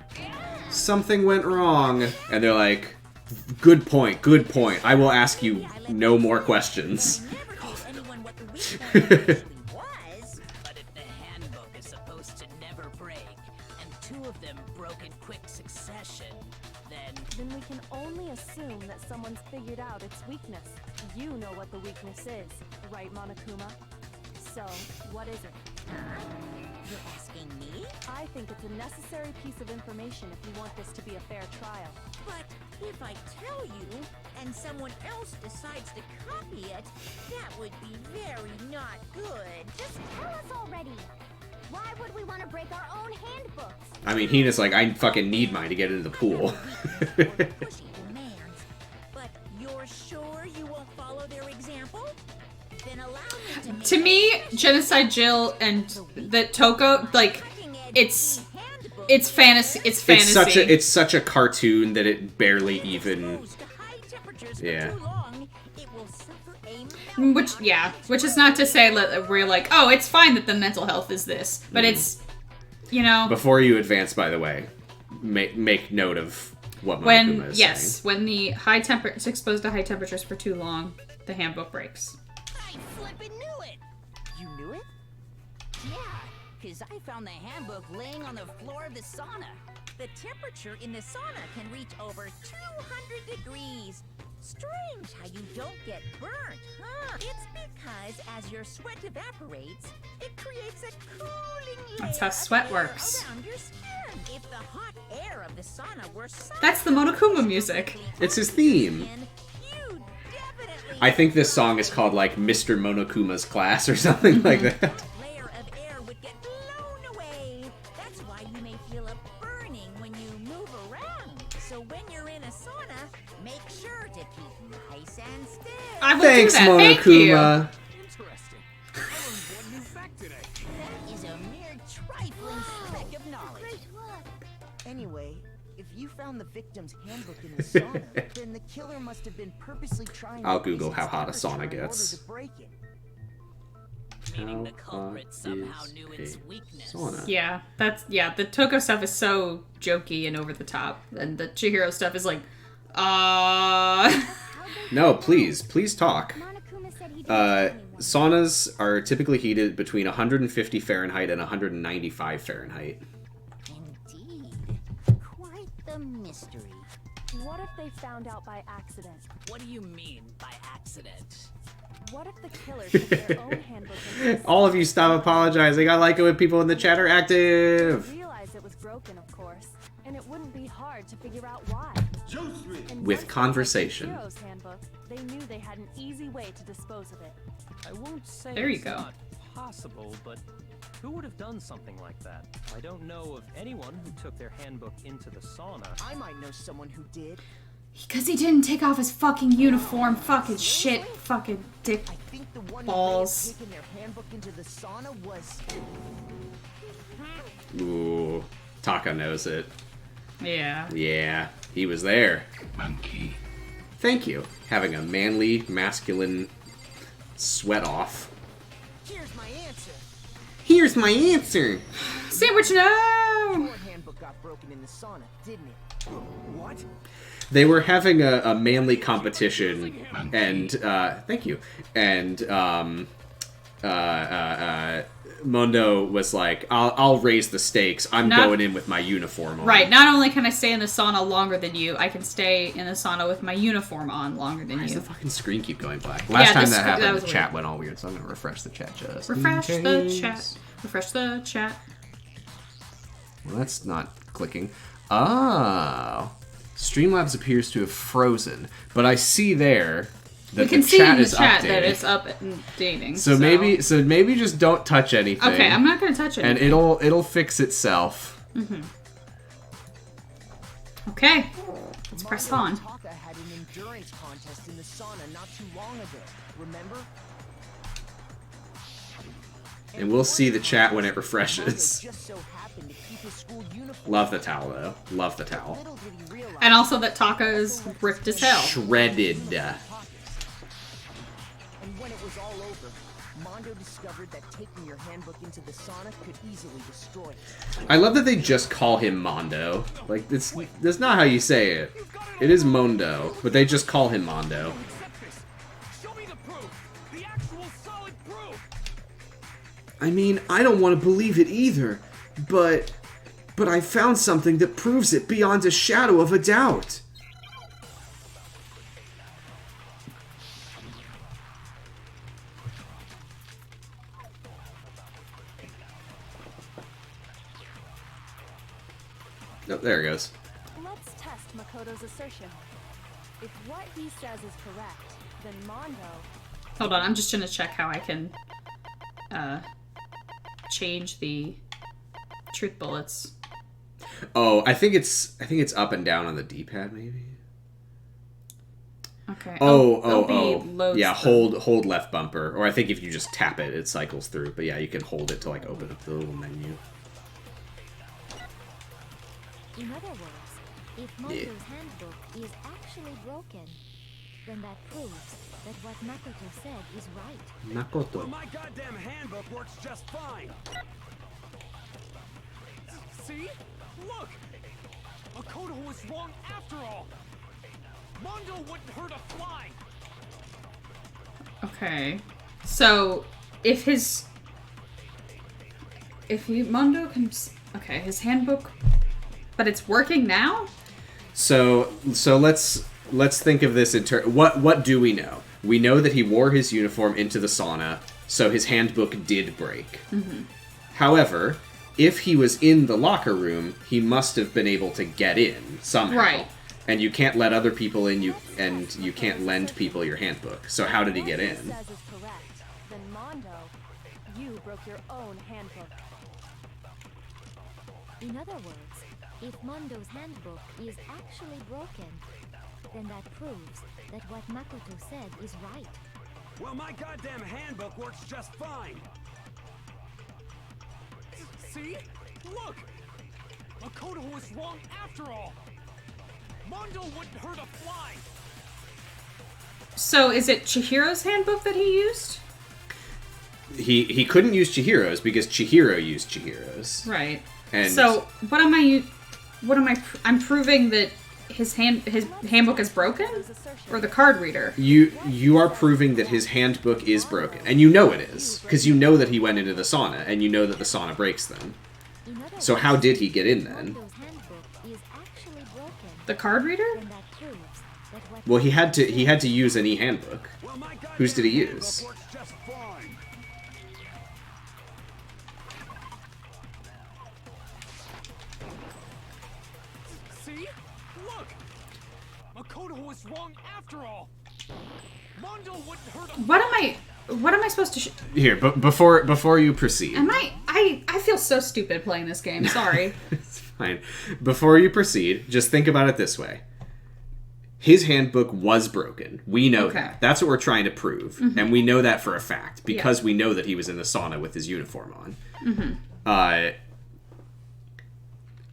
Something went wrong." And they're like, Good point. Good point. I will ask you no more questions. Never told anyone what the weak point actually was. But if the handbook is supposed to never break, and 2 of them broke in quick succession, Then we can only assume that someone's figured out its weakness. You know what the weakness is, right, Monokuma? So, what is it? You're asking me? I think it's a necessary piece of information if you want this to be a fair trial. But if I tell you, and someone else decides to copy it, that would be very not good. Just tell us already. Why would we want to break our own handbooks? I mean, Hina's like, I fucking need mine to get into the pool. Pushy demands. But you're sure you won't follow their example? Then allow me to make To me, Genocide Jill and the Toko, like, it's fantasy. It's fantasy. It's such a cartoon that it barely even. Yeah. Which is not to say that we're like, oh, it's fine that the mental health is this, but it's, you know. Before you advance, by the way, make note of what Monokuma is saying. When the it's exposed to high temperatures for too long, the handbook breaks. I flippin' knew it! You knew it? Yeah, because I found the handbook laying on the floor of the sauna. The temperature in the sauna can reach over 200 degrees. Strange how you don't get burnt, huh? It's because as your sweat evaporates, it creates a cooling layer That's how sweat works. around your skin. If the hot air of the sauna were That's the Monokuma music. It's his theme. I think this song is called like Mr. Monokuma's Class or something like that. layer of air would get blown away. That's why you may feel a burning when you move around. So when you're in a sauna, make sure to keep nice and still. I will Thanks, do that. Thank you. Monokuma. Interesting. I learned one new fact today. That is a mere trifling speck of knowledge. Anyway, if you found the victim's handbook in the sauna, then the killer must have been purposely trying I'll to Google raise how its hot a temperature sauna in order gets. to break it. meaning the How culprit hot somehow is knew a its weakness. sauna? Yeah, the Toko stuff is so jokey and over the top, and the Chihiro stuff is like, No, please talk. Monokuma said he didn't tell anyone. Saunas are typically heated between 150 Fahrenheit and 195 Fahrenheit. Indeed. Quite the mystery. What if they found out by accident? What do you mean by accident? What if the killer took their own handbook and All of you stop apologizing. I like it when people in the chat are active. realized it was broken, of course, and it wouldn't be hard to figure out why. And With once they conversation. had the hero's handbook, they knew they had an easy way to dispose of it. I won't say There you it's go. not possible, but who would have done something like that? I don't know of anyone who took their handbook into the sauna. I might know someone who did. because he didn't take off his fucking uniform, fucking shit, fucking dick I think the one balls. who may have taken their handbook into the sauna was... Ooh, Taka knows it. Yeah. Yeah, he was there. Monkey. Thank you. Having a manly, masculine sweat off. Here's my answer. Here's my answer. Sandwich, no! Your handbook got broken in the sauna, didn't it? What? They were having a manly competition, and thank you. And Mondo was like, "I'll raise the stakes. I'm going in with my uniform on." Right, not only can I stay in the sauna longer than you, I can stay in the sauna with my uniform on longer than Why does you. the fucking screen keep going black? Last time that happened, was the weird. chat went all weird, so I'm gonna refresh the chat just Refresh in the case. chat. Refresh the chat. Well, that's not clicking. Oh. Streamlabs appears to have frozen, but I see there that We can the see chat in the is chat updated. that it's updating. So maybe just don't touch anything. Okay, I'm not gonna touch And anything. it'll fix itself. Okay, let's press on. Taka had an endurance contest in the sauna not too long ago. Remember? And we'll see the chat when it refreshes. Just so happened to keep his school uniform. Love the towel though. Love the towel. Little did he realize And also that Taka is ripped as hell. Shredded. and when it was all over, Mondo discovered that taking your handbook into the sauna could easily destroy it. I love that they just call him Mondo. Like, that's not how you say it. It is Mondo, but they just call him Mondo. Show me the proof! The actual solid proof! I mean, I don't want to believe it either, but I found something that proves it beyond a shadow of a doubt. Oh, there it goes. Let's test Makoto's assertion. If what he says is correct, then Mondo... Hold on, I'm just gonna check how I can change the truth bullets. Oh, I think it's up and down on the D-pad, maybe. Okay. Oh. Yeah, hold left bumper, or I think if you just tap it, it cycles through. But yeah, you can hold it to like open up the little menu. In other words, if Mondo's handbook is actually broken, then that proves that what Makoto said is right. Makoto. Well, my goddamn handbook works just fine. See? Look! Makoto was wrong after all! Mondo wouldn't hurt a fly! Okay. So, if Mondo can... Okay, his handbook... But it's working now? So let's think of this in what do we know? We know that he wore his uniform into the sauna, so his handbook did break. Mm-hmm. However, if he was in the locker room, he must have been able to get in somehow. Right. And you can't let other people in, you can't lend people your handbook. So how did he get in? If what he says is correct, then Mondo, you broke your own handbook. In other words, if Mondo's handbook is actually broken, then that proves that what Makoto said is right. Well, my goddamn handbook works just fine. See? Look! Makoto was wrong after all! Mondo wouldn't hurt a fly! So, is it Chihiro's handbook that he used? He couldn't use Chihiro's because Chihiro used Chihiro's. Right. And so, I'm proving that his handbook is broken? Or the card reader? You are proving that his handbook is broken. And you know it is. Because you know that he went into the sauna, and you know that the sauna breaks them. So how did he get in then? The card reader? Well, he had to use an e-handbook. Whose did he use? See? Look! Makoto was wrong after all! Mondo wouldn't hurt a... What am I supposed to Here, but before you proceed. I feel so stupid playing this game, sorry. It's fine. Before you proceed, just think about it this way. His handbook was broken. We know that. That's what we're trying to prove. Mm-hmm. And we know that for a fact, because we know that he was in the sauna with his uniform on. Mm-hmm.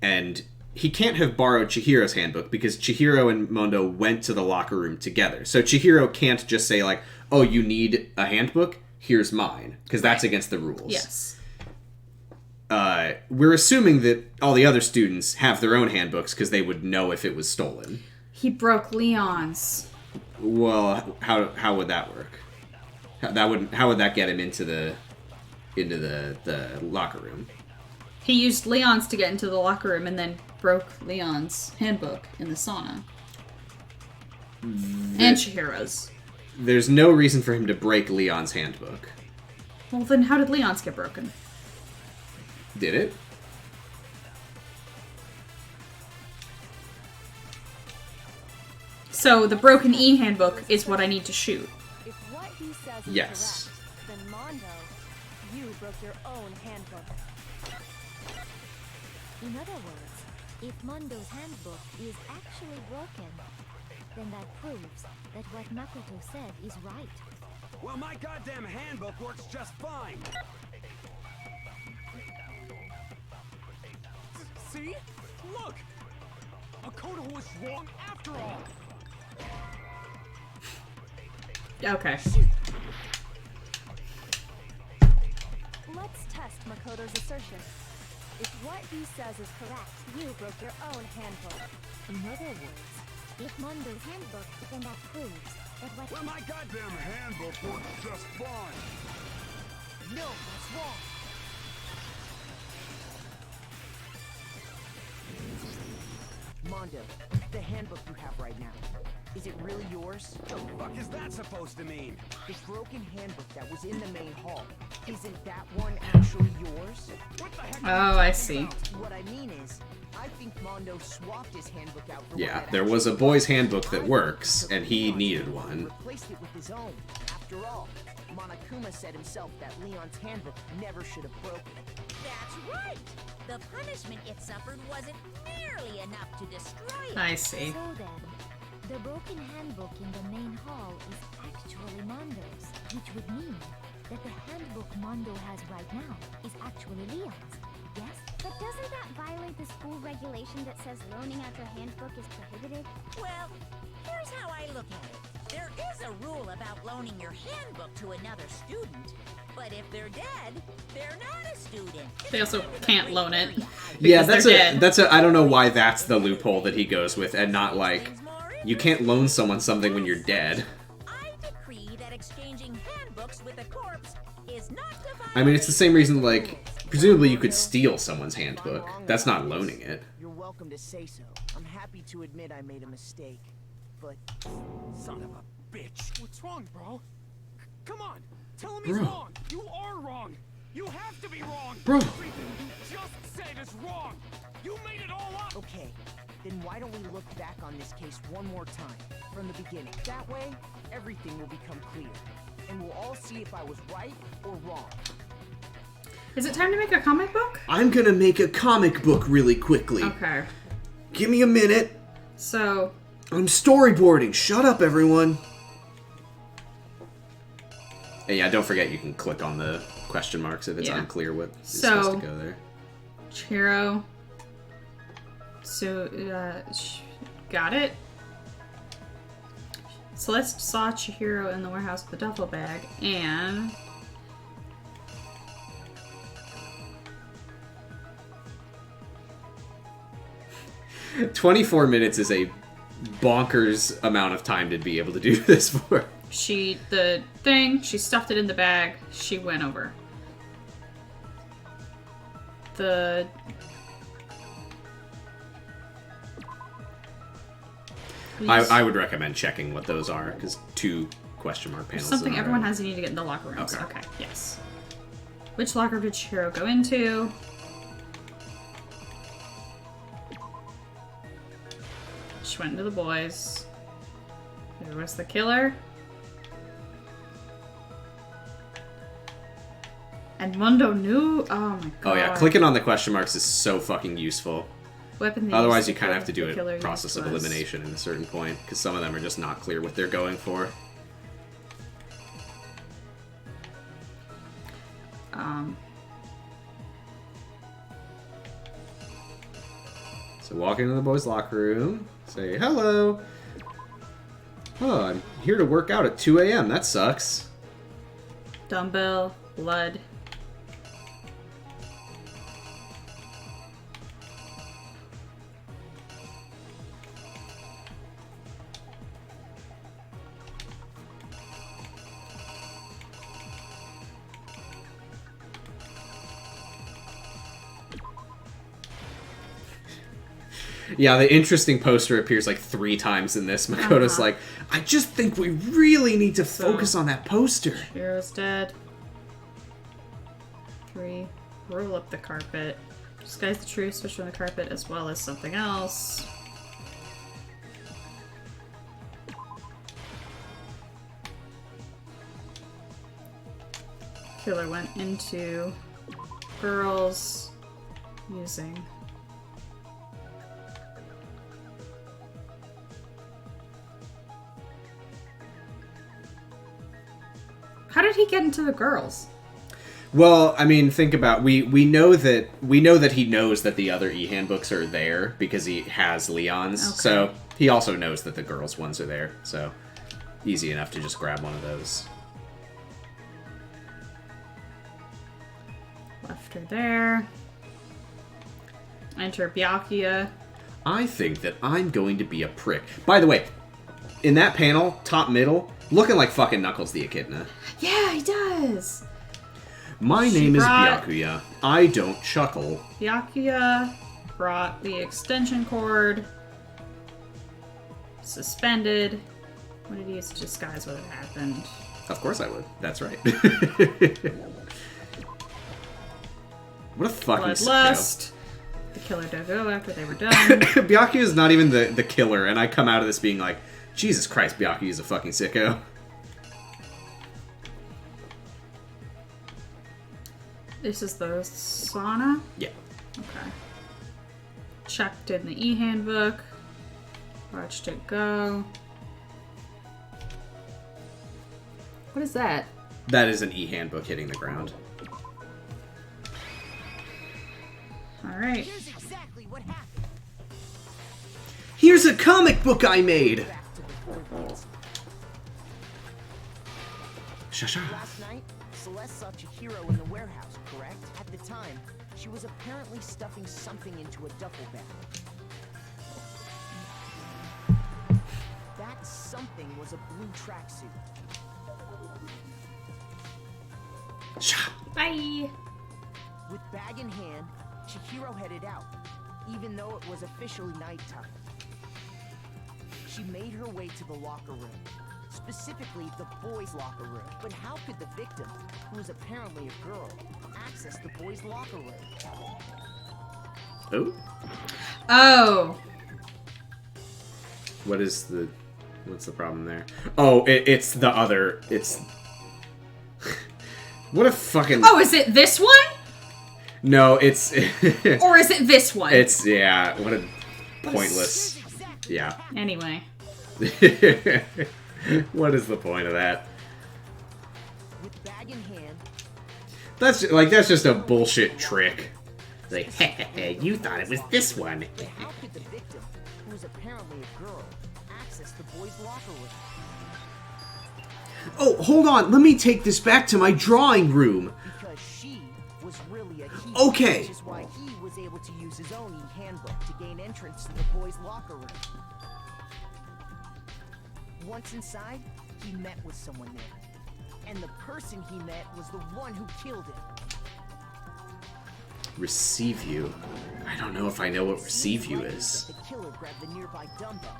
And he can't have borrowed Chihiro's handbook because Chihiro and Mondo went to the locker room together. So Chihiro can't just say, like, oh, you need a handbook? Here's mine. Because that's against the rules. Yes. We're assuming that all the other students have their own handbooks because they would know if it was stolen. He broke Leon's. Well, how would that work? How would that get him into the locker room? He used Leon's to get into the locker room and then broke Leon's handbook in the sauna. And Chihiro's. There's no reason for him to break Leon's handbook. Well, then how did Leon's get broken? Did it? So the broken E-handbook is what I need to shoot. If what he says is yes. correct, then Mondo, you broke your own handbook. In other words, if Mondo's handbook is actually broken, then that proves that what Makoto said is right. Well, my goddamn handbook works just fine. See? Look! Makoto was wrong after all! Okay. contest Makoto's assertion. If what he says is correct, you broke your own handbook. In other words, if Mondo's handbook, then that proves that what Well, my goddamn handbook works just fine. No, that's wrong. Mondo, the handbook you have right now, is it really yours? The fuck is that supposed to mean? The broken handbook that was in the main hall, isn't that one actually yours? What the heck? Oh, I see. What I mean is, I think Mondo swapped his handbook out for Yeah, one that there was a actually boy's works. handbook that I works, think and he Leon's needed handbook one. Replaced it with his own. After all, Monokuma said himself that Leon's handbook never should have broken. That's right! The punishment it suffered wasn't nearly enough to destroy it. I see. So then, the broken handbook in the main hall is actually Mondo's, which would mean that the handbook Mondo has right now is actually Leon's. Yes? But doesn't that violate the school regulation that says loaning out your handbook is prohibited? Well, here's how I look at it. There is a rule about loaning your handbook to another student, but if they're dead, they're not a student. They also can't loan it. Yeah, because they're dead. that's a I don't know why that's the loophole that he goes with, and not like you can't loan someone something when you're dead. I decree that exchanging handbooks with a corpse is not to I mean, it's the same reason, like, presumably you could steal someone's handbook. That's not loaning it. You're welcome to say so. I'm happy to admit I made a mistake, but Son of a bitch. What's wrong, bro? Come on, tell him he's Bro. wrong. You are wrong. You have to be wrong. Bro. Everything you just said is wrong. You made it all up. okay. Then why don't we look back on this case one more time, from the beginning? That way, everything will become clear, and we'll all see if I was right or wrong. Is it time to make a comic book? I'm gonna make a comic book really quickly. Okay. Give me a minute. So, I'm storyboarding. Shut up, everyone. And yeah, don't forget you can click on the question marks if it's Yeah. unclear what is So- supposed to go there. Chihiro. So, got it? Celeste saw Chihiro in the warehouse with a duffel bag, and... 24 minutes is a bonkers amount of time to be able to do this for. she stuffed it in the bag, she went over. I would recommend checking what those are, because 2 question mark panels. Something in a everyone row. has to need to get in the locker rooms. Okay. Okay, yes. Which locker did Chihiro go into? She went into the boys. There was the killer. And Mundo knew? Oh my god. Oh yeah, clicking on the question marks is so fucking useful. Weapon they Otherwise, used you kind of to have to kill do the killer a process of used was- elimination at a certain point, because some of them are just not clear what they're going for. So walk into the boys' locker room, say hello. Oh, I'm here to work out at 2 a.m. That sucks. Dumbbell, blood. Yeah, the interesting poster appears like 3 times in this. Makoto's like, I just think we really need to focus on that poster. Hero's dead. 3. Roll up the carpet. Disguise the truth, switch on the carpet as well as something else. Killer went into girls using How did he get into the girls? Well, I mean, think about we know that he knows that the other e-handbooks are there because he has Leon's. Okay. So he also knows that the girls' ones are there. So easy enough to just grab one of those. Left After there. Enter Byakuya. I think that I'm going to be a prick. By the way, in that panel, top middle, looking like fucking Knuckles the Echidna. Yeah, he does. My name is Byakuya. I don't chuckle. Byakuya brought the extension cord. Suspended. What did he use to disguise what had happened? Of course I would. That's right. What a fucking Bloodlust. The killer dug go after they were done. Byakuya is not even the killer, and I come out of this being like, Jesus Christ, Byakuya is a fucking sicko. This is the sauna? Yeah. Okay. Checked in the e-handbook. Watched it go. What is that? That is an e-handbook hitting the ground. Alright. Here's exactly what happened. Here's a comic book I made! Shasha. Last night, Celeste saw Chihiro in the warehouse, correct? At the time, she was apparently stuffing something into a duffel bag. That something was a blue tracksuit. Bye! With bag in hand, Chihiro headed out, even though it was officially nighttime. She made her way to the locker room, specifically the boys' locker room. But how could the victim, who is apparently a girl, access the boys' locker room? Oh? Oh! What's the problem there? Oh, it's the other, it's... What a fucking... Oh, is it this one? No, it's... Or is it this one? It's, yeah, what a pointless... Yeah. Anyway. What is the point of that? With bag in hand, That's just a bullshit trick. Like, you thought it was this one. but how could the victim, who is apparently a girl, access the boys' locker room? Oh, hold on. Let me take this back to my drawing room. Because she was really a he. Okay. Which is why he was able to use his own e-handbook to gain entrance to the boys' locker room. Once inside, he met with someone there. And the person he met was the one who killed him. Receive you. I don't know if I know what receive you is. The killer grabbed the nearby dumbbell.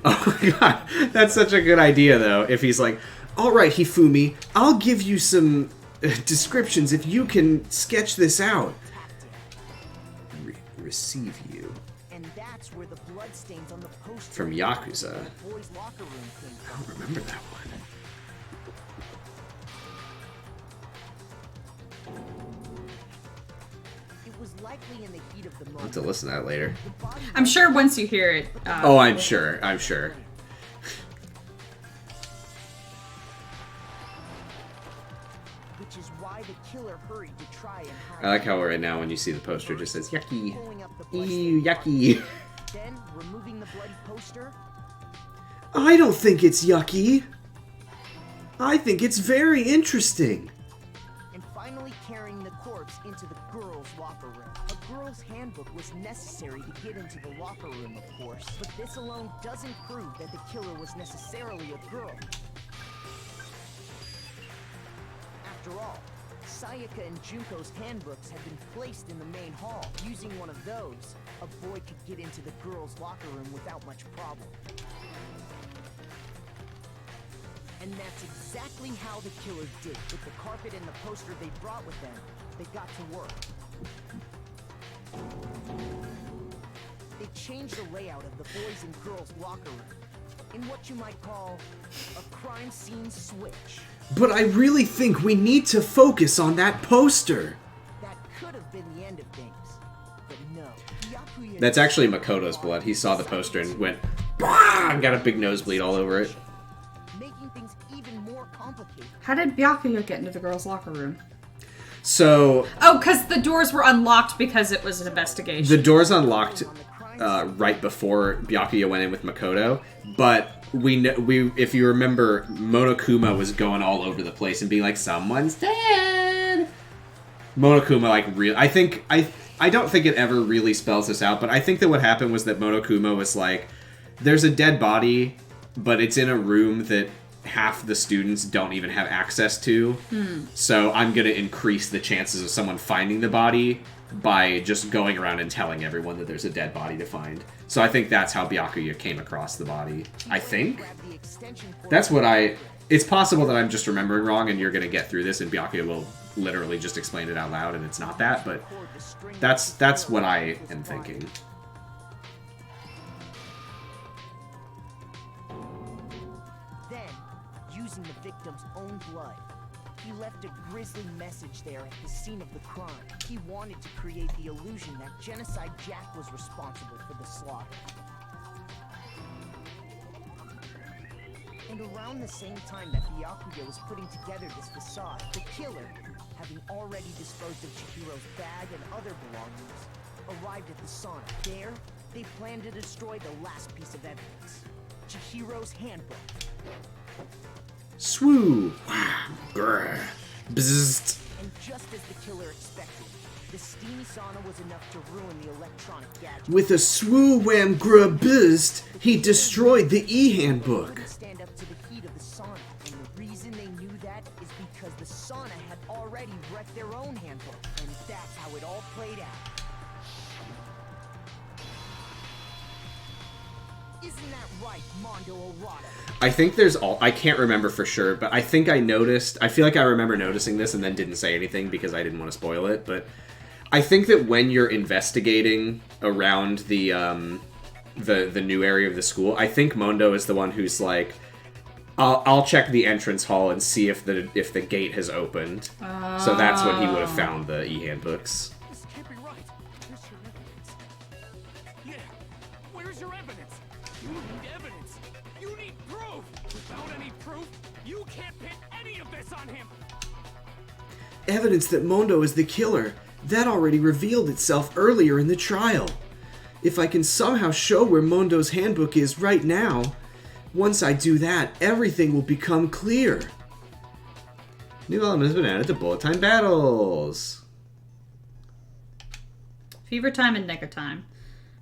Oh my god. That's such a good idea, though. If he's like, alright, Hifumi, I'll give you some descriptions if you can sketch this out. Receive you. And that's where the bloodstains on the poster From Yakuza. in the boys' locker room came I from. don't remember that one. It was likely in the heat of the I'll moment. have to listen to that later. I'm sure once you hear it... Oh, I'm sure. I'm sure. Which is why the killer hurried to try and hide. I like how right now when you see the poster it just says, yucky. Pulling up the Ew, bloodstained yucky. poster. Then, removing the bloody poster, I don't think it's yucky. I think it's very interesting. and finally carrying the corpse into the girls' locker room. A girl's handbook was necessary to get into the locker room, of course, but this alone doesn't prove that the killer was necessarily a girl. After all, Sayaka and Junko's handbooks had been placed in the main hall. Using one of those, a boy could get into the girls' locker room without much problem. And that's exactly how the killer did. With the carpet and the poster they brought with them, they got to work. They changed the layout of the boys' and girls' locker room in what you might call a crime scene switch. But I really think we need to focus on that poster. That could have been the end of things, but no. Byakuya That's actually Makoto's blood. He saw the poster and went, "Bah!" and got a big nosebleed all over it. making things even more complicated. How did Byakuya get into the girls' locker room? So Oh, because the doors were unlocked because it was an investigation. the doors unlocked right before Byakuya went in with Makoto, but if you remember, Monokuma was going all over the place and being like, "Someone's dead." Monokuma, like, I don't think it ever really spells this out, but I think that what happened was that Monokuma was like, there's a dead body, but it's in a room that half the students don't even have access to. So I'm going to increase the chances of someone finding the body by just going around and telling everyone that there's a dead body to find. So I think that's how Byakuya came across the body. I think. That's what It's possible that I'm just remembering wrong and you're going to get through this and Byakuya will literally just explain it out loud and it's not that, but that's what I am thinking. Then, using the victim's own blood, he left a grisly message there at the scene of the crime. He wanted to create the illusion that Genocide Jack was responsible for the slaughter. And around the same time that Byakuya was putting together this facade, the killer, having already disposed of Chihiro's bag and other belongings, arrived at the sauna. There, they planned to destroy the last piece of evidence, Chihiro's handbook. Swoo! Grr. Bzzzt. And just as the killer expected, the steamy sauna was enough to ruin the electronic gadget. With a swoo wham grub bzzzt, he destroyed the e-handbook. Couldn't stand up to the heat of the sauna, and the reason they knew that is because the sauna had already wrecked their own handbook, and that's how it all played out. Isn't that right, Mondo Orada? I think I can't remember for sure, but I think I feel like I remember noticing this and then didn't say anything because I didn't want to spoil it, but I think that when you're investigating around the new area of the school, I think Mondo is the one who's like, I'll check the entrance hall and see if the gate has opened. So that's when he would have found the e-handbooks. This can't be right. Where's your evidence? Yeah, where's your evidence? You need evidence. You need proof. Without any proof, you can't pin any of this on him. Evidence that Mondo is the killer. That already revealed itself earlier in the trial. If I can somehow show where Mondo's handbook is right now, once I do that, everything will become clear. New element has been added to bullet time battles. Fever time and Nega time.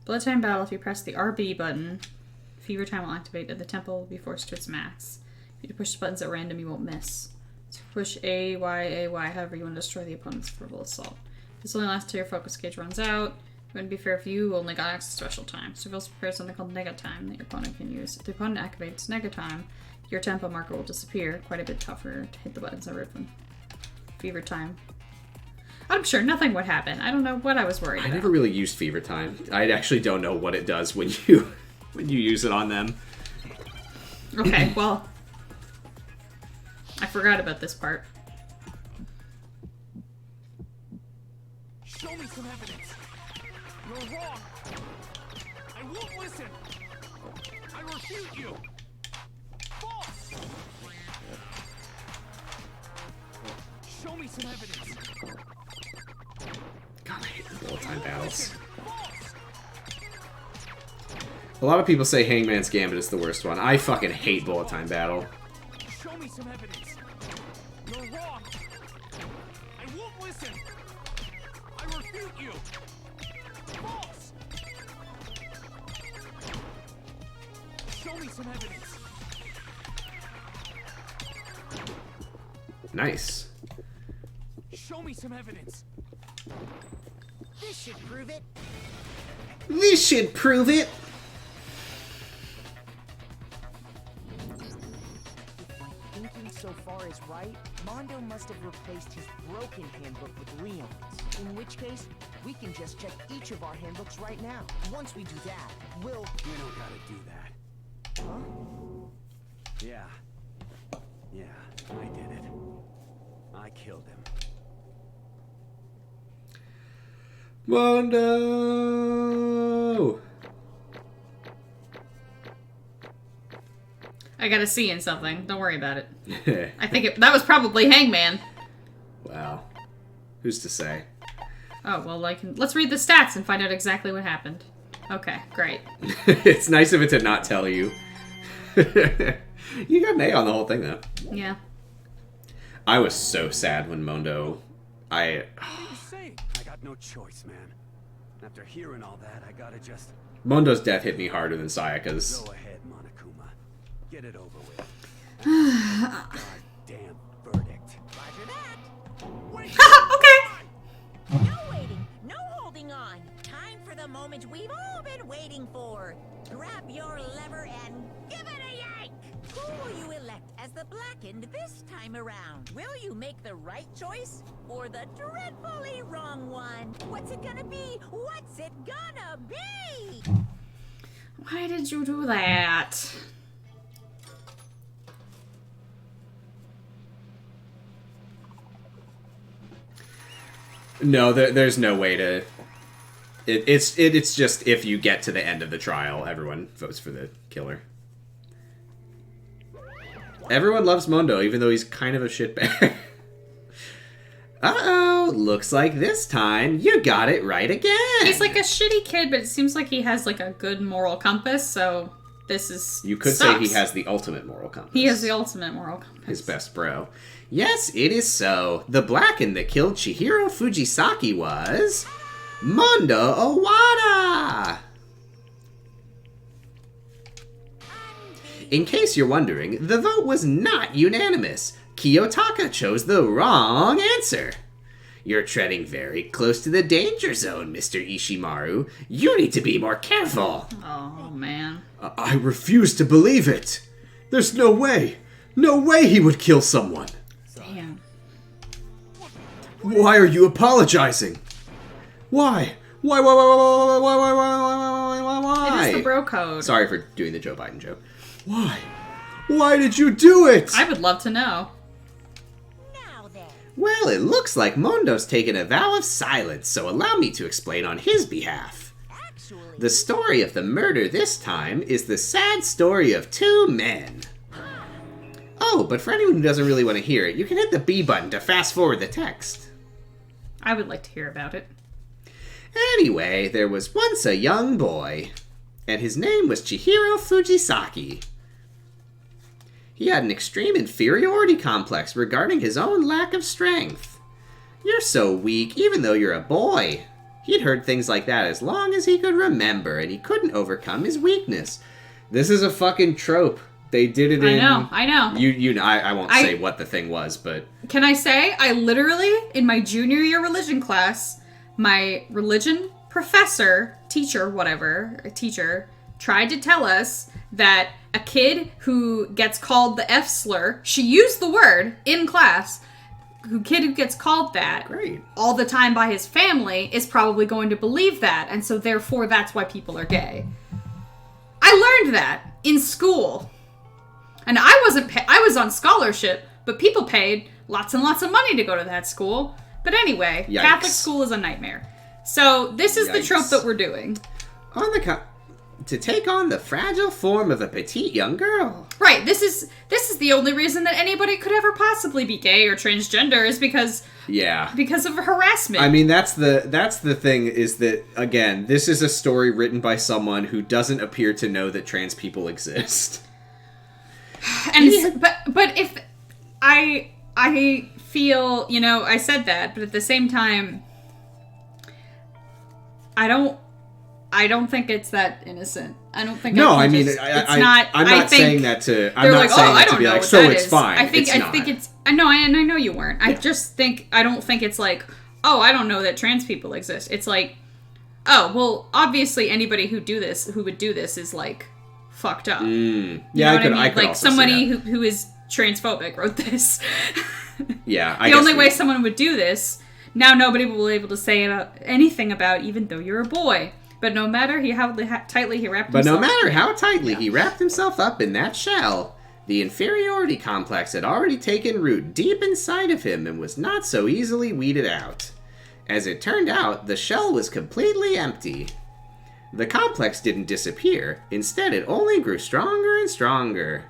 Bullet time battle, if you press the RB button, fever time will activate and the tempo will be forced to its max. If you push the buttons at random, you won't miss. So push A, Y, however you want to destroy the opponent's verbal assault. This only lasts till your focus gauge runs out. It wouldn't be fair if you only got access to special time. So you'll prepare something called Nega time that your opponent can use. If the opponent activates Nega time, your tempo marker will disappear. Quite a bit tougher to hit the buttons on Riffin. Fever time. I'm sure nothing would happen. I don't know what I was worried about. I never really used Fever Time. I actually don't know what it does when you use it on them. Okay, well, I forgot about this part. Show me some evidence. You're wrong. I won't listen. I refute you. False. Show me some evidence. God, I hate the bullet time battles. A lot of people say Hangman's Gambit is the worst one. I fucking hate bullet time battle. Show me some evidence. You're wrong. I won't listen. I refute you. False. Show me some evidence. Nice. Show me some evidence. This should prove it. This should prove it. If my thinking so far is right, Mondo must have replaced his broken handbook with Leon's. In which case, we can just check each of our handbooks right now. Once we do that, we'll... You don't gotta do that. Huh? Yeah, I did it. I killed him. Mondo! I got a C in something. Don't worry about it. I think that was probably Hangman. Wow. Who's to say? Oh, well, let's read the stats and find out exactly what happened. Okay, great. It's nice of it to not tell you. You got an A on the whole thing, though. Yeah. I was so sad when Mondo What are you saying? I got no choice, man. After hearing all that, I gotta just... Mondo's death hit me harder than Sayaka's. Go ahead, Monokuma. Get it over with. Goddamn verdict. Roger that. Wait! Okay. No waiting, no holding on. Time for the moment we've all been waiting for. Grab your lever and give it a yank! Who will you elect as the Blackened this time around? Will you make the right choice or the dreadfully wrong one? What's it gonna be? What's it gonna be? Why did you do that? No, there's no way to... It's just if you get to the end of the trial, everyone votes for the killer. Everyone loves Mondo, even though he's kind of a shitbag. Uh-oh, looks like this time you got it right again. He's like a shitty kid, but it seems like he has like a good moral compass, so this is... You could say he has the ultimate moral compass. He has the ultimate moral compass. His best bro. Yes, it is so. The Blackened that killed Chihiro Fujisaki was... Mondo Owada! In case you're wondering, the vote was not unanimous. Kiyotaka chose the wrong answer. You're treading very close to the danger zone, Mr. Ishimaru. You need to be more careful. Oh, man. I refuse to believe it. There's no way. No way he would kill someone. Damn. Why are you apologizing? Why? Why? It is the bro code. Sorry for doing the Joe Biden joke. Why? Why did you do it? I would love to know. Well, it looks like Mondo's taken a vow of silence, so allow me to explain on his behalf. The story of the murder this time is the sad story of two men. Oh, but for anyone who doesn't really want to hear it, you can hit the B button to fast forward the text. I would like to hear about it. Anyway, there was once a young boy, and his name was Chihiro Fujisaki. He had an extreme inferiority complex regarding his own lack of strength. You're so weak, even though you're a boy. He'd heard things like that as long as he could remember, and he couldn't overcome his weakness. This is a fucking trope. They did it in... I know. I won't say what the thing was, but... Can I say, I literally, in my junior year religion class, my religion professor, teacher, tried to tell us that a kid who gets called the F slur, she used the word in class, kid who gets called that all the time by his family is probably going to believe that, and so therefore that's why people are gay. I learned that in school. And I was on scholarship, but people paid lots and lots of money to go to that school. But anyway, Yikes. Catholic school is a nightmare. So this is the trope that we're doing. To take on the fragile form of a petite young girl. Right. This is the only reason that anybody could ever possibly be gay or transgender is because of harassment. I mean, that's the thing is that, again, this is a story written by someone who doesn't appear to know that trans people exist. And but if I feel, I said that, but at the same time, I don't think it's that innocent. I don't think. No, I'm not saying that to. I'm not saying that to be like, so it's fine. I think it's. I know, and I know you weren't. I just think I don't think it's like, oh, I don't know that trans people exist. It's like, oh, well, obviously anybody who would do this is like fucked up. Yeah, you know what I mean? I could like also somebody see that. who is transphobic wrote this. Yeah, the only way someone would do this, now nobody will be able to say anything about, even though you're a boy. But no matter how tightly he wrapped himself up in that shell, the inferiority complex had already taken root deep inside of him and was not so easily weeded out. As it turned out, the shell was completely empty. The complex didn't disappear. Instead, it only grew stronger and stronger.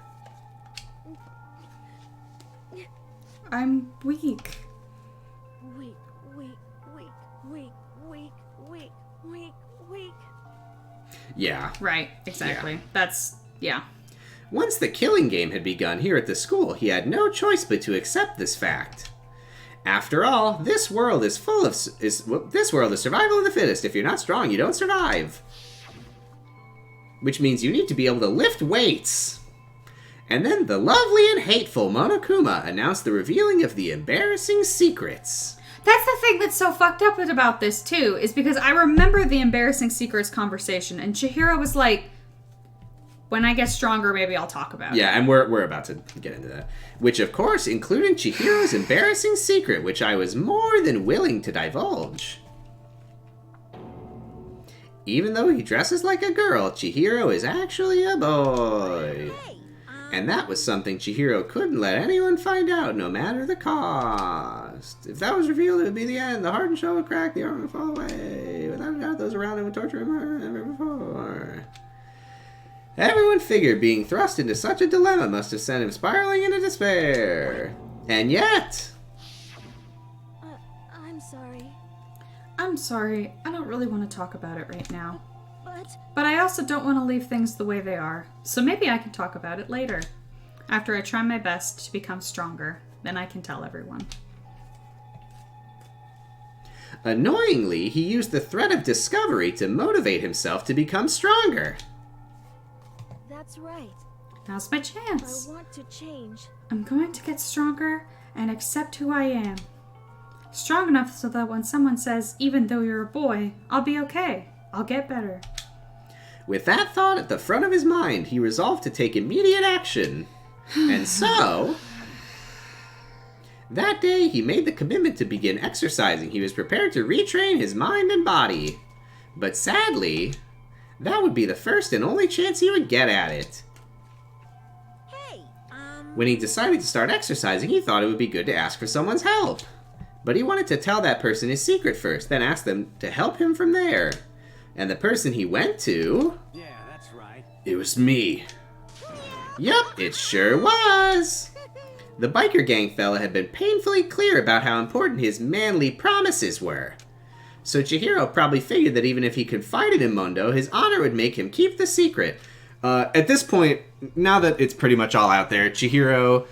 I'm weak. Yeah. Right, exactly. Yeah. That's, yeah. Once the killing game had begun here at the school, he had no choice but to accept this fact. After all, this world is this world is survival of the fittest. If you're not strong, you don't survive. Which means you need to be able to lift weights. And then the lovely and hateful Monokuma announced the revealing of the embarrassing secrets. That's the thing that's so fucked up about this, too, is because I remember the embarrassing secrets conversation, and Chihiro was like, when I get stronger, maybe I'll talk about it. Yeah, and we're about to get into that. Which, of course, included Chihiro's embarrassing secret, which I was more than willing to divulge. Even though he dresses like a girl, Chihiro is actually a boy. And that was something Chihiro couldn't let anyone find out, no matter the cost. If that was revealed, it would be the end. The hardened shell would crack, the arm would fall away. Without a doubt, those around him would torture him harder than ever before. Everyone figured being thrust into such a dilemma must have sent him spiraling into despair. And yet... I'm sorry. I'm sorry. I don't really want to talk about it right now. But... But I also don't want to leave things the way they are. So maybe I can talk about it later. After I try my best to become stronger, then I can tell everyone. Annoyingly, he used the threat of discovery to motivate himself to become stronger. That's right. Now's my chance. I want to change. I'm going to get stronger and accept who I am. Strong enough so that when someone says, even though you're a boy, I'll be okay. I'll get better. With that thought at the front of his mind, he resolved to take immediate action. And so... that day, he made the commitment to begin exercising. He was prepared to retrain his mind and body. But sadly, that would be the first and only chance he would get at it. When he decided to start exercising, he thought it would be good to ask for someone's help. But he wanted to tell that person his secret first, then ask them to help him from there. And the person he went to... Yeah, that's right. It was me. Yup, it sure was. The biker gang fella had been painfully clear about how important his manly promises were. So Chihiro probably figured that even if he confided in Mondo, his honor would make him keep the secret. At this point, now that it's pretty much all out there, Chihiro,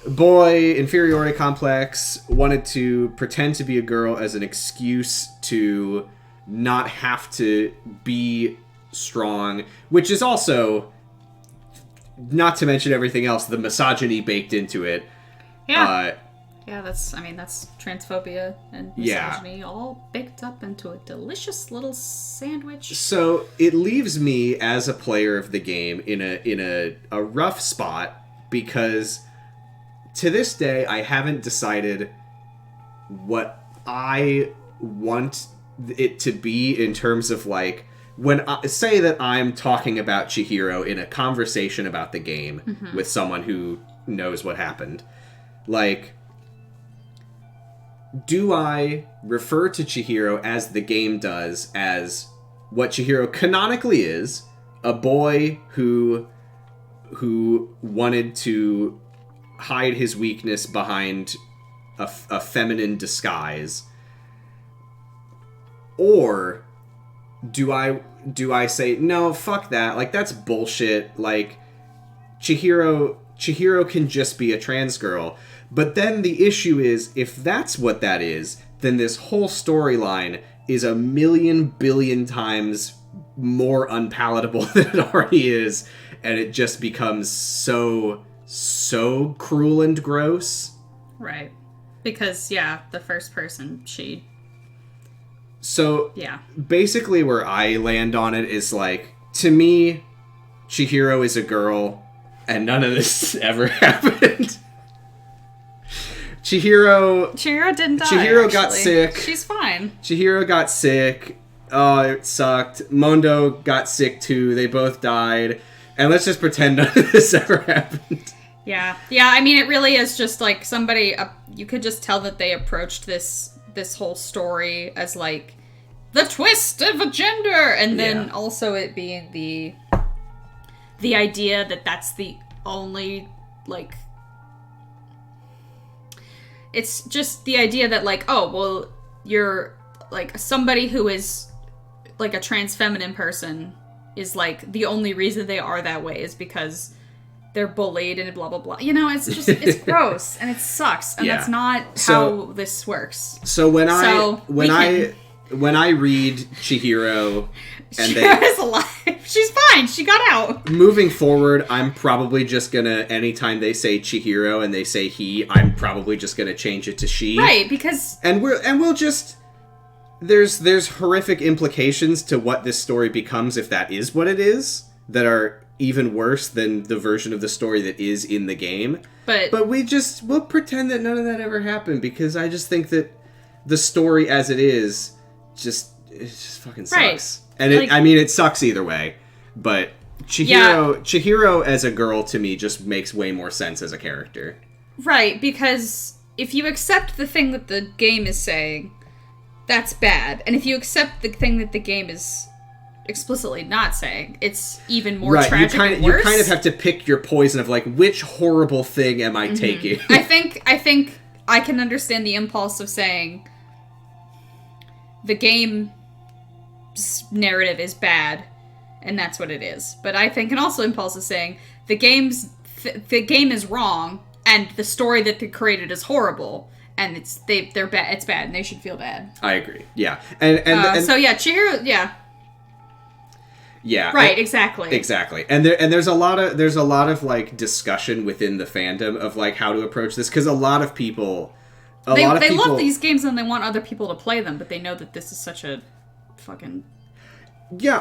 boy, inferiority complex, wanted to pretend to be a girl as an excuse to not have to be strong, which is also, not to mention everything else, the misogyny baked into it. Yeah. Yeah, that's transphobia and misogyny all baked up into a delicious little sandwich. So it leaves me as a player of the game in a rough spot because to this day I haven't decided what I want it to be in terms of like when I say that I'm talking about Chihiro in a conversation about the game with someone who knows what happened. Like, do I refer to Chihiro as the game does, as what Chihiro canonically is, a boy who wanted to hide his weakness behind a feminine disguise? Or do I say, no, fuck that, like, that's bullshit, like, Chihiro can just be a trans girl. But then the issue is, if that's what that is, then this whole storyline is a million billion times more unpalatable than it already is, and it just becomes so cruel and gross. Right. Because, yeah, the first person, she... So, yeah. Basically where I land on it is like, to me, Chihiro is a girl, and none of this ever happened. Chihiro didn't die, Chihiro got sick. She's fine. Chihiro got sick. Oh, it sucked. Mondo got sick too. They both died. And let's just pretend none of this ever happened. Yeah. Yeah, I mean, it really is just like somebody... you could just tell that they approached this whole story as like the twist of a gender, and then also it being the idea that that's the only, like... It's just the idea that, like, oh, well, you're, like, somebody who is, like, a trans feminine person is, like, the only reason they are that way is because they're bullied and blah blah blah. You know, it's just it's gross and it sucks, and that's not how this works. So when I read Chihiro and Chihira's alive, she's fine. She got out. Moving forward, I'm probably just gonna, anytime they say Chihiro and they say he, I'm probably just gonna change it to she. Right, because we'll just there's horrific implications to what this story becomes if that is what it is, that are even worse than the version of the story that is in the game. But we'll pretend that none of that ever happened, because I just think that the story as it is it just fucking sucks. Right. And it sucks either way. But Chihiro as a girl to me just makes way more sense as a character. Right, because if you accept the thing that the game is saying, that's bad. And if you accept the thing that the game is explicitly not saying, it's even more tragic and worse. You kind of have to pick your poison of, like, which horrible thing am I taking? I think I can understand the impulse of saying the game's narrative is bad, and that's what it is. But I think an also impulse is saying the game is wrong, and the story that they created is horrible, and they're bad. It's bad, and they should feel bad. I agree. Yeah, so Chihiro, yeah, right, exactly. And there's a lot of like discussion within the fandom of like how to approach this, because a lot of people love these games and they want other people to play them, but they know that this is such a fucking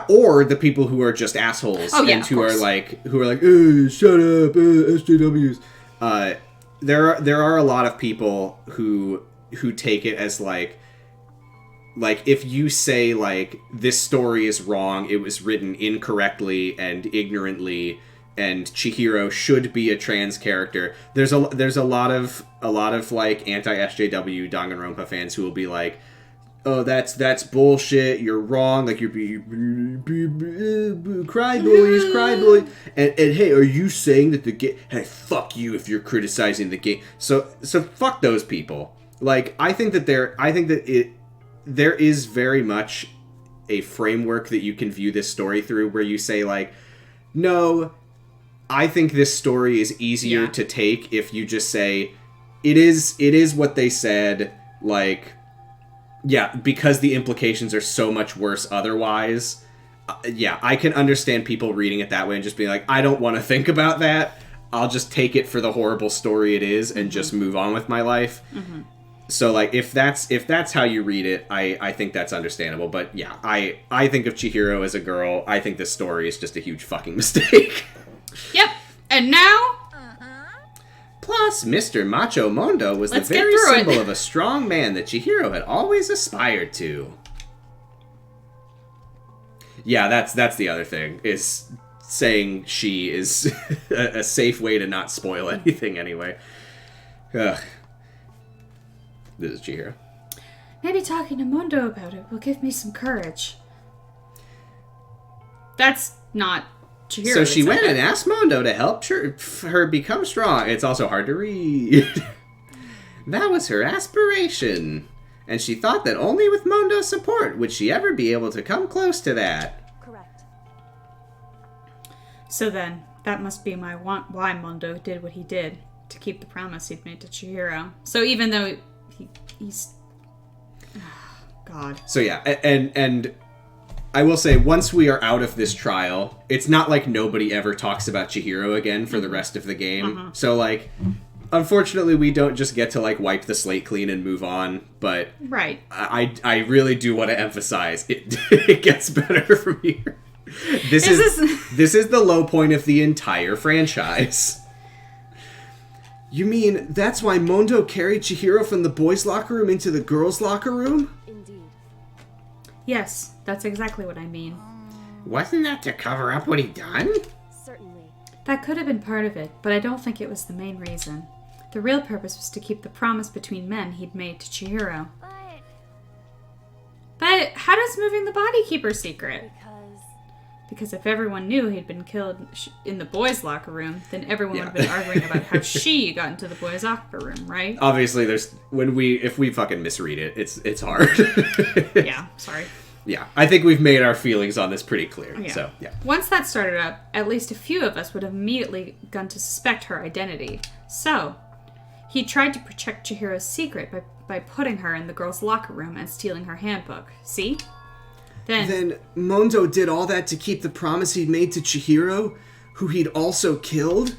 or the people who are just assholes and who are like hey, shut up, SJWs. There are a lot of people who take it as like if you say, like, this story is wrong, it was written incorrectly and ignorantly, and Chihiro should be a trans character, there's a lot of like anti-SJW Danganronpa fans who will be like, oh, that's bullshit, you're wrong, like, you're cry boys, and hey, are you saying that the game, hey, fuck you if you're criticizing the game, so fuck those people. Like, I think that there is very much a framework that you can view this story through, where you say, like, no, I think this story is easier to take if you just say, it is what they said, like, because the implications are so much worse otherwise. I can understand people reading it that way and just being like, I don't want to think about that. I'll just take it for the horrible story it is and just move on with my life. Mm-hmm. So, like, if that's how you read it, I think that's understandable. But yeah, I think of Chihiro as a girl. I think this story is just a huge fucking mistake. Yep. And now? Plus, Mr. Macho Mondo was the very symbol of a strong man that Chihiro had always aspired to. Yeah, that's the other thing, is saying she is a safe way to not spoil anything anyway. Ugh. This is Chihiro. Maybe talking to Mondo about it will give me some courage. That's not Chihiro. So she went and asked Mondo to help her become strong. It's also hard to read. That was her aspiration. And she thought that only with Mondo's support would she ever be able to come close to that. Correct. So then, that must be why Mondo did what he did, to keep the promise he'd made to Chihiro. So even though he's... God. So yeah, and I will say, once we are out of this trial, it's not like nobody ever talks about Chihiro again for the rest of the game. Uh-huh. So, like, unfortunately, we don't just get to, like, wipe the slate clean and move on, but right. I really do want to emphasize, it gets better from here. This is the low point of the entire franchise. You mean that's why Mondo carried Chihiro from the boys' locker room into the girls' locker room? Indeed. Yes, that's exactly what I mean. Wasn't that to cover up what he'd done? Certainly. That could have been part of it, but I don't think it was the main reason. The real purpose was to keep the promise between men he'd made to Chihiro. But how does moving the body keep her secret? Because if everyone knew he'd been killed in the boys' locker room, then everyone would have been arguing about how she got into the boys' locker room, right? Obviously, if we fucking misread it, it's hard. Yeah, sorry. Yeah, I think we've made our feelings on this pretty clear. Yeah. So, yeah. Once that started up, at least a few of us would have immediately begun to suspect her identity. So, he tried to protect Chihiro's secret by putting her in the girls' locker room and stealing her handbook. See? Then Mondo did all that to keep the promise he'd made to Chihiro, who he'd also killed?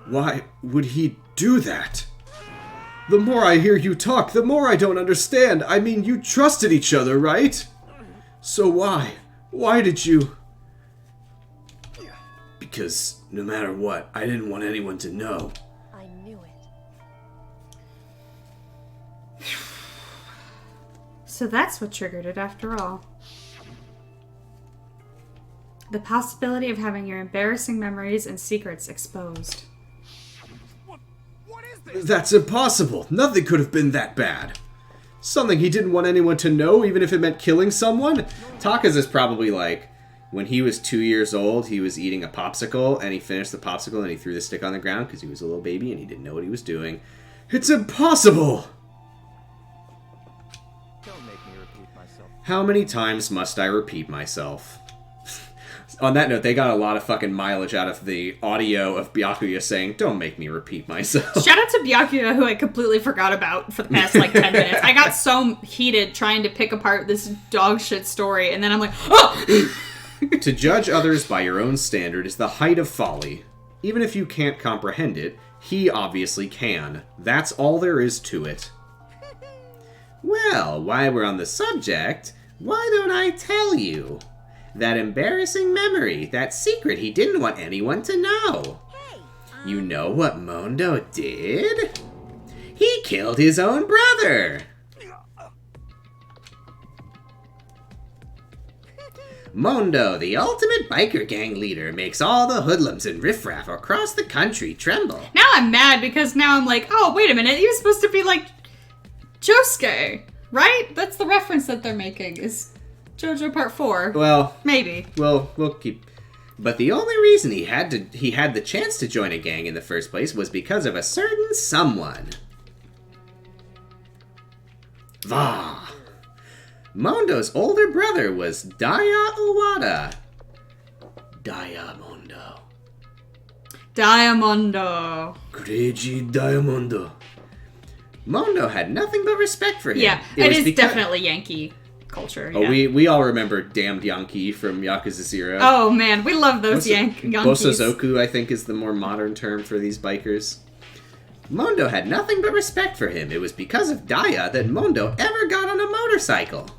Why would he do that? The more I hear you talk, the more I don't understand. I mean, you trusted each other, right? So why? Why did you... Because no matter what, I didn't want anyone to know. I knew it. So that's what triggered it after all. The possibility of having your embarrassing memories and secrets exposed. That's impossible. Nothing could have been that bad. Something he didn't want anyone to know, even if it meant killing someone? Taka's is probably like, when he was 2 years old, he was eating a popsicle, and he finished the popsicle, and he threw the stick on the ground because he was a little baby, and he didn't know what he was doing. It's impossible! Don't make me repeat myself. How many times must I repeat myself? On that note, they got a lot of fucking mileage out of the audio of Byakuya saying, don't make me repeat myself. Shout out to Byakuya, who I completely forgot about for the past, 10 minutes. I got so heated trying to pick apart this dog shit story, and then I'm like, oh! To judge others by your own standard is the height of folly. Even if you can't comprehend it, he obviously can. That's all there is to it. Well, while we're on the subject, why don't I tell you? That embarrassing memory, that secret he didn't want anyone to know. You know what Mondo did? He killed his own brother. Mondo, the ultimate biker gang leader, makes all the hoodlums and riffraff across the country tremble. Now I'm mad because now I'm like, oh, wait a minute, he was supposed to be like Josuke, right? That's the reference that they're making, is JoJo Part 4. Well, maybe. Well, we'll keep... But the only reason he had the chance to join a gang in the first place was because of a certain someone. Vah! Mondo's older brother was Daya Owada. Diamondo. Diamondo. Crazy Diamondo. Mondo had nothing but respect for him. Yeah, it is definitely Yankee culture. Oh, yeah. we all remember Damned Yankee from Yakuza 0. Oh man, we love those Yankees. Bosozoku, I think, is the more modern term for these bikers. Mondo had nothing but respect for him. It was because of Daya that Mondo ever got on a motorcycle.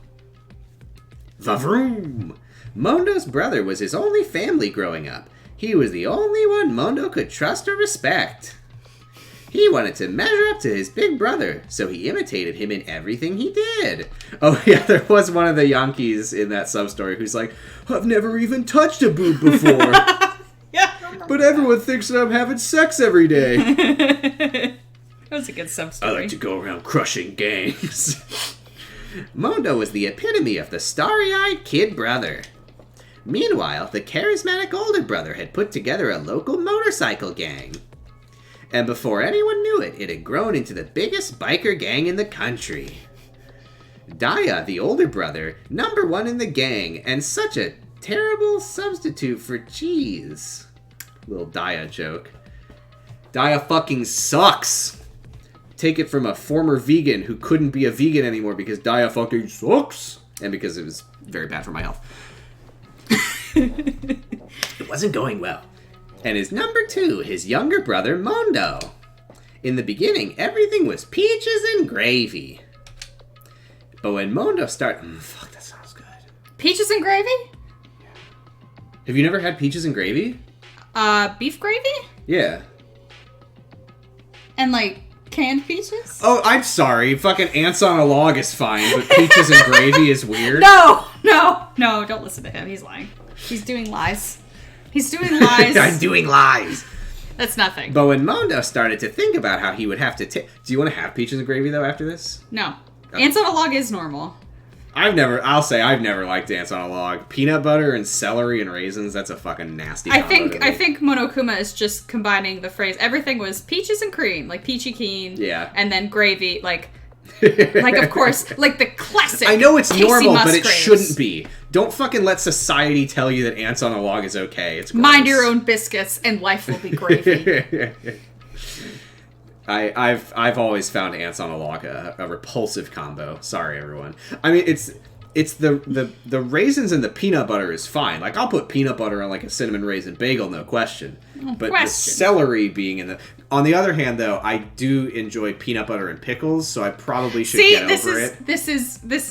Vavroom! Mondo's brother was his only family growing up. He was the only one Mondo could trust or respect. He wanted to measure up to his big brother, so he imitated him in everything he did. Oh yeah, there was one of the Yankees in that sub-story who's like, I've never even touched a boob before. Yeah. But everyone thinks that I'm having sex every day. That was a good sub-story. I like to go around crushing gangs. Mondo was the epitome of the starry-eyed kid brother. Meanwhile, the charismatic older brother had put together a local motorcycle gang. And before anyone knew it, it had grown into the biggest biker gang in the country. Daya, the older brother, #1 in the gang, and such a terrible substitute for cheese. Little Daya joke. Daya fucking sucks! Take it from a former vegan who couldn't be a vegan anymore because Daya fucking sucks! And because it was very bad for my health. It wasn't going well. And his #2, his younger brother, Mondo. In the beginning, everything was peaches and gravy. But when Mondo started... fuck, that sounds good. Peaches and gravy? Have you never had peaches and gravy? Beef gravy? Yeah. And, canned peaches? Oh, I'm sorry. Fucking ants on a log is fine, but peaches and gravy is weird. No, don't listen to him. He's lying. He's doing lies. He's doing lies. I'm doing lies. That's nothing. But when Mondo started to think about how he would have to take... Do you want to have peaches and gravy, though, after this? No. Ants on a log is normal. I've never liked ants on a log. Peanut butter and celery and raisins, that's a fucking nasty combo I think Monokuma is just combining the phrase. Everything was peaches and cream, like peachy keen. Yeah. And then gravy, Like, of course, like the classic. I know it's Casey normal, but it Musgraves. shouldn't be. Don't fucking let society tell you that ants on a log is okay. It's gross. Mind your own biscuits, and life will be gravy. I've always found ants on a log a repulsive combo. Sorry, everyone. I mean, it's the raisins and the peanut butter is fine. Like, I'll put peanut butter on like a cinnamon raisin bagel, no question. But the celery being in the... On the other hand, though, I do enjoy peanut butter and pickles, so I probably should get over it. This is This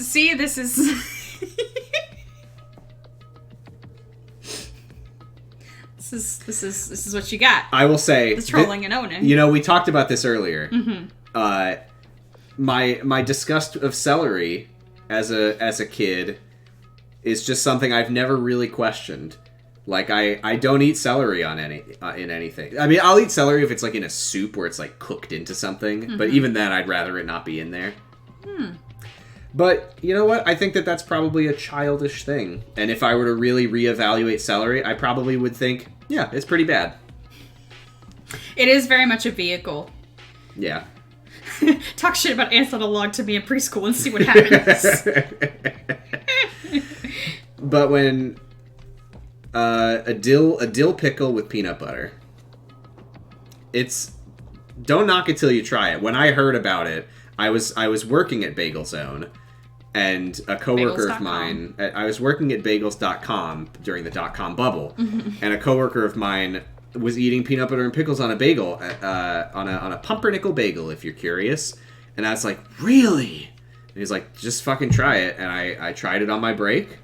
is what you got. I will say the trolling and owning. You know, we talked about this earlier. Mm-hmm. My disgust of celery as a kid is just something I've never really questioned. Like, I don't eat celery on in anything. I mean, I'll eat celery if it's like in a soup where it's like cooked into something. Mm-hmm. But even then, I'd rather it not be in there. But you know what? I think that's probably a childish thing. And if I were to really reevaluate celery, I probably would think, yeah, it's pretty bad. It is very much a vehicle. Yeah. Talk shit about ants on a log to me in preschool and see what happens. But when a dill pickle with peanut butter, don't knock it till you try it. When I heard about it, I was working at Bagel Zone, and a coworker of mine, I was working at bagels.com during the .com bubble, and a coworker of mine was eating peanut butter and pickles on a bagel, on a pumpernickel bagel, if you're curious. And I was like, really? And he's like, just fucking try it. And I tried it on my break.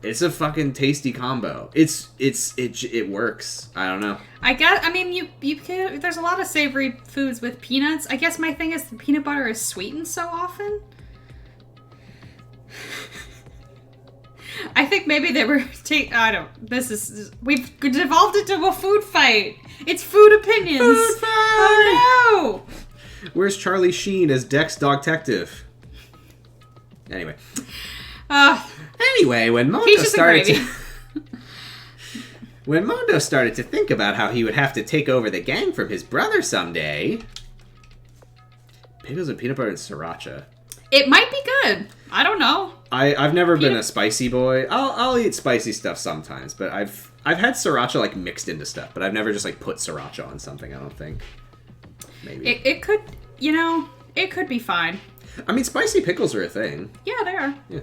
It's a fucking tasty combo. It works. I don't know. I mean, you can, there's a lot of savory foods with peanuts. I guess my thing is the peanut butter is sweetened so often. I think maybe they were we've devolved into a food fight. It's food opinions. Food fight! Oh no! Where's Charlie Sheen as Dex Dogtective? Anyway. Anyway, when Mondo started to think about how he would have to take over the gang from his brother someday, pickles and peanut butter and sriracha. It might be good. I don't know. I've never been a spicy boy. I'll eat spicy stuff sometimes, but I've had sriracha like mixed into stuff, but I've never just like put sriracha on something. I don't think. Maybe it could. You know, it could be fine. I mean, spicy pickles are a thing. Yeah, they are. Yeah.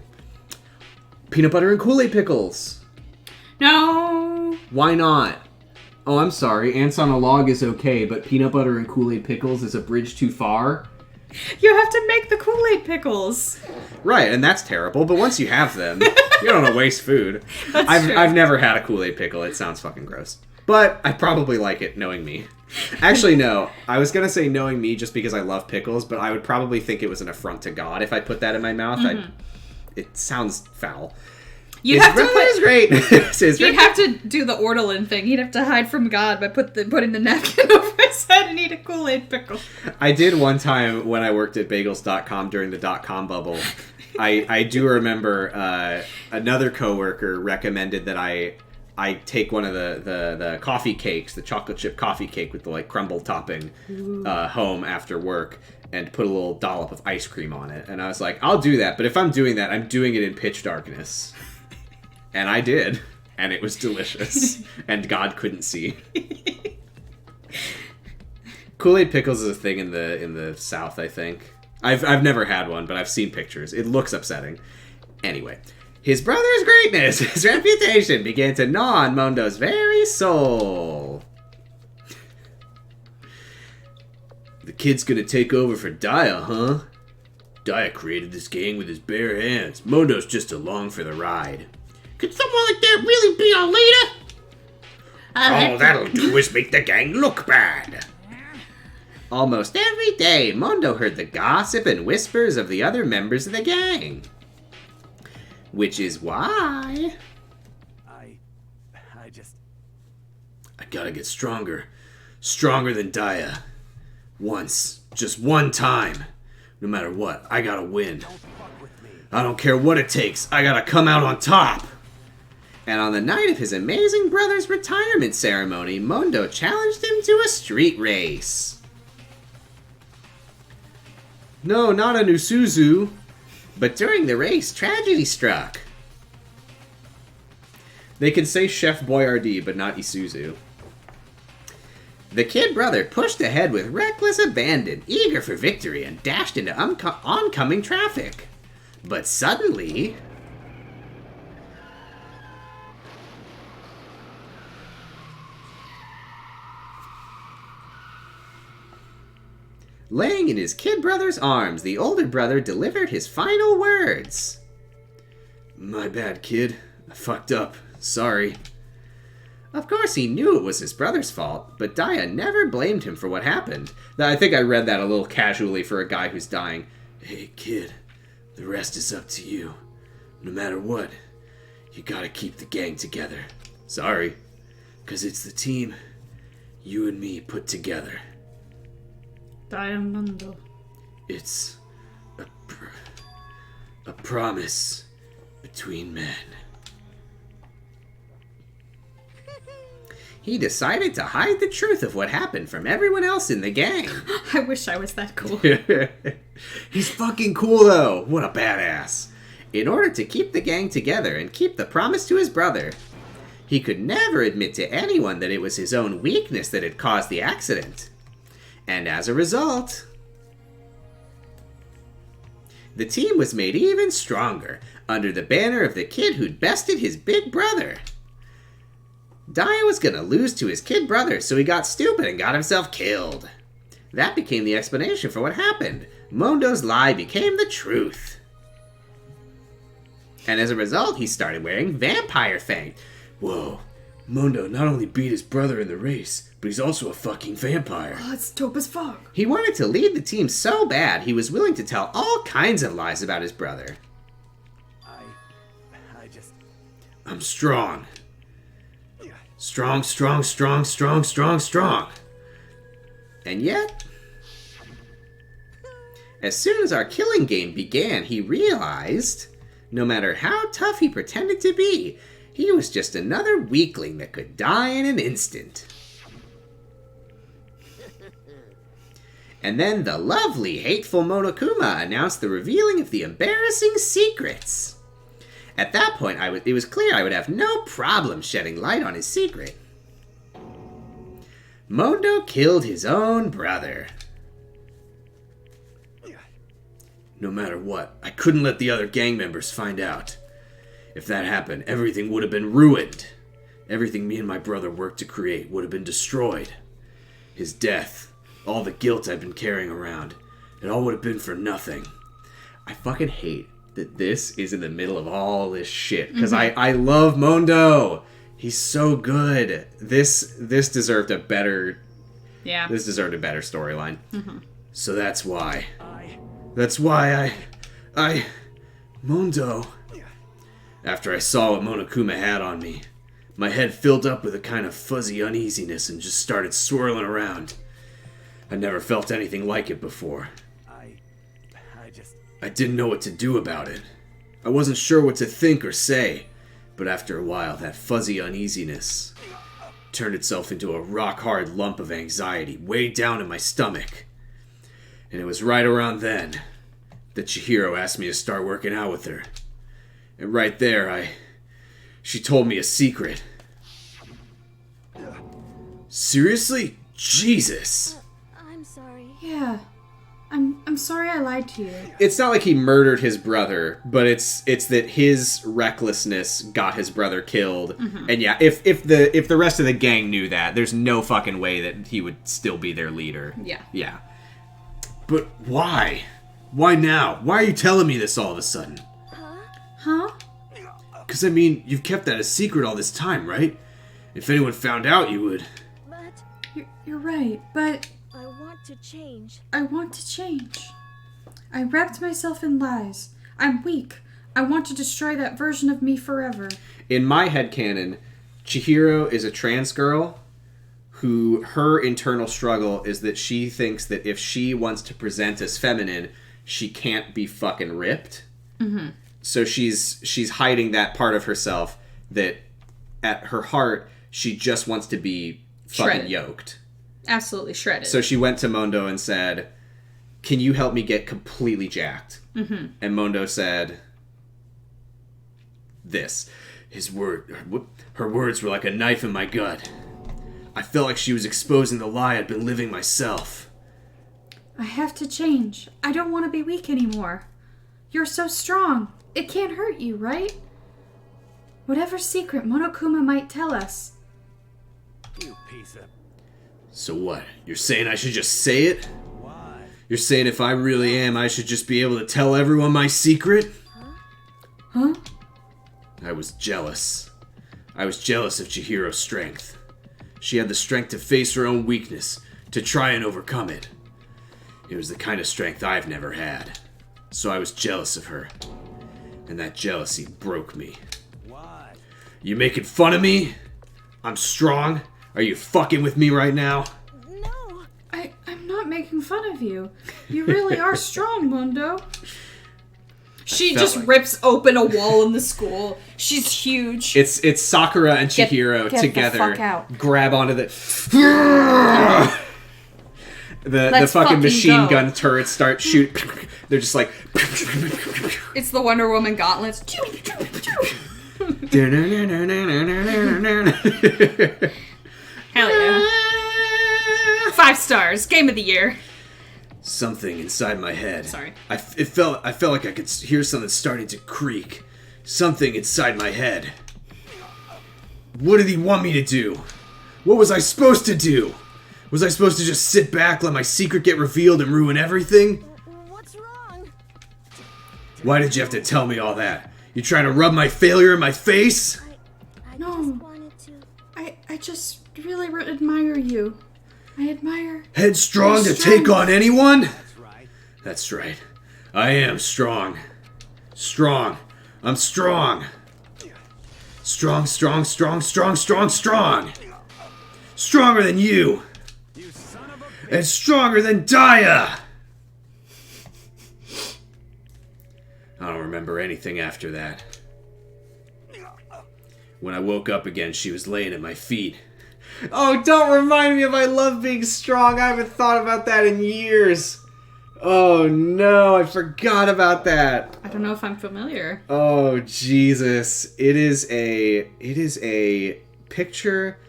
Peanut butter and Kool-Aid pickles. No. Why not? Oh, I'm sorry. Ants on a log is okay, but peanut butter and Kool-Aid pickles is a bridge too far. You have to make the Kool-Aid pickles. Right, and that's terrible, but once you have them, you don't want to waste food. I've never had a Kool-Aid pickle. It sounds fucking gross. But I probably like it, knowing me. Actually, no. I was going to say knowing me just because I love pickles, but I would probably think it was an affront to God if I put that in my mouth. Mm-hmm. It sounds foul. You'd have to great. You'd have to do the Ortolan thing. He'd have to hide from God by putting the napkin over his head and eat a Kool-Aid pickle. I did one time when I worked at bagels.com during the .com bubble. I do remember another coworker recommended that I take one of the coffee cakes, the chocolate chip coffee cake with the like crumble topping, home after work and put a little dollop of ice cream on it. And I was like, I'll do that, but if I'm doing that, I'm doing it in pitch darkness. And I did, and it was delicious, and God couldn't see. Kool-Aid pickles is a thing in the South, I think. I've never had one, but I've seen pictures. It looks upsetting. Anyway, his brother's greatness, his reputation began to gnaw on Mondo's very soul. The kid's gonna take over for Daya, huh? Daya created this gang with his bare hands. Mondo's just along for the ride. Could someone like that really be our leader? All that'll do is make the gang look bad. Almost every day, Mondo heard the gossip and whispers of the other members of the gang. Which is why... I gotta get stronger. Stronger than Daya. Once. Just one time. No matter what, I gotta win. I don't care what it takes. I gotta come out on top. And on the night of his amazing brother's retirement ceremony, Mondo challenged him to a street race. No, not an Isuzu. But during the race, tragedy struck. They can say Chef Boyardee, but not Isuzu. The kid brother pushed ahead with reckless abandon, eager for victory, and dashed into oncoming traffic. But suddenly... laying in his kid brother's arms, the older brother delivered his final words. My bad, kid. I fucked up. Sorry. Of course he knew it was his brother's fault, but Daya never blamed him for what happened. I think I read that a little casually for a guy who's dying. Hey, kid. The rest is up to you. No matter what, you gotta keep the gang together. Sorry. 'Cause it's the team you and me put together. Diamond. It's a promise between men. He decided to hide the truth of what happened from everyone else in the gang. I wish I was that cool. He's fucking cool, though. What a badass. In order to keep the gang together and keep the promise to his brother, he could never admit to anyone that it was his own weakness that had caused the accident. And as a result, the team was made even stronger under the banner of the kid who'd bested his big brother. Daya was gonna lose to his kid brother, so he got stupid and got himself killed. That became the explanation for what happened. Mondo's lie became the truth. And as a result, he started wearing vampire fang. Whoa, Mondo not only beat his brother in the race, but he's also a fucking vampire. Oh, that's dope as fuck. He wanted to lead the team so bad, he was willing to tell all kinds of lies about his brother. I'm strong. Strong, strong, strong, strong, strong, strong. And yet, as soon as our killing game began, he realized, no matter how tough he pretended to be, he was just another weakling that could die in an instant. And then the lovely, hateful Monokuma announced the revealing of the embarrassing secrets. At that point, it was clear I would have no problem shedding light on his secret. Mondo killed his own brother. No matter what, I couldn't let the other gang members find out. If that happened, everything would have been ruined. Everything me and my brother worked to create would have been destroyed. His death, all the guilt I've been carrying around, it all would have been for nothing. I fucking hate that this is in the middle of all this shit, because I love Mondo. He's so good. This deserved a better storyline. So that's why I Mondo. After I saw what Monokuma had on me, my head filled up with a kind of fuzzy uneasiness and just started swirling around. I never felt anything like it before. I didn't know what to do about it. I wasn't sure what to think or say, but after a while, that fuzzy uneasiness turned itself into a rock-hard lump of anxiety way down in my stomach. And it was right around then that Chihiro asked me to start working out with her. And right there, she told me a secret. Seriously? Jesus! I'm sorry. Yeah. I'm sorry I lied to you. It's not like he murdered his brother, but it's that his recklessness got his brother killed. And yeah, if the rest of the gang knew that, there's no fucking way that he would still be their leader. Yeah. Yeah. But why? Why now? Why are you telling me this all of a sudden? Huh? Because, I mean, you've kept that a secret all this time, right? If anyone found out, you would... But... You're right, but... I want to change. I want to change. I wrapped myself in lies. I'm weak. I want to destroy that version of me forever. In my headcanon, Chihiro is a trans girl who her internal struggle is that she thinks that if she wants to present as feminine, she can't be fucking ripped. So she's hiding that part of herself that at her heart she just wants to be fucking Shredded. yoked. Absolutely shredded. So she went to Mondo and said, can you help me get completely jacked? Mm-hmm. And Mondo said this. Her words were like a knife in my gut. I felt like she was exposing the lie I'd been living myself. I have to change. I don't want to be weak anymore. You're so strong. It can't hurt you, right? Whatever secret Monokuma might tell us. You piece of... So what? You're saying I should just say it? Why? You're saying if I really am, I should just be able to tell everyone my secret? Huh? I was jealous. I was jealous of Chihiro's strength. She had the strength to face her own weakness, to try and overcome it. It was the kind of strength I've never had. So I was jealous of her. And that jealousy broke me. Why? You making fun of me? I'm strong? Are you fucking with me right now? No. I'm not making fun of you. You really are strong, Mundo. She just rips open a wall in the school. She's huge. It's Sakura and Chihiro get together. the fuck out. Grab onto the fucking machine go. gun turrets start shoot. They're just like. It's the Wonder Woman gauntlets. Hell yeah. 5 stars. Game of the year. Something inside my head. Sorry. I felt like I could hear something starting to creak. Something inside my head. What did he want me to do? What was I supposed to do? Was I supposed to just sit back, let my secret get revealed, and ruin everything? What's wrong? Why did you have to tell me all that? You trying to rub my failure in my face? I No. just wanted to. I just really admire you. I admire... Headstrong to strong. take on anyone? That's right. That's right. I am strong. Strong. I'm strong. Strong. Stronger than you. You son of a... And stronger than Daya. I don't remember anything after that. When I woke up again, she was laying at my feet. Oh, don't remind me of I love being strong. I haven't thought about that in years. Oh no, I forgot about that. I don't know if I'm familiar. Oh Jesus. It is a picture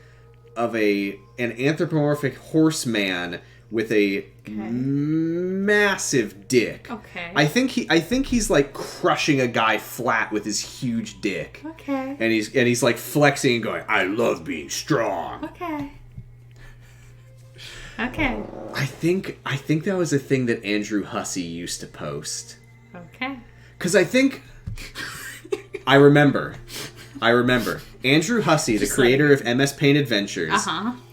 of an anthropomorphic horseman with a massive dick. Okay. I think he's like crushing a guy flat with his huge dick. Okay. And he's like flexing and going, I love being strong. Okay. Okay. I think that was a thing that Andrew Hussey used to post. Okay. Cause I think I remember. Andrew Hussey, the creator of MS Paint Adventures,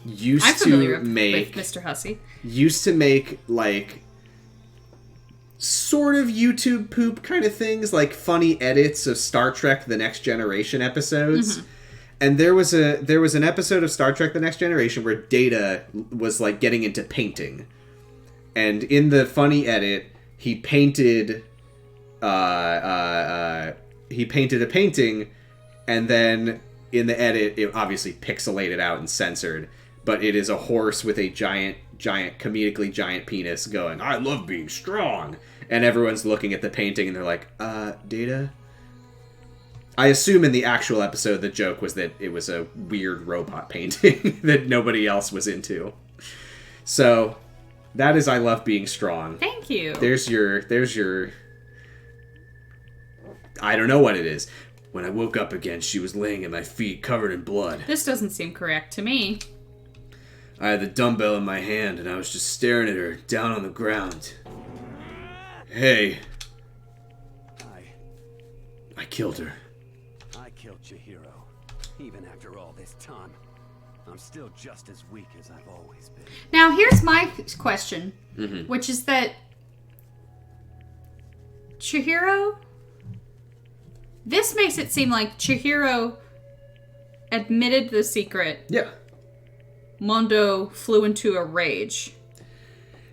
used I'm familiar to make with Mr. Hussey. Used to make like sort of YouTube poop kind of things, like funny edits of Star Trek The Next Generation episodes. Mm-hmm. And there was an episode of Star Trek The Next Generation where Data was like getting into painting. And in the funny edit, he painted a painting, and then in the edit it obviously pixelated out and censored, but it is a horse with a giant comedically giant penis going, I love being strong. And everyone's looking at the painting and they're like, Data? I assume in the actual episode the joke was that it was a weird robot painting that nobody else was into. So, that is I love being strong. Thank you. There's your I don't know what it is. When I woke up again, she was laying at my feet covered in blood. This doesn't seem correct to me. I had the dumbbell in my hand and I was just staring at her down on the ground. Hey. I killed her. I killed Chihiro. Even after all this time, I'm still just as weak as I've always been. Now, here's my question, Mm-hmm. which is that Chihiro... This makes it seem like Chihiro admitted the secret. Yeah. Mondo flew into a rage.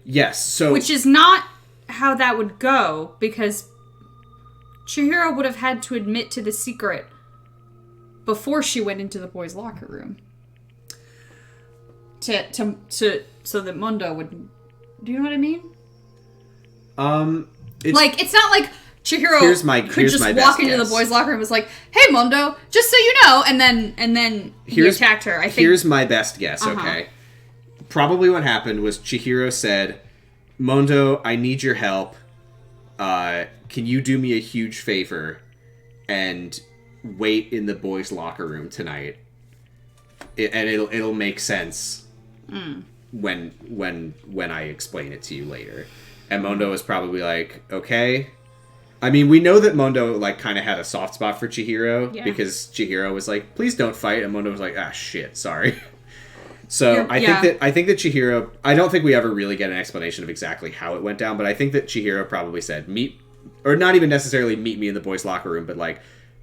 Yes, so... Which is not how that would go, because Chihiro would have had to admit to the secret before she went into the boys' locker room. So that Mondo would... Do you know what I mean? It's not like Chihiro could just walk into the boys' locker room and was like, "Hey, Mondo, just so you know," and then he attacked her. I think. Here's my best guess. Okay, probably what happened was Chihiro said, "Mondo, I need your help. Can you do me a huge favor and wait in the boys' locker room tonight? And it'll make sense when I explain it to you later." And Mondo was probably like, "Okay." I mean, we know that Mondo like kind of had a soft spot for Chihiro because Chihiro was like, "Please don't fight," and Mondo was like, "Ah, shit, sorry." So I think that Chihiro. I don't think we ever really get an explanation of exactly how it went down, but I think that Chihiro probably said, "Meet," or not even necessarily meet me in the boys' locker room, but like,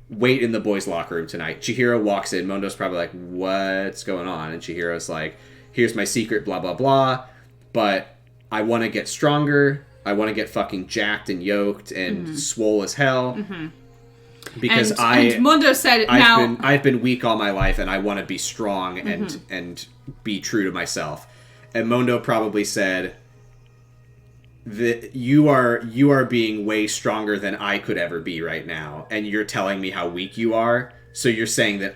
wait in the boys' locker room tonight. Chihiro walks in. Mondo's probably like, "What's going on?" And Chihiro's like, "Here's my secret, blah blah blah, but I want to get stronger. I want to get fucking jacked and yoked and swole as hell." Because and Mondo said, I've been weak all my life, and I want to be strong and be true to myself. And Mondo probably said that you are being way stronger than I could ever be right now, and you're telling me how weak you are. So you're saying that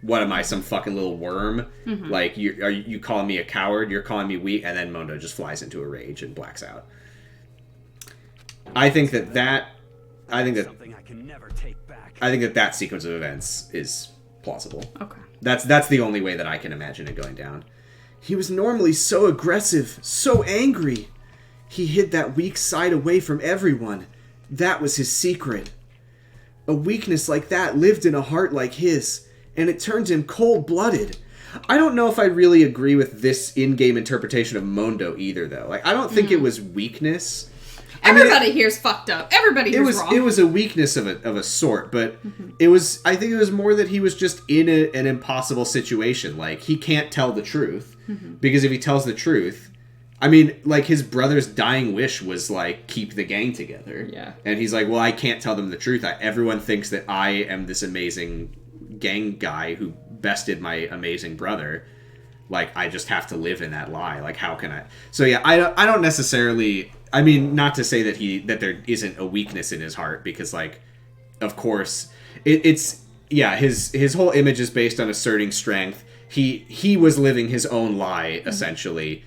what am I, some fucking little worm? Like, are you calling me a coward? You're calling me weak? And then Mondo just flies into a rage and blacks out. I think that sequence of events is plausible. Okay. That's the only way that I can imagine it going down. He was normally so aggressive, so angry. He hid that weak side away from everyone. That was his secret. A weakness like that lived in a heart like his, and it turned him cold-blooded. I don't know if I really agree with this in-game interpretation of Mondo either, though. Like, I don't think it was weakness. Everybody here's fucked up. Everybody here's wrong. It was a weakness of a sort, but I think it was more that he was just in an impossible situation. Like, he can't tell the truth, because if he tells the truth, I mean, like, his brother's dying wish was, like, keep the gang together. Yeah. And he's like, well, I can't tell them the truth. Everyone thinks that I am this amazing gang guy who bested my amazing brother. Like, I just have to live in that lie. Like, how can I? So, yeah, I don't necessarily... I mean, not to say that there isn't a weakness in his heart, because, like, of course, it's his whole image is based on asserting strength. He was living his own lie, essentially,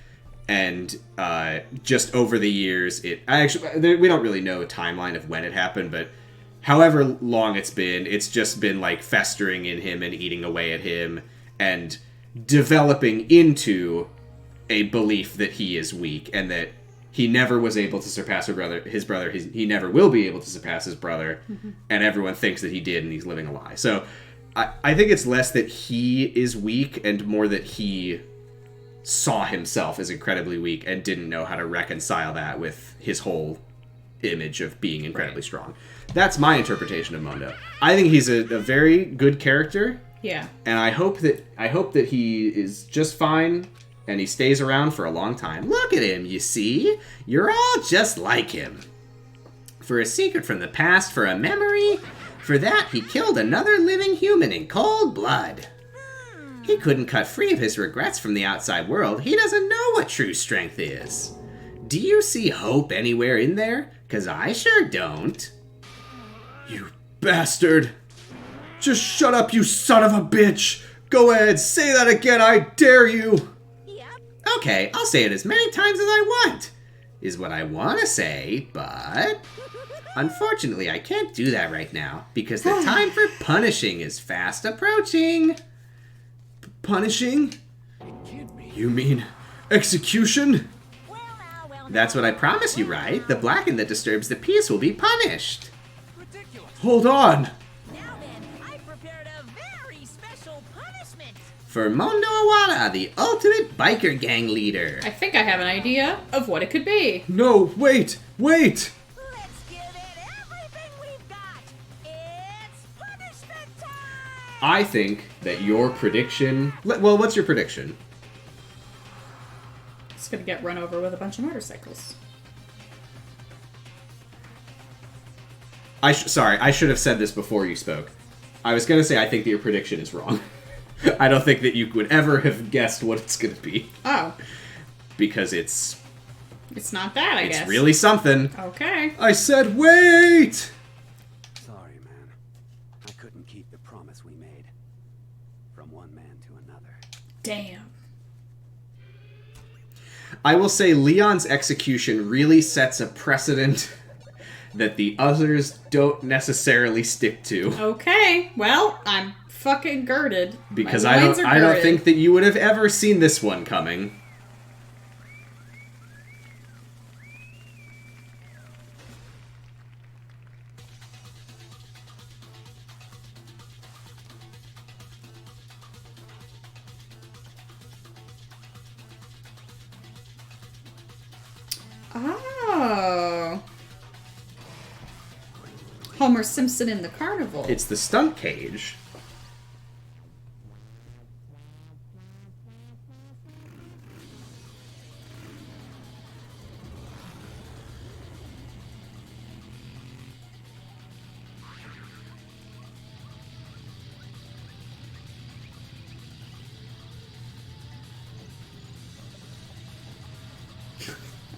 and just over the years, we don't really know a timeline of when it happened, but however long it's just been, like, festering in him and eating away at him and developing into a belief that he is weak and that he never was able to surpass his brother. He never will be able to surpass his brother, and everyone thinks that he did, and he's living a lie. So I think it's less that he is weak and more that he saw himself as incredibly weak and didn't know how to reconcile that with his whole image of being incredibly strong. That's my interpretation of Mondo. I think he's a very good character. Yeah. And I hope that he is just fine. And he stays around for a long time. Look at him, you see? You're all just like him. For a secret from the past, for a memory, for that he killed another living human in cold blood. He couldn't cut free of his regrets from the outside world. He doesn't know what true strength is. Do you see hope anywhere in there? 'Cause I sure don't. You bastard! Just shut up, you son of a bitch! Go ahead, say that again, I dare you! Okay, I'll say it as many times as I want, is what I want to say, but unfortunately I can't do that right now, because the time for punishing is fast approaching. Punishing? You mean execution? That's what I promise you, right? The Blacken that disturbs the peace will be punished. Hold on! For Mondo Awada, the ultimate biker gang leader. I think I have an idea of what it could be. No, wait! Let's give it everything we've got. It's punishment time! I think that your prediction... Well, what's your prediction? It's gonna get run over with a bunch of motorcycles. Sorry, I should have said this before you spoke. I was gonna say I think that your prediction is wrong. I don't think that you would ever have guessed what it's going to be. Oh. Because it's It's not that, I guess. It's really something. Okay. I said wait! Sorry, man. I couldn't keep the promise we made. From one man to another. Damn. I will say Leon's execution really sets a precedent that the others don't necessarily stick to. Okay. Well, I'm fucking girded. Because My loins are I don't girded. think that you would have ever seen this one coming. Oh. Homer Simpson in the carnival. It's the stunt cage.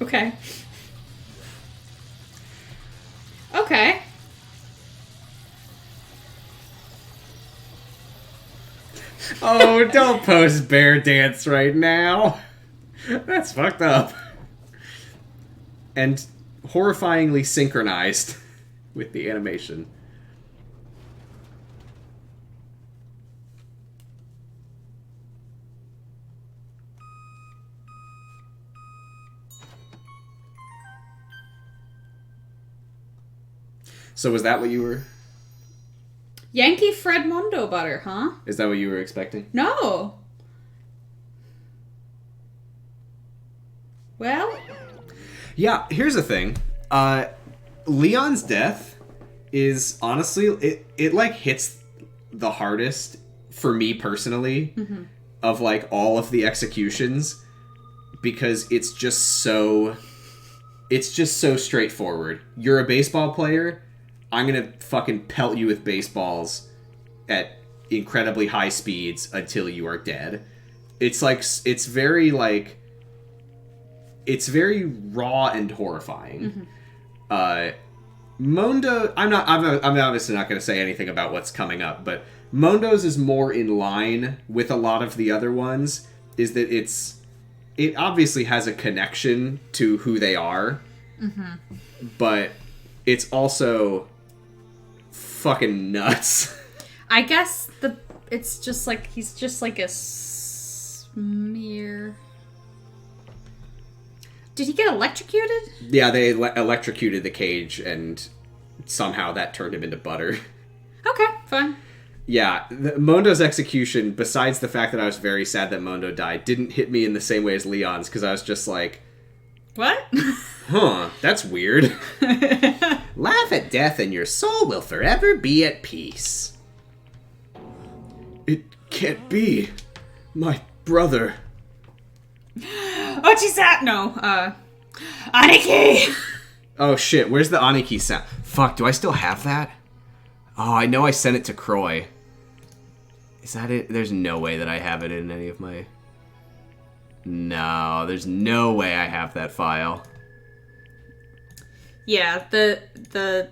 Okay. Okay. Oh, don't post bear dance right now. That's fucked up. And horrifyingly synchronized with the animation. So was that what you were... Yankee Fred Mondo butter, huh? Is that what you were expecting? No. Well, Yeah, here's the thing. Leon's death is honestly, it like hits the hardest for me personally of like all of the executions because it's just so straightforward. You're a baseball player. I'm gonna fucking pelt you with baseballs at incredibly high speeds until you are dead. It's like, it's very raw and horrifying. Mondo, I'm obviously not gonna say anything about what's coming up, but Mondo's is more in line with a lot of the other ones, is that it obviously has a connection to who they are, but it's also fucking nuts. I guess it's just like he's just like a smear. Did he get electrocuted? Yeah, they electrocuted the cage, and somehow that turned him into butter. Okay, fine. Yeah, Mondo's execution, besides the fact that I was very sad that Mondo died, didn't hit me in the same way as Leon's, because I was just like, what? Huh, that's weird. Laugh at death and your soul will forever be at peace. It can't be. My brother. Ochi-san! No, Aniki! Oh shit, where's the Aniki sound? Fuck, do I still have that? Oh, I know I sent it to Croy. Is that it? There's no way that I have it in any of my... No, there's no way I have that file. Yeah, the...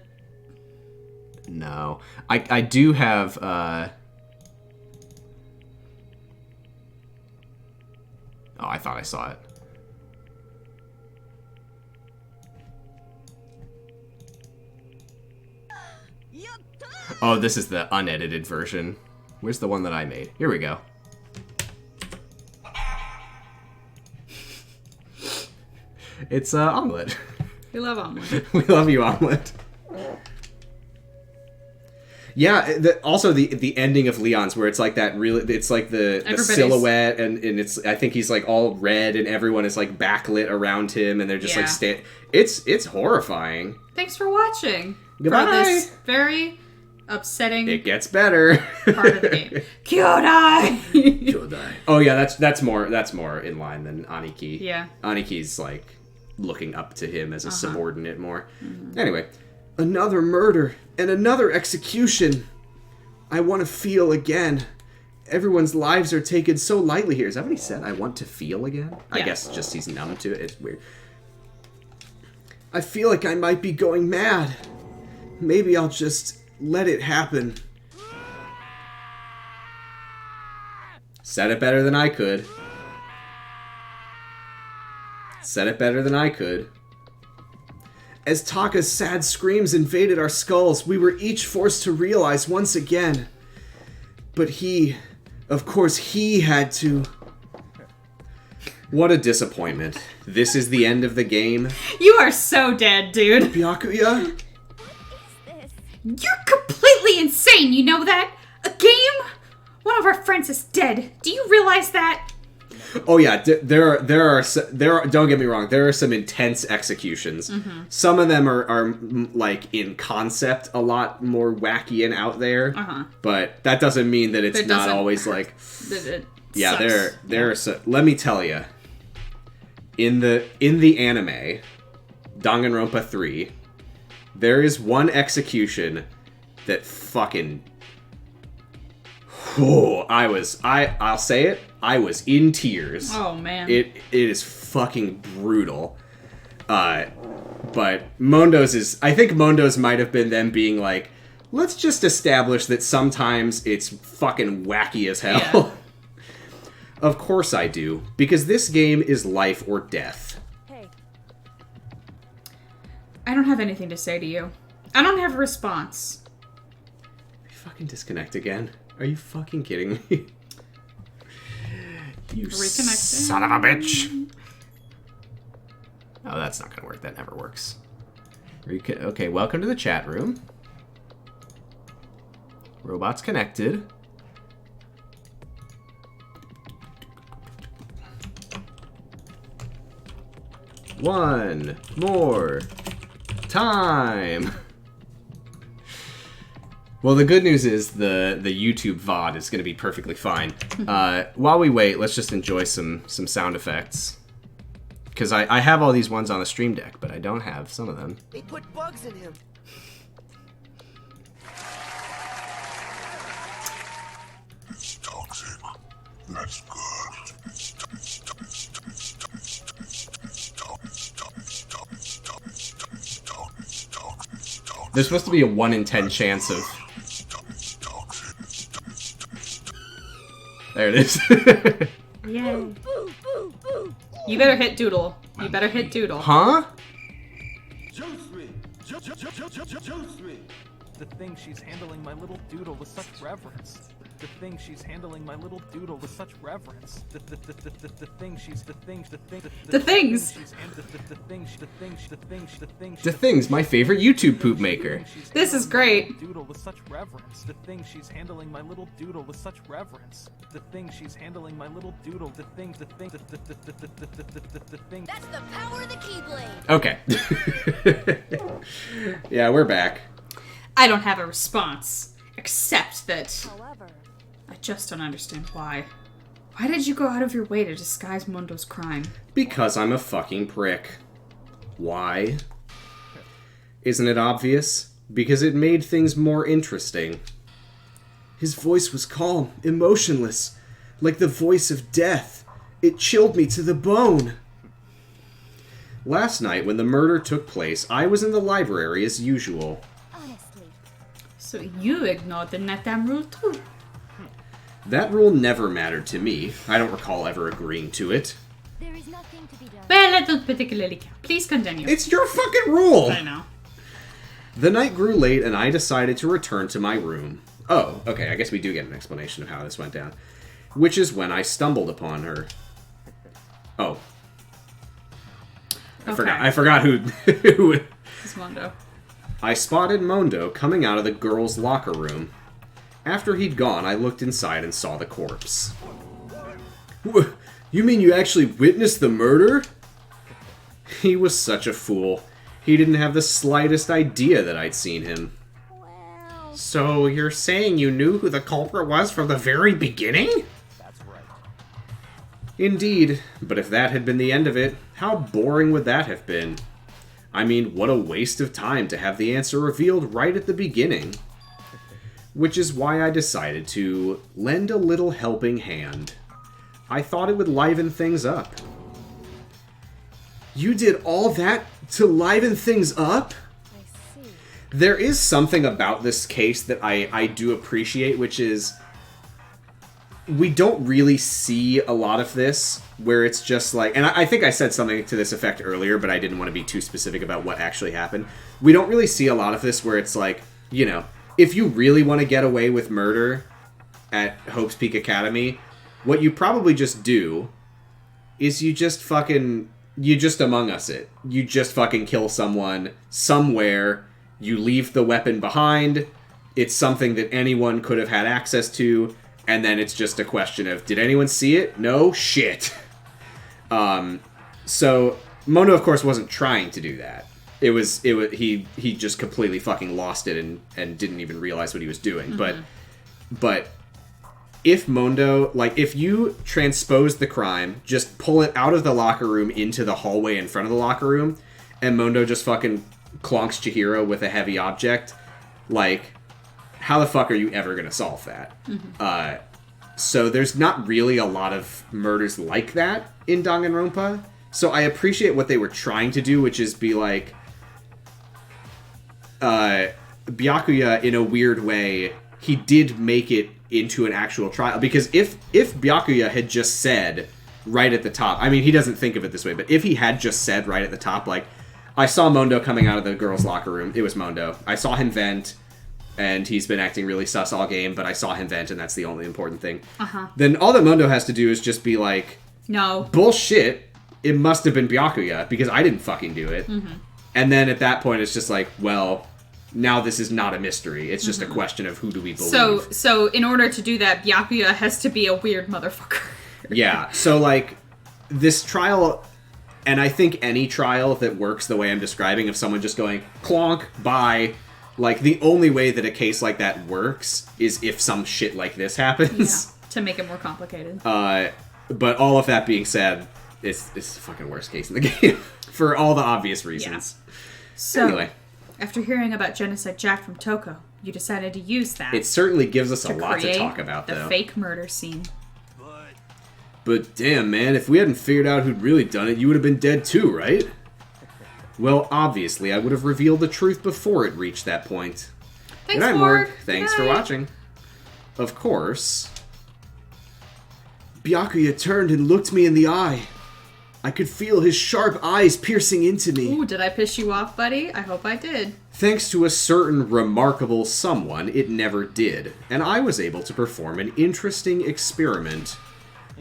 No. I do have, Oh, I thought I saw it. Oh, this is the unedited version. Where's the one that I made? Here we go. It's Omelet. We love Omelet. We love you, Omelet. Yeah, also the ending of Leon's, where it's like that really, it's like the silhouette, and it's, I think he's like all red, and everyone is like backlit around him, and they're just like it's horrifying. Thanks for watching. Goodbye. For this very upsetting. It gets better. Part of the game. Kyodai. Kyodai. Oh yeah, that's more in line than Aniki. Yeah. Aniki's like looking up to him as a subordinate more. Anyway, another murder and another execution. I want to feel again. Everyone's lives are taken so lightly here. Is that what he said? I want to feel again? Yeah. I guess just he's numb to it. It's weird. I feel like I might be going mad. Maybe I'll just let it happen. Said it better than I could. Said it better than I could. As Taka's sad screams invaded our skulls, we were each forced to realize once again. But he, of course, he had to. What a disappointment. This is the end of the game. You are so dead, dude. Byakuya? You're completely insane, you know that? A game? One of our friends is dead. Do you realize that? Oh yeah, there are don't get me wrong, there are some intense executions. Mm-hmm. Some of them are like in concept a lot more wacky and out there. But that doesn't mean that it's not always like yeah, sucks. there are so, let me tell you. In the anime Danganronpa 3, there is one execution that fucking I'll say it. I was in tears. Oh man. It is fucking brutal. But I think Mondo's might have been them being like, let's just establish that sometimes it's fucking wacky as hell. Yeah. Of course I do, because this game is life or death. Hey. I don't have anything to say to you. I don't have a response. You fucking disconnect again. Are you fucking kidding me? You Reconnecting. son of a bitch. Oh, that's not gonna work. That never works. Okay, welcome to the chat room. Robots connected. One more time. Well, the good news is the YouTube VOD is going to be perfectly fine. While we wait, let's just enjoy some sound effects. Because I have all these ones on the Stream Deck, but I don't have some of them. They put bugs in him. It's toxic. That's good. There's supposed to be a 1 in 10 chance of... There it is. Yay. You better hit Doodle. You better hit Doodle. Huh? Juice me! Juice me! The thing she's handling my little doodle with such reverence. The thing she's handling my little doodle with such reverence. The thing's my favorite YouTube poop maker. This is great. Doodle with such reverence. The thing she's handling my little doodle with such reverence. The thing she's handling my little doodle. The thing. That's the power of the Keyblade. Okay. Yeah, we're back. I don't have a response, except that However, I just don't understand why. Why did you go out of your way to disguise Mundo's crime? Because I'm a fucking prick. Why? Isn't it obvious? Because it made things more interesting. His voice was calm, emotionless, like the voice of death. It chilled me to the bone. Last night, when the murder took place, I was in the library as usual. So you ignored the Netam rule too? That rule never mattered to me. I don't recall ever agreeing to it. There is nothing to be done. Well, that don't particularly count. Please continue. It's your fucking rule! I know. The night grew late and I decided to return to my room. Oh, okay, I guess we do get an explanation of how this went down. Which is when I stumbled upon her. Oh. I forgot who... It's Mondo. I spotted Mondo coming out of the girls' locker room. After he'd gone, I looked inside and saw the corpse. You mean you actually witnessed the murder? He was such a fool. He didn't have the slightest idea that I'd seen him. So you're saying you knew who the culprit was from the very beginning? That's right. Indeed, but if that had been the end of it, how boring would that have been? I mean, what a waste of time to have the answer revealed right at the beginning. Which is why I decided to lend a little helping hand. I thought it would liven things up. You did all that to liven things up? I see. There is something about this case that I do appreciate, which is we don't really see a lot of this where it's just like, and I think I said something to this effect earlier, but I didn't want to be too specific about what actually happened. We don't really see a lot of this where it's like, you know, if you really want to get away with murder at Hope's Peak Academy, what you probably just do is you just Among Us it. You just fucking kill someone somewhere, you leave the weapon behind, it's something that anyone could have had access to, and then it's just a question of, did anyone see it? No? Shit. So, Mondo, of course, wasn't trying to do that. He just completely fucking lost it and didn't even realize what he was doing. Mm-hmm. But if Mondo, like, if you transpose the crime, just pull it out of the locker room into the hallway in front of the locker room, and Mondo just fucking clonks Chihiro with a heavy object, like, how the fuck are you ever gonna solve that? Mm-hmm. So there's not really a lot of murders like that in Danganronpa. So I appreciate what they were trying to do, which is be like, Byakuya, in a weird way, he did make it into an actual trial. Because if Byakuya had just said right at the top, I mean, he doesn't think of it this way, but if he had just said right at the top, like, I saw Mondo coming out of the girls' locker room, it was Mondo. I saw him vent, and he's been acting really sus all game, but I saw him vent, and that's the only important thing. Then all that Mondo has to do is just be like, no. Bullshit, it must have been Byakuya, because I didn't fucking do it. Mm-hmm. And then at that point, it's just like, well, now this is not a mystery. It's just a question of who do we believe. So in order to do that, Byakuya has to be a weird motherfucker. Yeah, so, like, this trial, and I think any trial that works the way I'm describing, of someone just going, clonk, bye, like, the only way that a case like that works is if some shit like this happens. Yeah, to make it more complicated. But all of that being said, it's the fucking worst case in the game. For all the obvious reasons. Yeah. So, anyway. After hearing about Genocide Jack from Toko, you decided to use that. It certainly gives us a lot to talk about, the though. fake murder scene. But damn, man, if we hadn't figured out who'd really done it, you would have been dead too, right? Well, obviously, I would have revealed the truth before it reached that point. Thanks, Good night, Morg. Thanks for watching. Of course. Byakuya turned and looked me in the eye. I could feel his sharp eyes piercing into me. Ooh, did I piss you off, buddy? I hope I did. Thanks to a certain remarkable someone, it never did, and I was able to perform an interesting experiment.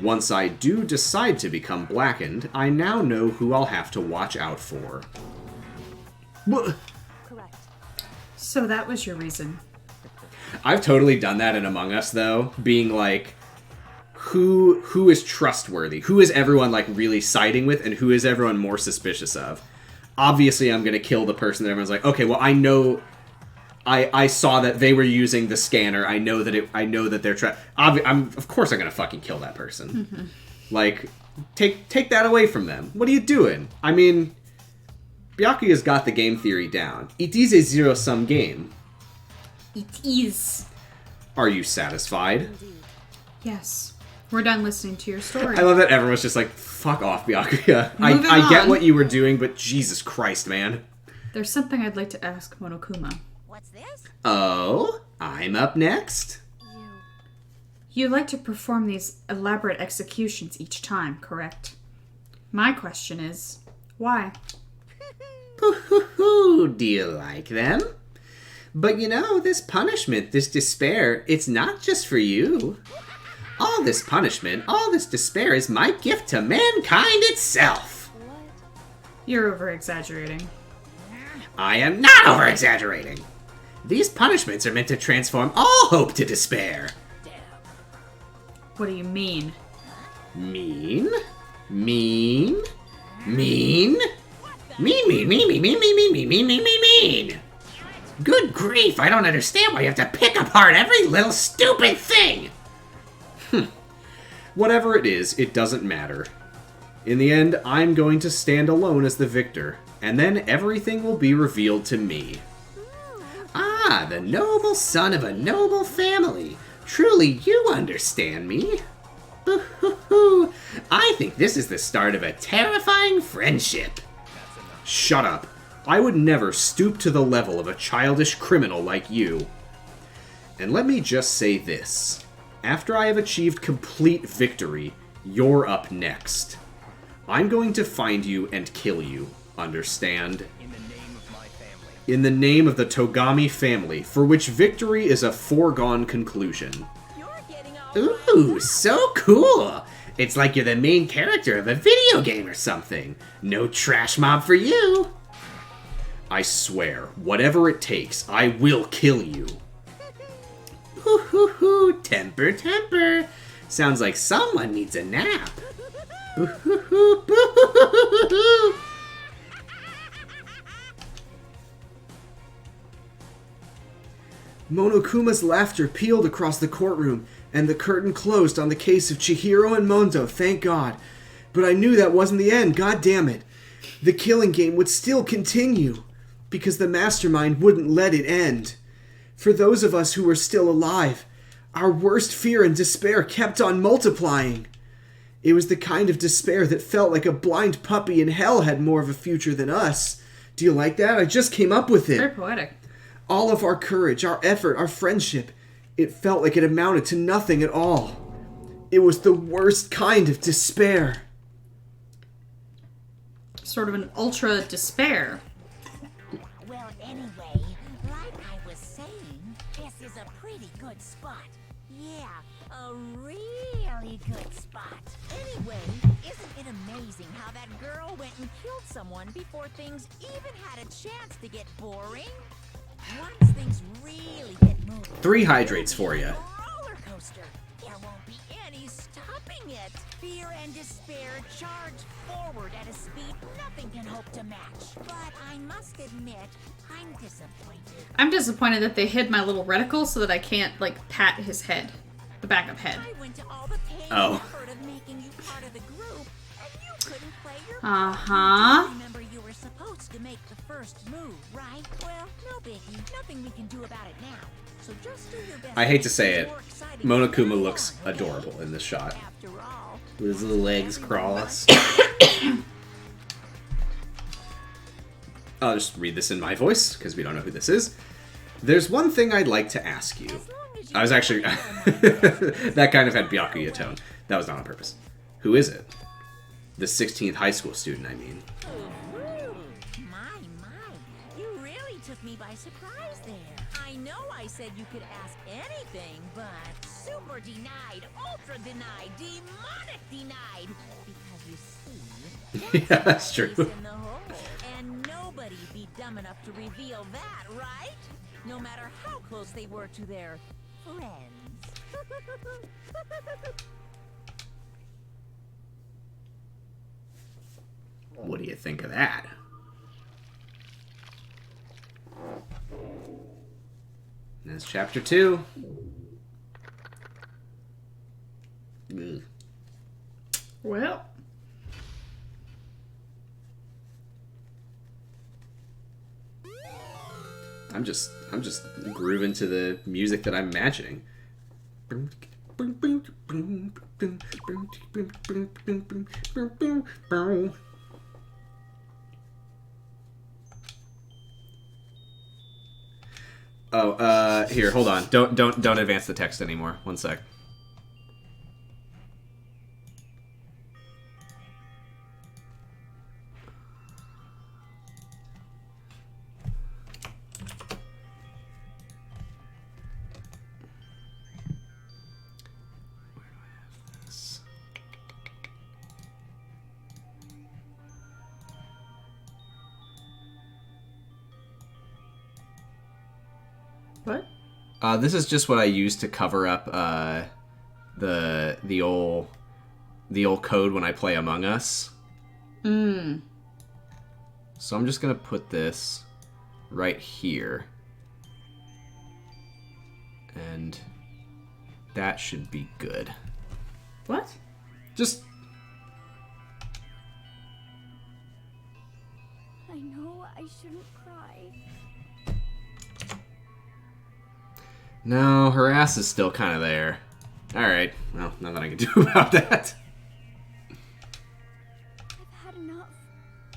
Once I do decide to become blackened, I now know who I'll have to watch out for. Correct. So that was your reason. I've totally done that in Among Us, though, being like, who is trustworthy? Who is everyone, like, really siding with, and who is everyone more suspicious of? Obviously, I'm gonna kill the person that everyone's like, okay, well, I know... I saw that they were using the scanner. I know that they're of course I'm gonna fucking kill that person. Mm-hmm. Like, take that away from them. What are you doing? I mean, Byakuya's got the game theory down. It is a zero-sum game. It is. Are you satisfied? Yes. We're done listening to your story. I love that everyone's just like, fuck off, Byakuya. Moving I get on. what you were doing, but Jesus Christ, man. There's something I'd like to ask Monokuma. What's this? Oh, I'm up next. You like to perform these elaborate executions each time, correct? My question is, why? Do you like them? But you know, this punishment, this despair, it's not just for you. All this punishment, all this despair is my gift to mankind itself. You're over-exaggerating. I am not over-exaggerating. These punishments are meant to transform all hope to despair. What do you mean? Mean? Mean? Mean? Mean. Good grief, I don't understand why you have to pick apart every little stupid thing. Whatever it is, it doesn't matter. In the end, I'm going to stand alone as the victor, and then everything will be revealed to me. Ah, the noble son of a noble family. Truly, you understand me. I think this is the start of a terrifying friendship. Shut up. I would never stoop to the level of a childish criminal like you. And let me just say this. After I have achieved complete victory, you're up next. I'm going to find you and kill you. Understand? In the name of my family. In the name of the Togami family, for which victory is a foregone conclusion. Ooh, so cool! It's like you're the main character of a video game or something. No trash mob for you! I swear, whatever it takes, I will kill you. Hoo hoo hoo, temper, temper. Sounds like someone needs a nap. Hoo hoo hoo, boo hoo hoo hoo hoo. Monokuma's laughter pealed across the courtroom, and the curtain closed on the case of Chihiro and Mondo, thank God. But I knew that wasn't the end, god damn it. The killing game would still continue, because the mastermind wouldn't let it end. For those of us who were still alive, our worst fear and despair kept on multiplying. It was the kind of despair that felt like a blind puppy in hell had more of a future than us. Do you like that? I just came up with it. Very poetic. All of our courage, our effort, our friendship, it felt like it amounted to nothing at all. It was the worst kind of despair. Sort of an ultra despair. Well, anyway, like I was saying, this is a pretty good spot. Yeah, a really good spot. Anyway, isn't it amazing how that girl went and killed someone before things even had a chance to get boring? Once things really get moving, 3 hydrates for you. roller coaster. There won't be any stopping it. Fear and despair charge forward at a speed nothing can hope to match. But I must admit, I'm disappointed. I'm disappointed that they hid my little reticle so that I can't, like, pat his head. The backup head. I went to all the pain Oh. and effort of making you part of the group, and you couldn't play your Uh-huh. Remember, you were supposed to make the first move, right? Well, no biggie. Nothing we can do about it now. So just do your best. I hate to say make it, more exciting Monokuma than looks you are, okay? adorable in this shot. After all, With his little legs crossed. I'll just read this in my voice, because we don't know who this is. There's one thing I'd like to ask you. I was actually... that kind of had Byakuya tone. That was not on purpose. Who is it? The 16th high school student, I mean. my, you really took me by surprise there. I know I said you could ask anything, but super denied, ultra denied, demonic denied. Because you see, Yeah, that's true. in the hole, and nobody be dumb enough to reveal that, right? No matter how close they were to their friends. What do you think of that? That's chapter 2. Ugh. Well. I'm just grooving to the music that I'm imagining. Oh, here, hold on. Don't advance the text anymore. One sec. What? This is just what I use to cover up the old code when I play Among Us. Mm. So I'm just gonna put this right here, and that should be good. What? Just I know I shouldn't cry. no, her ass is still kind of there. All right, well, nothing I can do about that. I've had enough.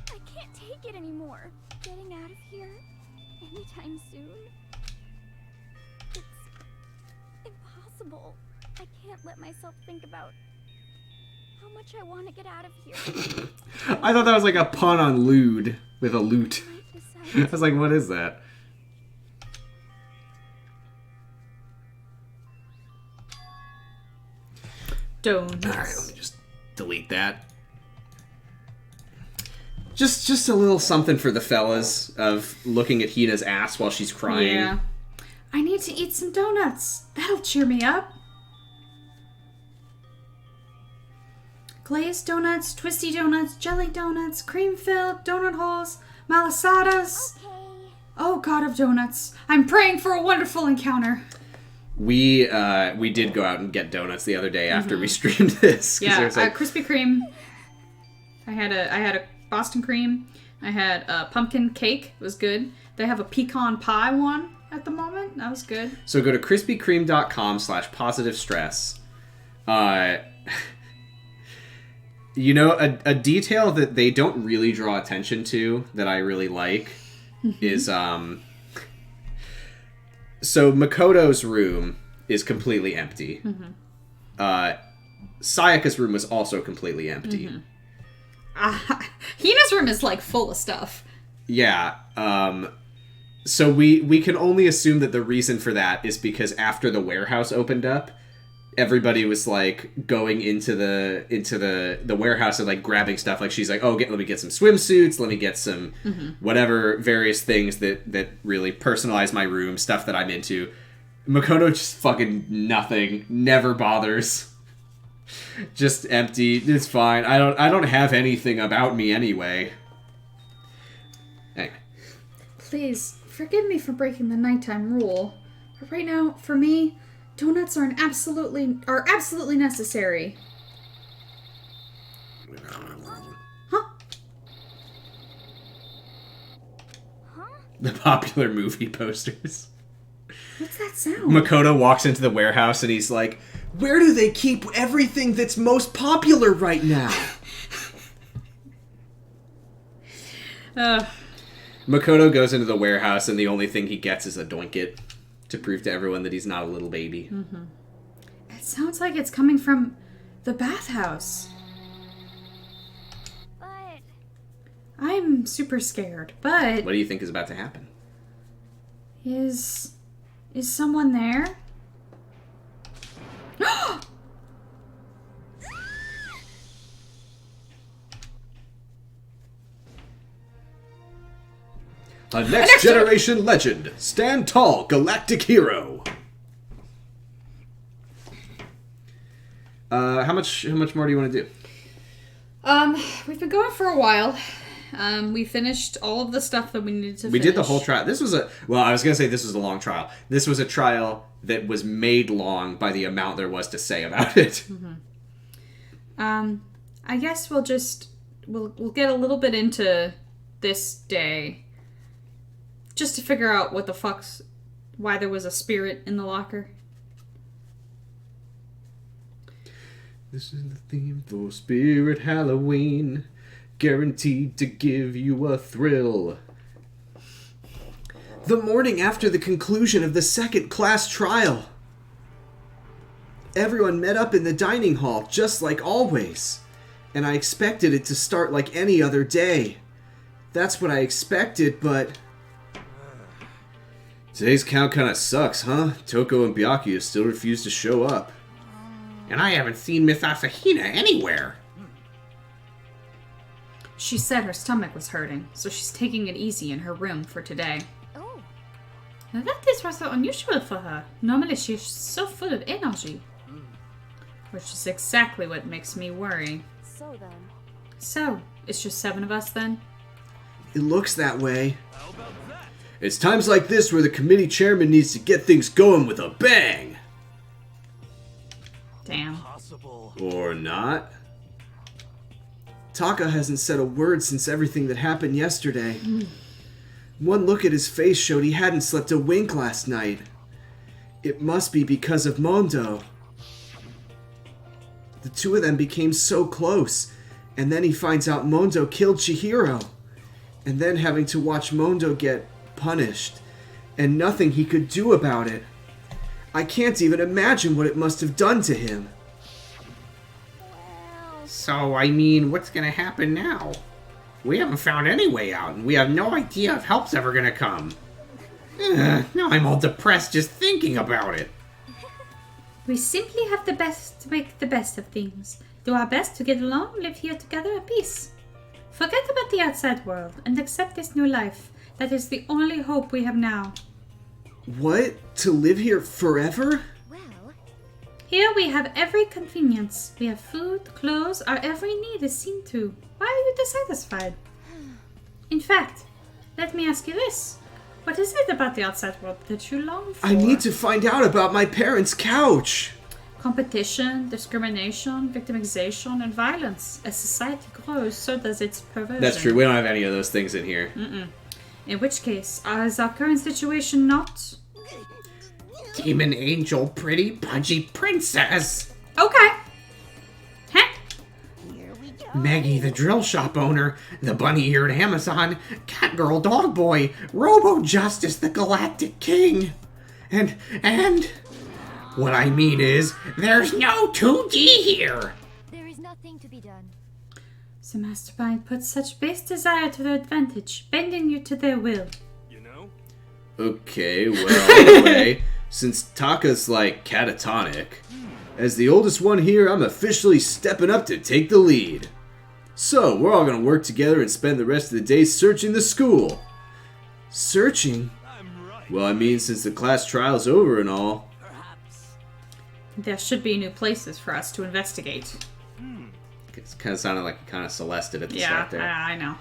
I can't take it anymore. Getting out of here anytime soon. It's impossible. I can't let myself think about how much I want to get out of here. I thought that was like a pun on lewd with a lute. I was like, what is that? Donuts. Alright, let me just delete that. Just a little something for the fellas of looking at Hina's ass while she's crying. Yeah. I need to eat some donuts. That'll cheer me up. Glazed donuts, twisty donuts, jelly donuts, cream-filled, donut holes, malasadas. Okay. Oh, God of donuts. I'm praying for a wonderful encounter. We did go out and get donuts the other day after we streamed this. Yeah, like, Krispy Kreme. I had a Boston cream. I had a pumpkin cake. It was good. They have a pecan pie one at the moment. That was good. So go to krispykreme.com/positive stress. You know, a detail that they don't really draw attention to that I really like is so Makoto's room is completely empty. Sayaka's room was also completely empty. Hina's room is like full of stuff. Yeah. So we can only assume that the reason for that is because after the warehouse opened up, everybody was like going into the warehouse and like grabbing stuff. Like she's like, oh, let me get some swimsuits, let me get some whatever various things that really personalize my room, stuff that I'm into. Makoto just fucking nothing, never bothers. Just empty. It's fine. I don't have anything about me anyway. Anyway. Please forgive me for breaking the nighttime rule, but right now, for me, donuts are absolutely necessary. Huh? The popular movie posters. What's that sound? Makoto walks into the warehouse and he's like, where do they keep everything that's most popular right now? Makoto goes into the warehouse and the only thing he gets is a doinkit to prove to everyone that he's not a little baby. It sounds like it's coming from the bathhouse. But I'm super scared, but What do you think is about to happen? is someone there? A next generation legend. Stand tall, galactic hero. How much more do you want to do? We've been going for a while. We finished all of the stuff that we needed to finish. We did the whole trial. This was I was going to say this was a long trial. This was a trial that was made long by the amount there was to say about it. I guess we'll get a little bit into this day. Just to figure out why there was a spirit in the locker. This is the theme for Spirit Halloween. Guaranteed to give you a thrill. The morning after the conclusion of the second class trial. Everyone met up in the dining hall, just like always. And I expected it to start like any other day. That's what I expected, but... Today's count kinda sucks, huh? Toko and Byakuya still refuse to show up. And I haven't seen Miss Asahina anywhere. She said her stomach was hurting, so she's taking it easy in her room for today. oh, Now that is rather unusual for her. Normally she's so full of energy. Which is exactly what makes me worry. So then, So, it's just 7 of us then? It looks that way. It's times like this where the committee chairman needs to get things going with a bang. Damn. Or not. Taka hasn't said a word since everything that happened yesterday. One look at his face showed he hadn't slept a wink last night. It must be because of Mondo. The two of them became so close, And then he finds out Mondo killed Chihiro. And then having to watch Mondo get punished. And nothing he could do about it. I can't even imagine what it must have done to him. So, I mean, what's gonna happen now? We haven't found any way out, and we have no idea if help's ever gonna come. Now I'm all depressed just thinking about it. We simply have to make the best of things. Do our best to get along, live here together in peace. Forget about the outside world, and accept this new life. That is the only hope we have now. What? To live here forever? Here we have every convenience. We have food, clothes, our every need is seen to. Why are you dissatisfied? In fact, let me ask you this. What is it about the outside world that you long for? I need to find out about my parents' couch. Competition, discrimination, victimization, and violence. As society grows, so does its perversion. That's true. We don't have any of those things in here. In which case, is our current situation not... Demon angel, pretty pudgy princess. Okay. Maggie, the drill shop owner, the bunny-eared Amazon, Catgirl Dog Boy, Robo Justice, the Galactic King. And what I mean is, there's no 2D here. There is nothing to be done. The Mastermind puts such base desire to their advantage, bending you to their will. Okay, well, anyway, since Taka's like catatonic, as the oldest one here, I'm officially stepping up to take the lead. So, we're all gonna work together and spend the rest of the day searching the school. Searching? Well, I mean, since the class trial's over and all. There should be new places for us to investigate. It's kind of sounded like you kind of Celested at the start there. Yeah, I know.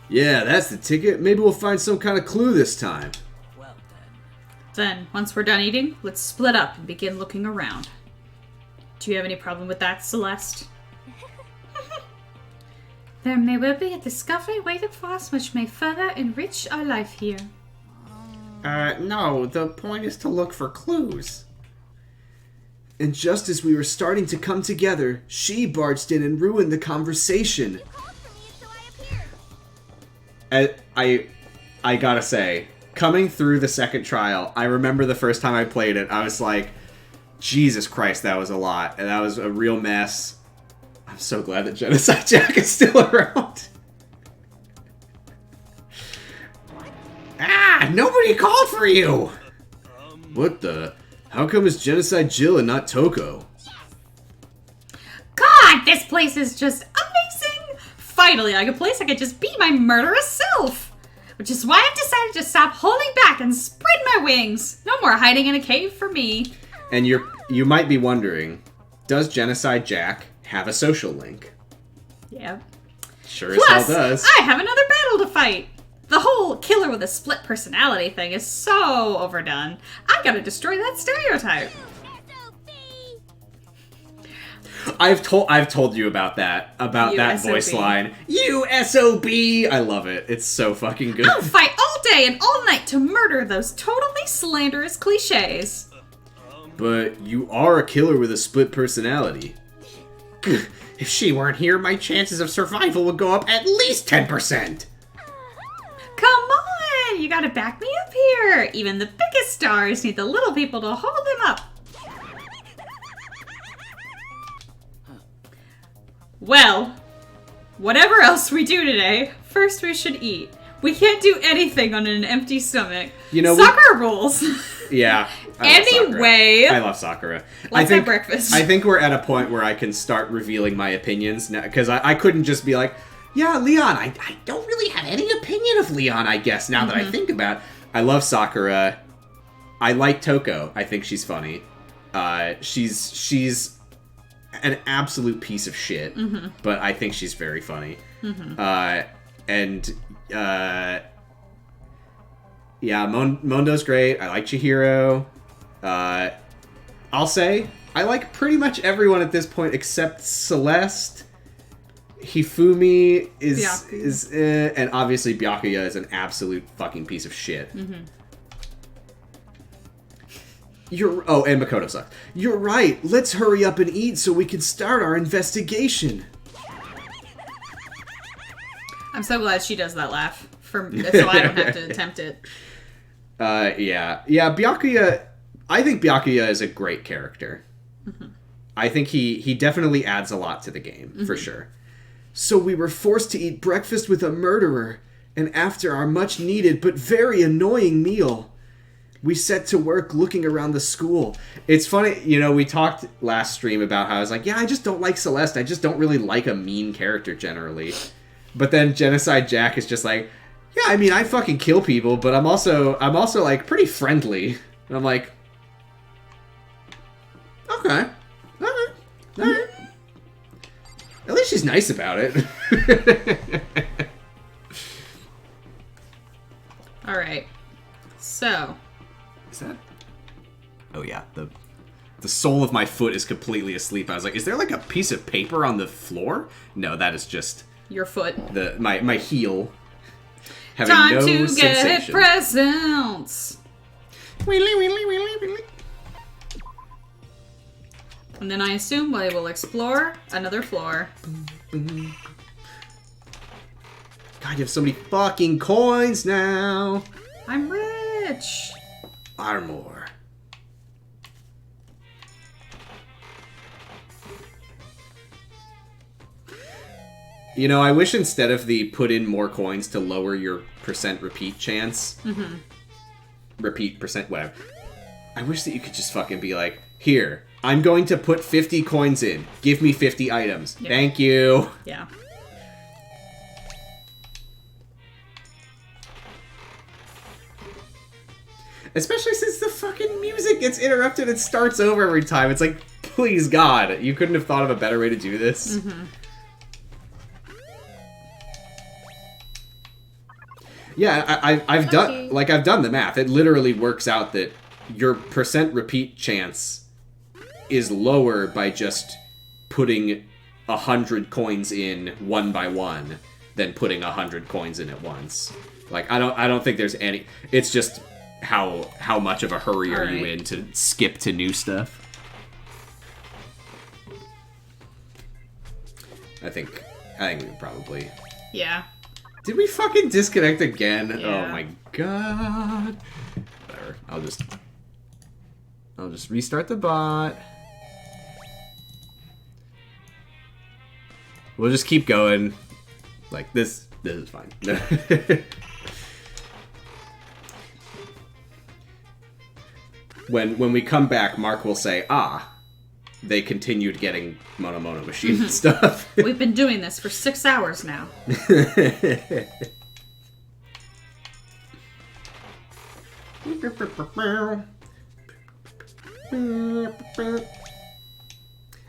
Yeah, that's the ticket. Maybe we'll find some kind of clue this time. Then, once we're done eating, let's split up and begin looking around. Do you have any problem with that, Celeste? There may well be a discovery waiting for us which may further enrich our life here. No, the point is to look for clues. And just as we were starting to come together, she barged in and ruined the conversation. I gotta say, coming through the second trial, I remember the first time I played it, I was like, Jesus Christ, that was a lot. And that was a real mess. I'm so glad that Genocide Jack is still around. Nobody called for you! What the? How come it's Genocide Jill and not Toko? God, this place is just amazing! Finally, like a place I could just be my murderous self! Which is why I've decided to stop holding back and spread my wings. No more hiding in a cave for me. And you might be wondering, does Genocide Jack have a social link? Yep. Sure as hell does. I have another battle to fight. The whole killer with a split personality thing is so overdone. I gotta destroy that stereotype. I've told you about that voice line. You SOB! I love it. It's so fucking good. I'll fight all day and all night to murder those totally slanderous cliches. But you are a killer with a split personality. If she weren't here, my chances of survival would go up at least 10%. Come on! You gotta back me up here! Even the biggest stars need the little people to hold them up. Well, whatever else we do today, first we should eat. We can't do anything on an empty stomach. You know, Sakura rules. Yeah. Anyway. I love Sakura. Let's have breakfast. I think we're at a point where I can start revealing my opinions now, because I couldn't just be like, yeah, Leon, I don't really have any opinion of Leon, I guess, now that I think about it. I love Sakura. I like Toko. I think she's funny. She's an absolute piece of shit, but I think she's very funny. Yeah, Mondo's great. I like Chihiro. I'll say I like pretty much everyone at this point except Celeste. Hifumi is and obviously Byakuya is an absolute fucking piece of shit. And Makoto sucks. You're right. Let's hurry up and eat so we can start our investigation. I'm so glad she does that laugh so I don't have to attempt it. Yeah, Byakuya. I think Byakuya is a great character. Mm-hmm. I think he definitely adds a lot to the game, for sure. So we were forced to eat breakfast with a murderer, and after our much-needed but very annoying meal, we set to work looking around the school. It's funny, we talked last stream about how I was like, yeah, I just don't like Celeste. I just don't really like a mean character generally. But then Genocide Jack is just like, yeah, I mean, I fucking kill people, but I'm also like pretty friendly. And I'm like, okay. All right. At least she's nice about it. All right. So. Is that? Oh yeah, the sole of my foot is completely asleep. I was like, is there like a piece of paper on the floor? No, that is just your foot. My heel. Having Time no to sensation. get presents. And then I assume we will explore another floor. God, you have so many fucking coins now. I'm rich. Armor. I wish instead of the put in more coins to lower your percent repeat chance, repeat percent, whatever, I wish that you could just fucking be like, here, I'm going to put 50 coins in. Give me 50 items. Yep. Thank you. Yeah. Especially since the fucking music gets interrupted and starts over every time. It's like, please God, you couldn't have thought of a better way to do this? Yeah, I've done the math. It literally works out that your percent repeat chance is lower by just putting 100 coins in one by one than putting 100 coins in at once. Like, I don't think there's any. It's just how much of a hurry are you in to skip to new stuff. I think we would probably. Yeah. Did we fucking disconnect again? Yeah. Oh my god. Whatever. I'll just restart the bot. We'll just keep going. Like this is fine. When we come back, Mark will say, they continued getting Mono Machine stuff. We've been doing this for 6 hours now. I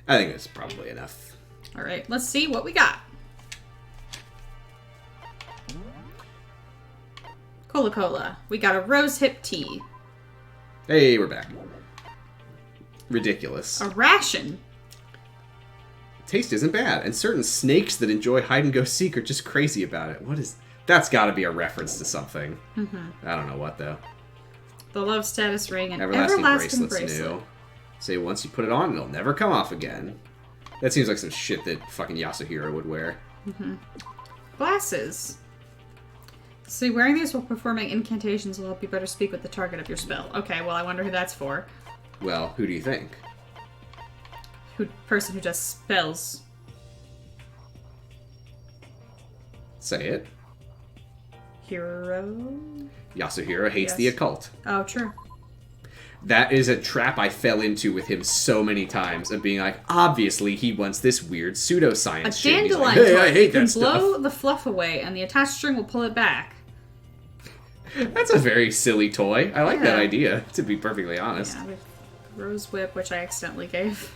think it's probably enough. All right, let's see what we got. Cola. We got a rose hip tea. Hey, we're back. Ridiculous. A ration. Taste isn't bad, and certain snakes that enjoy hide-and-go-seek are just crazy about it. What is... That's gotta be a reference to something. I don't know what, though. The love status ring and everlasting bracelet. New. Say once you put it on, it'll never come off again. That seems like some shit that fucking Yasuhiro would wear. Glasses. See, wearing these while performing incantations will help you better speak with the target of your spell. Okay, well, I wonder who that's for. Well, who do you think? Person who does spells. Say it. Hero? Yasuhiro hates the occult. Oh, true. That is a trap I fell into with him so many times of being like, obviously he wants this weird pseudoscience shit. A dandelion like, hey, I hate you can that stuff. blow the fluff away and the attached string will pull it back. That's a very silly toy. I like that idea, to be perfectly honest. Yeah, Rose Whip, which I accidentally gave.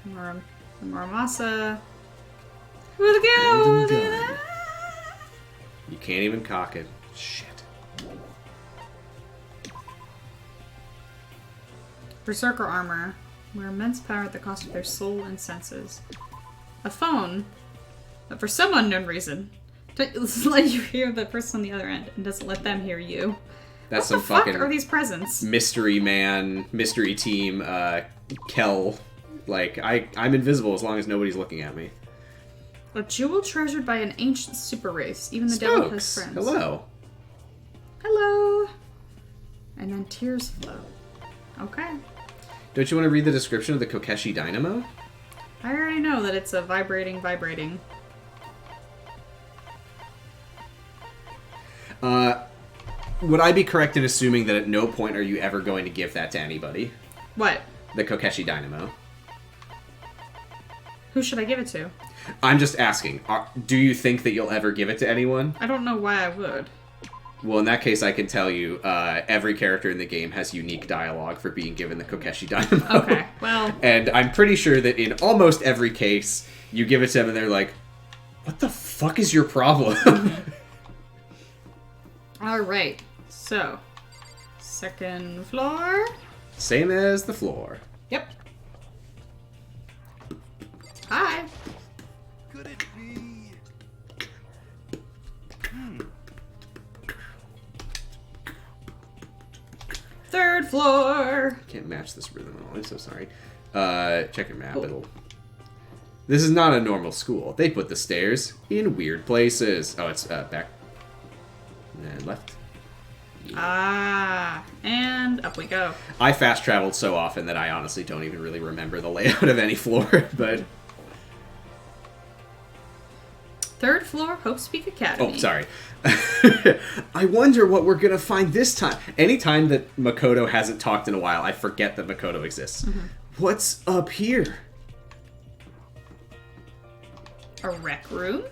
Muramasa. Look at that! You can't even cock it. Shit. Berserker armor. Wear immense power at the cost of their soul and senses. A phone. But for some unknown reason. Doesn't let you hear the person on the other end and doesn't let them hear you. That's what some fucking are these presents? Mystery man, mystery team, Kel. Like, I'm invisible as long as nobody's looking at me. A jewel treasured by an ancient super race. Even the devil has Stokes, friends. hello. Hello. And then tears flow. Okay. Don't you want to read the description of the Kokeshi Dynamo? I already know that it's a vibrating. Would I be correct in assuming that at no point are you ever going to give that to anybody? What? The Kokeshi Dynamo. Who should I give it to? I'm just asking. Do you think that you'll ever give it to anyone? I don't know why I would. Well, in that case, I can tell you, every character in the game has unique dialogue for being given the Kokeshi Dynamo. Okay, well... And I'm pretty sure that in almost every case, you give it to them and they're like, what the fuck is your problem? Alright, so... second floor? Same as the floor. Yep. Hi. Could it be? Third floor. Can't match this rhythm at all. I'm so sorry. Check your map. It'll. This is not a normal school. They put the stairs in weird places. Oh, it's back and left. Ah, and up we go. I fast traveled so often that I honestly don't even really remember the layout of any floor. But third floor, Hope Speak Academy. oh, sorry. I wonder what we're gonna find this time. Anytime that Makoto hasn't talked in a while, I forget that Makoto exists. Mm-hmm. What's up here? A rec room?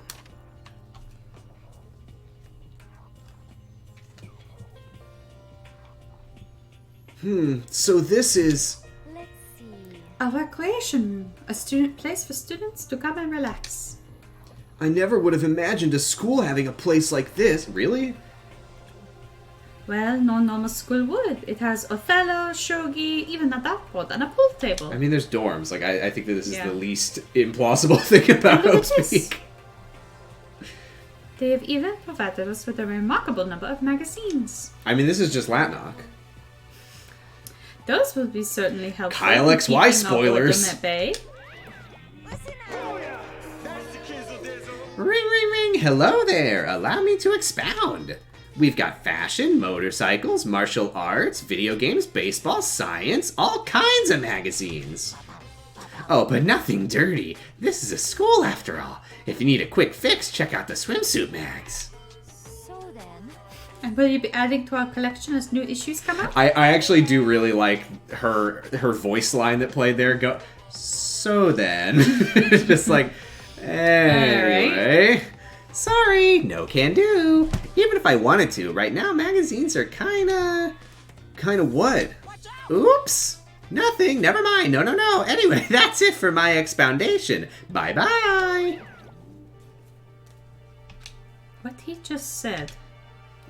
So this is... Let's see. A recreation room. A student place for students to come and relax. I never would have imagined a school having a place like this. Really? Well, no normal school would. It has Othello, shogi, even a dartboard and a pool table. I mean, there's dorms. Like, I think that this is Yeah. the least implausible thing about Look Hope at this. Speak. They have even provided us with a remarkable number of magazines. I mean, this is just Latnock. Those will be certainly helpful. Kyle in XY keeping our spoilers. boredom at bay. Ring, ring, ring. Hello there. Allow me to expound. We've got fashion, motorcycles, martial arts, video games, baseball, science, all kinds of magazines. Oh, but nothing dirty. This is a school after all. If you need a quick fix, check out the swimsuit mags. So then, And will you be adding to our collection as new issues come out? I actually do really like her voice line that played there. Go. So then, just like, anyway. Right. Sorry, no can do. Even if I wanted to, right now magazines are kinda what? Oops. Nothing. Never mind. No. Anyway, that's it for my expoundation. Bye bye. What he just said.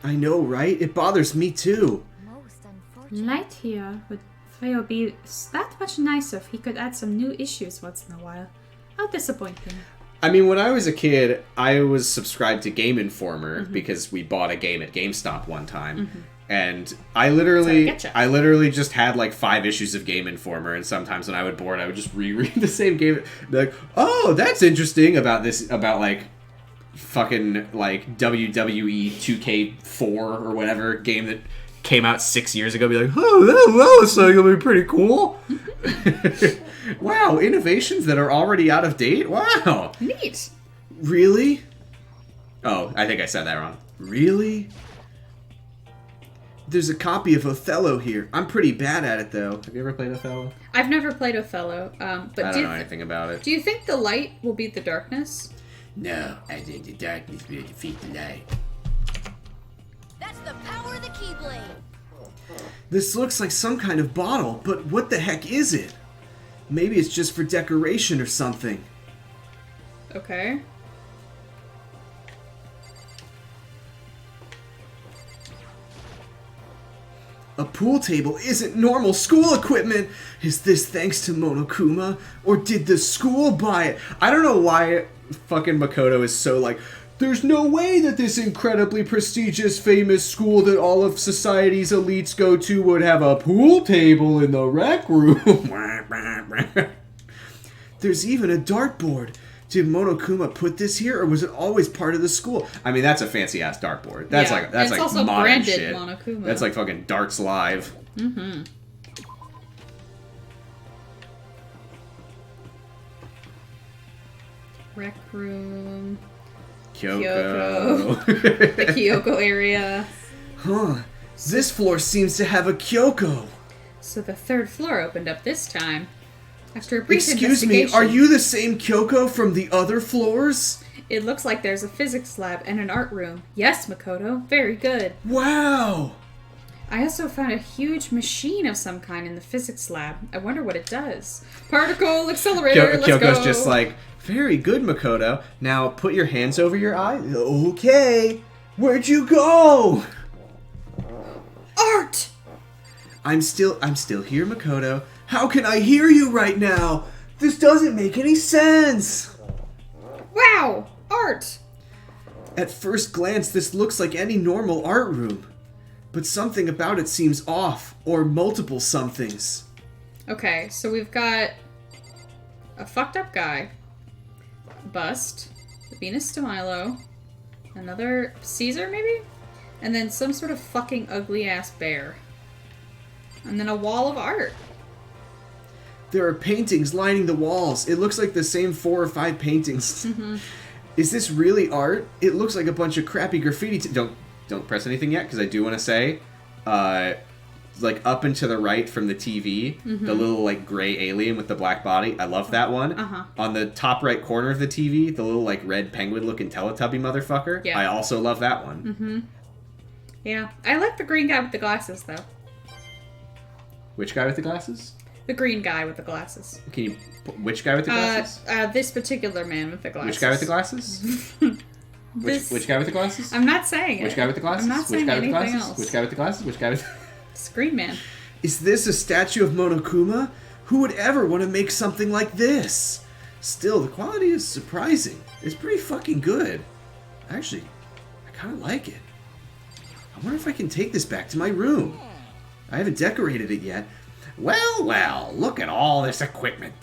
I know, right? It bothers me too. most unfortunate. Light here would Theo be that much nicer if he could add some new issues once in a while. How disappointing. I mean, when I was a kid, I was subscribed to Game Informer because we bought a game at GameStop one time. And I literally just had like 5 issues of Game Informer, and sometimes when I would bored, I would just reread the same game. Be like, oh, that's interesting about like fucking like WWE 2K4 or whatever game that came out 6 years ago. Be like, oh, that looks like it'll be pretty cool. Wow, innovations that are already out of date? Wow. Neat. Really? Oh, I think I said that wrong. Really? There's a copy of Othello here. I'm pretty bad at it, though. Have you ever played Othello? I've never played Othello, but I don't know anything about it. Do you think the light will beat the darkness? No, I think the darkness will defeat the light. That's the power of the Keyblade. This looks like some kind of bottle, but what the heck is it? Maybe it's just for decoration or something. Okay. A pool table isn't normal school equipment! Is this thanks to Monokuma? Or did the school buy it? I don't know why fucking Makoto is so like, there's no way that this incredibly prestigious, famous school that all of society's elites go to would have a pool table in the rec room. There's even a dartboard. Did Monokuma put this here, or was it always part of the school? I mean, that's a fancy ass dartboard. That's Yeah, that's it's like also modern branded shit. Monokuma. That's like fucking Darts Live. Mm-hmm. Rec room. Kyoko. The Kyoko area. Huh. This floor seems to have a Kyoko. So the third floor opened up this time. After a brief Excuse me, investigation, are you the same Kyoko from the other floors? It looks like there's a physics lab and an art room. Yes, Makoto. Very good. Wow! I also found a huge machine of some kind in the physics lab. I wonder what it does. Particle accelerator, let's Kyoko's go. just like, very good, Makoto. Now put your hands over your eyes. Okay. Where'd you go? Art! I'm still here, Makoto. How can I hear you right now? This doesn't make any sense. Wow! Art! At first glance, this looks like any normal art room. But something about it seems off, or multiple somethings. Okay, so we've got a fucked up guy, a bust, the Venus de Milo, another Caesar maybe? And then some sort of fucking ugly ass bear. And then a wall of art. There are paintings lining the walls. It looks like the same 4 or 5 paintings. Mm-hmm. Is this really art? It looks like a bunch of crappy graffiti. Don't press anything yet, because I do want to say, like up and to the right from the TV, Mm-hmm. the little like gray alien with the black body. I love that one. Uh-huh. On the top right corner of the TV, the little like red penguin looking Teletubby motherfucker. Yeah. I also love that one. Mm-hmm. Yeah. I like the green guy with the glasses, though. Which guy with the glasses? The green guy with the glasses. Can you? Which guy with the glasses? This particular man with the glasses. Which guy with the glasses? Which guy with the glasses? I'm not saying it. Which guy with the glasses? I'm not saying Which guy with the anything glasses? else. Which guy with the glasses? Which guy with? Screen man. Is this a statue of Monokuma? Who would ever want to make something like this? Still, the quality is surprising. It's pretty fucking good. Actually, I kind of like it. I wonder if I can take this back to my room. I haven't decorated it yet. Well, look at all this equipment.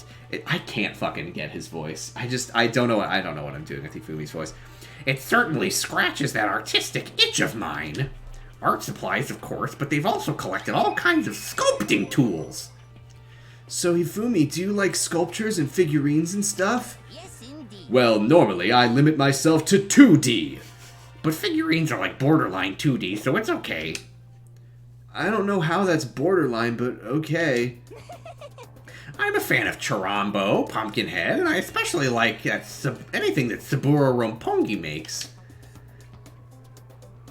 I can't fucking get his voice. I don't know what I'm doing with Hifumi's voice. It certainly scratches that artistic itch of mine. Art supplies, of course, but they've also collected all kinds of sculpting tools. So, Hifumi, do you like sculptures and figurines and stuff? Yes, indeed. Well, normally I limit myself to 2D. But figurines are like borderline 2D, so it's okay. I don't know how that's borderline, but okay. I'm a fan of Chirambo, Pumpkinhead, and I especially like anything that Saburo Ronpongi makes.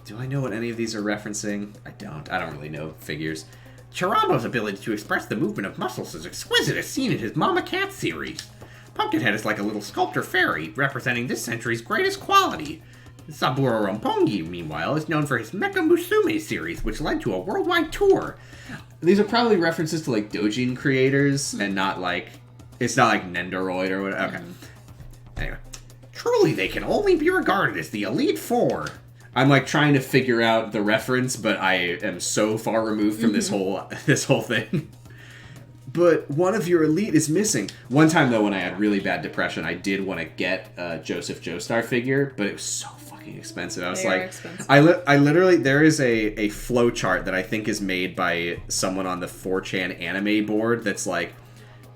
Do I know what any of these are referencing? I don't really know figures. Chirambo's ability to express the movement of muscles is exquisite as seen in his Mama Cat series. Pumpkinhead is like a little sculptor fairy, representing this century's greatest quality. Saburo Ronpongi, meanwhile, is known for his Mecha Musume series, which led to a worldwide tour. These are probably references to, like, doujin creators, and not, like... It's not, like, Nendoroid or whatever. Okay. Anyway. Truly, they can only be regarded as the Elite Four. I'm, like, trying to figure out the reference, but I am so far removed from this whole thing. But one of your elite is missing. One time, though, when I had really bad depression, I did want to get a Joseph Joestar figure, but it was so fucking expensive. I was They are like, expensive. I literally, there is a flow chart that I think is made by someone on the 4chan anime board that's like,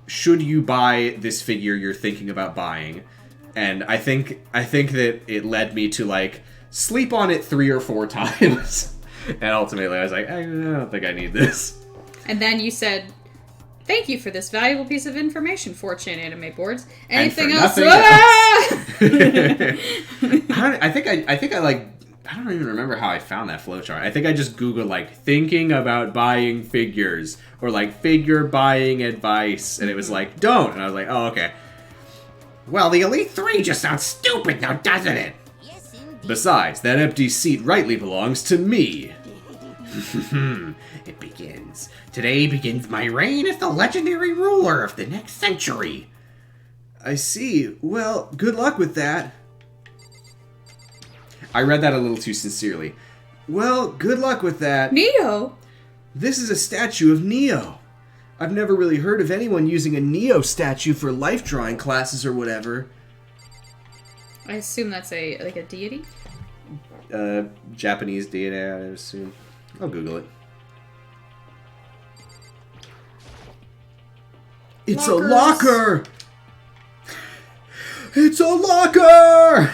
should you buy this figure you're thinking about buying? And I think that it led me to, like, sleep on it 3 or 4 times. And ultimately, I was like, I don't think I need this. And then you said, thank you for this valuable piece of information, 4chan anime boards. Anything else? I don't even remember how I found that flowchart. I think I just Googled, like, thinking about buying figures, or, like, figure buying advice, and it was like, don't! And I was like, oh, okay. Well, the Elite Three just sounds stupid now, doesn't it? Yes, indeed. Besides, that empty seat rightly belongs to me. It begins. Today begins my reign as the legendary ruler of the next century. I see. Well, good luck with that. I read that a little too sincerely. Well, good luck with that. Neo? This is a statue of Neo. I've never really heard of anyone using a Neo statue for life drawing classes or whatever. I assume that's a deity? Japanese deity, I assume. I'll Google it. It's a locker! It's a locker!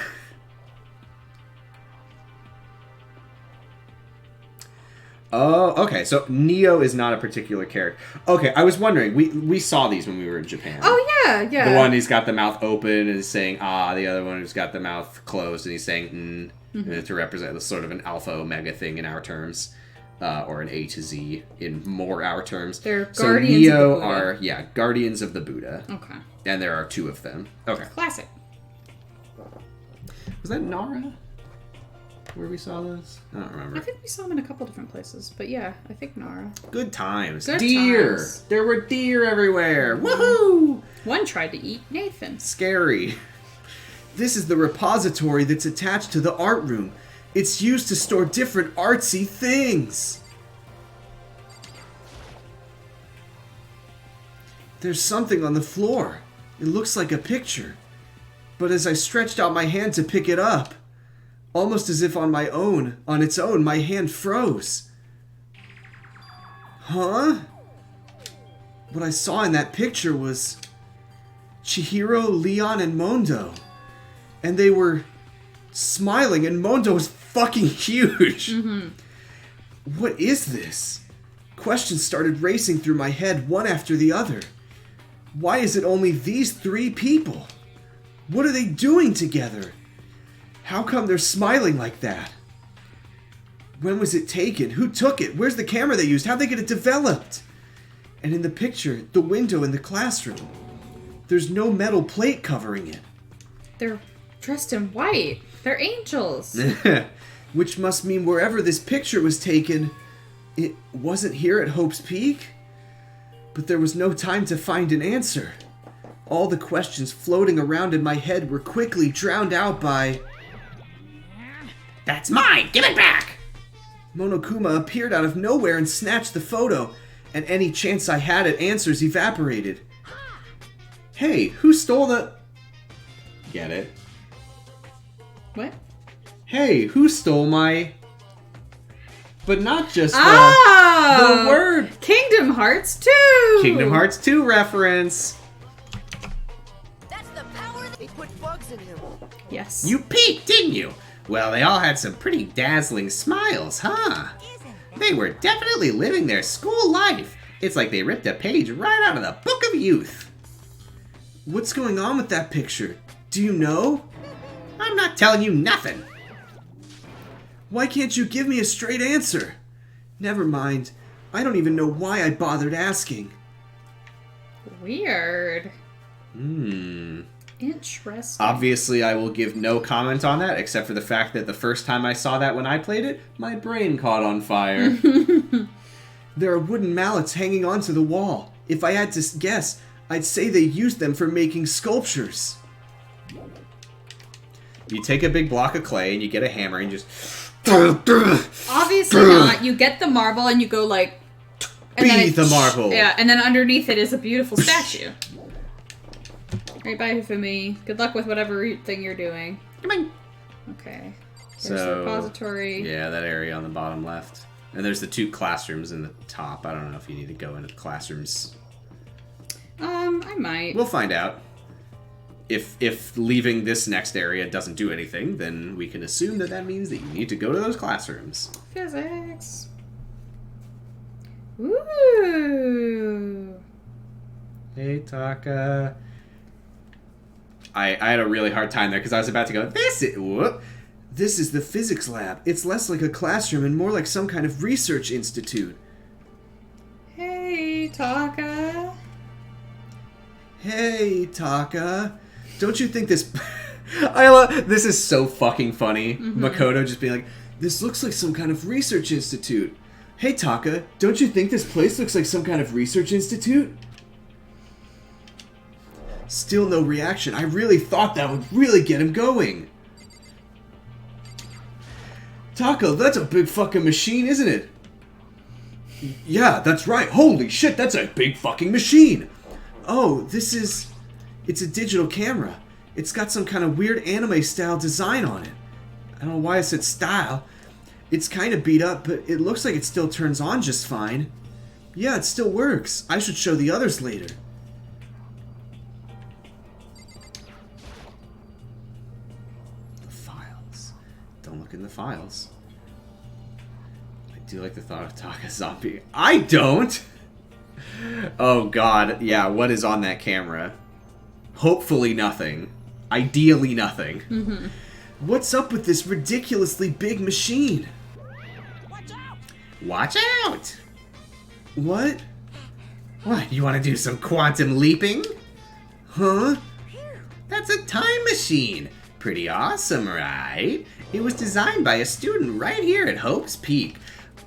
Oh, okay. So Neo is not a particular character. Okay, I was wondering. We saw these when we were in Japan. Oh yeah. The one who's got the mouth open and is saying ah. The other one who's got the mouth closed and he's saying to represent the sort of an alpha omega thing in our terms, or an A to Z in more our terms. They're so guardians Neo of the Buddha. are guardians of the Buddha. Okay. And there are 2 of them. Okay. Classic. Was that Nara? Where we saw those? I don't remember. I think we saw them in a couple different places, but yeah, I think Nara. Good times. Good Deer. times. There were deer everywhere. Woohoo! One tried to eat Nathan. Scary. This is the repository that's attached to the art room. It's used to store different artsy things. There's something on the floor. It looks like a picture. But as I stretched out my hand to pick it up, almost as if on its own, my hand froze. Huh? What I saw in that picture was Chihiro, Leon, and Mondo. And they were smiling, and Mondo was fucking huge. What is this? Questions started racing through my head, one after the other. Why is it only these 3 people? What are they doing together? How come they're smiling like that? When was it taken? Who took it? Where's the camera they used? How'd they get it developed? And in the picture, the window in the classroom, there's no metal plate covering it. They're dressed in white. They're angels. Which must mean wherever this picture was taken, it wasn't here at Hope's Peak? But there was no time to find an answer. All the questions floating around in my head were quickly drowned out by... That's mine! Give it back! Monokuma appeared out of nowhere and snatched the photo, and any chance I had at answers evaporated. Hey, who stole the... Get it? What? Hey, who stole my... But not just the word. Kingdom Hearts 2! Kingdom Hearts 2 reference. That's the power they put bugs in him. Yes. You peeked, didn't you? Well, they all had some pretty dazzling smiles, huh? They were definitely living their school life. It's like they ripped a page right out of the Book of Youth. What's going on with that picture? Do you know? I'm not telling you nothing. Why can't you give me a straight answer? Never mind. I don't even know why I bothered asking. Weird. Interesting. Obviously, I will give no comment on that, except for the fact that the first time I saw that when I played it, my brain caught on fire. There are wooden mallets hanging onto the wall. If I had to guess, I'd say they used them for making sculptures. You take a big block of clay and you get a hammer and just... Obviously not. You get the marble and you go like... And Be the marble! Yeah, and then underneath it is a beautiful statue. Alright, bye, Hifumi. Good luck with whatever thing you're doing. Come on. Okay. There's the repository. Yeah, that area on the bottom left. And there's the 2 classrooms in the top. I don't know if you need to go into the classrooms. I might. We'll find out. If leaving this next area doesn't do anything, then we can assume that means that you need to go to those classrooms. Physics. Ooh. Hey, Taka. I had a really hard time there because I was about to go, This is the physics lab. It's less like a classroom and more like some kind of research institute. Hey, Taka. Hey, Taka. Don't you think this... This is so fucking funny. Makoto just being like, this looks like some kind of research institute. Hey, Taka, don't you think this place looks like some kind of research institute? Still no reaction. I really thought that would really get him going. Taka, that's a big fucking machine, isn't it? Yeah, that's right. Holy shit, that's a big fucking machine. Oh, it's a digital camera. It's got some kind of weird anime-style design on it. I don't know why I said style. It's kind of beat up, but it looks like it still turns on just fine. Yeah, it still works. I should show the others later. The files. Don't look in the files. I do like the thought of Taka Zombie. I don't! Oh god, yeah, what is on that camera? Hopefully nothing. Ideally nothing. Mm-hmm. What's up with this ridiculously big machine? Watch out! What? What, you want to do some quantum leaping? Huh? That's a time machine. Pretty awesome, right? It was designed by a student right here at Hope's Peak.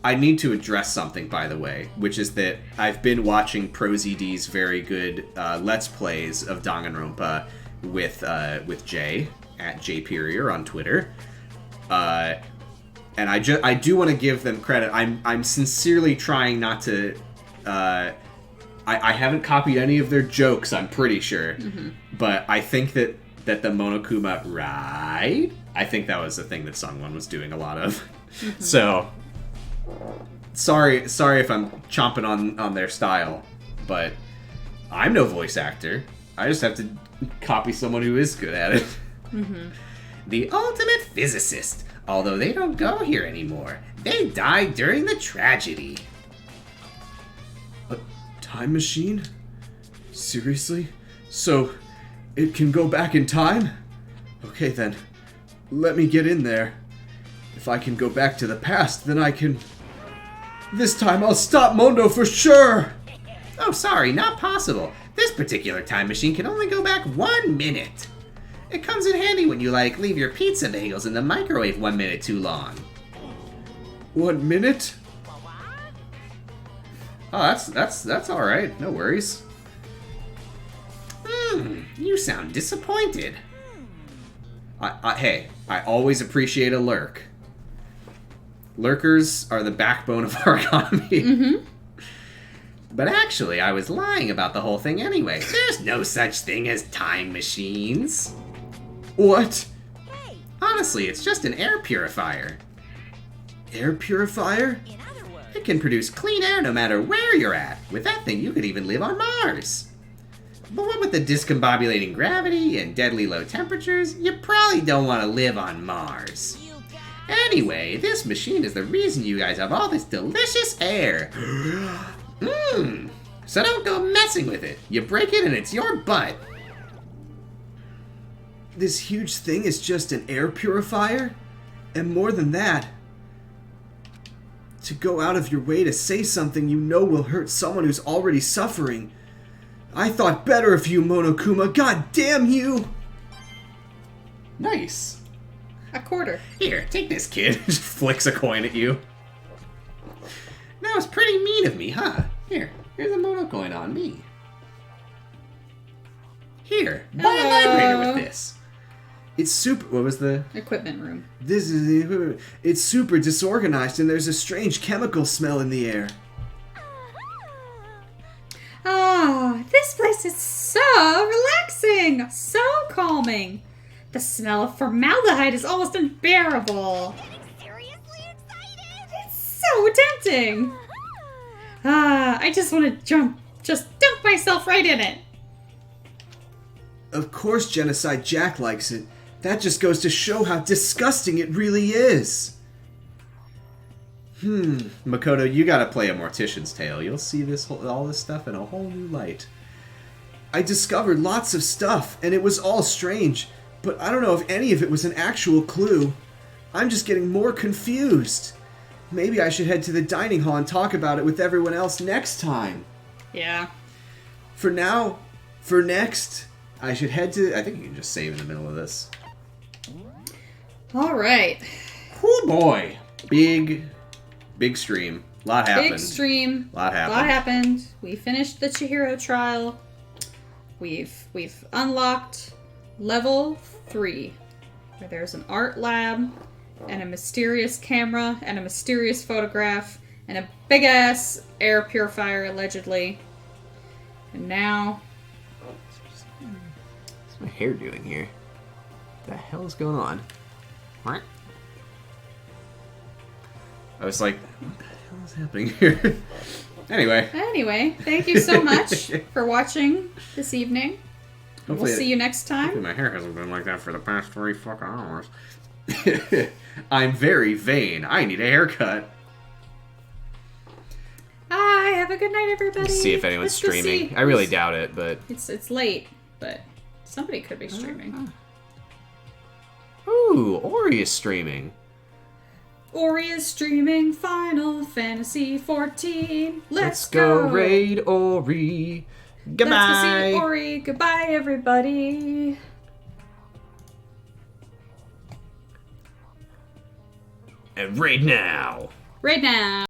I need to address something, by the way, which is that I've been watching ProZD's very good Let's Plays of Danganronpa with Jay, at JPerior on Twitter. And I do want to give them credit. I'm sincerely trying not to... I haven't copied any of their jokes, I'm pretty sure. Mm-hmm. But I think that the Monokuma ride... I think that was the thing that Sungwon was doing a lot of. Mm-hmm. So... Sorry if I'm chomping on their style, but I'm no voice actor. I just have to copy someone who is good at it. Mm-hmm. The ultimate physicist. Although they don't go here anymore. They died during the tragedy. A time machine? Seriously? So, it can go back in time? Okay then, let me get in there. If I can go back to the past, then I can... This time I'll stop Mondo for sure! Oh, sorry, not possible. This particular time machine can only go back 1 minute. It comes in handy when you, leave your pizza bagels in the microwave 1 minute too long. 1 minute? Oh, that's alright. No worries. You sound disappointed. Hey, I always appreciate a lurk. Lurkers are the backbone of our economy. Mm-hmm. But actually, I was lying about the whole thing anyway. There's no such thing as time machines. What? Honestly, it's just an air purifier. Air purifier? It can produce clean air no matter where you're at. With that thing, you could even live on Mars. But what with the discombobulating gravity and deadly low temperatures, you probably don't want to live on Mars. Anyway, this machine is the reason you guys have all this delicious air. So don't go messing with it. You break it and it's your butt. This huge thing is just an air purifier? And more than that, to go out of your way to say something you know will hurt someone who's already suffering. I thought better of you, Monokuma. God damn you! Nice. A quarter. Here, take this, kid. Just flicks a coin at you. That was pretty mean of me, huh? Here's a mono coin on me. Here, buy a vibrator with this. It's super... What was the... Equipment room. This is the equipment... It's super disorganized and there's a strange chemical smell in the air. Ah, this place is so relaxing. So calming. The smell of formaldehyde is almost unbearable. It's so tempting. I just want to just dunk myself right in it. Of course Genocide Jack likes it. That just goes to show how disgusting it really is. Makoto, you gotta play a Mortician's Tale. You'll see all this stuff in a whole new light. I discovered lots of stuff, and it was all strange. But I don't know if any of it was an actual clue. I'm just getting more confused. Maybe I should head to the dining hall and talk about it with everyone else next time. Yeah. For now, for next, I should head to... I think you can just save in the middle of this. Alright. Oh boy. Big stream. Lot happened. Big stream. Lot happened. We finished the Chihiro trial. We've unlocked level 3, where there's an art lab and a mysterious camera and a mysterious photograph and a big ass air purifier allegedly. And now what's my hair doing here? the hell is going on? What? I was like, what the hell is happening here? Anyway, thank you so much for watching this evening. We'll see you next time. Hopefully my hair hasn't been like that for the past 3 fucking hours. I'm very vain. I need a haircut. Bye. Have a good night, everybody. Let's see if anyone's streaming. I really doubt it, but... It's late, but somebody could be streaming. Ooh, Ori is streaming. Ori is streaming Final Fantasy 14. Let's go raid Ori. Goodbye. Let's go see Ori. Goodbye, everybody. And raid now. Raid now.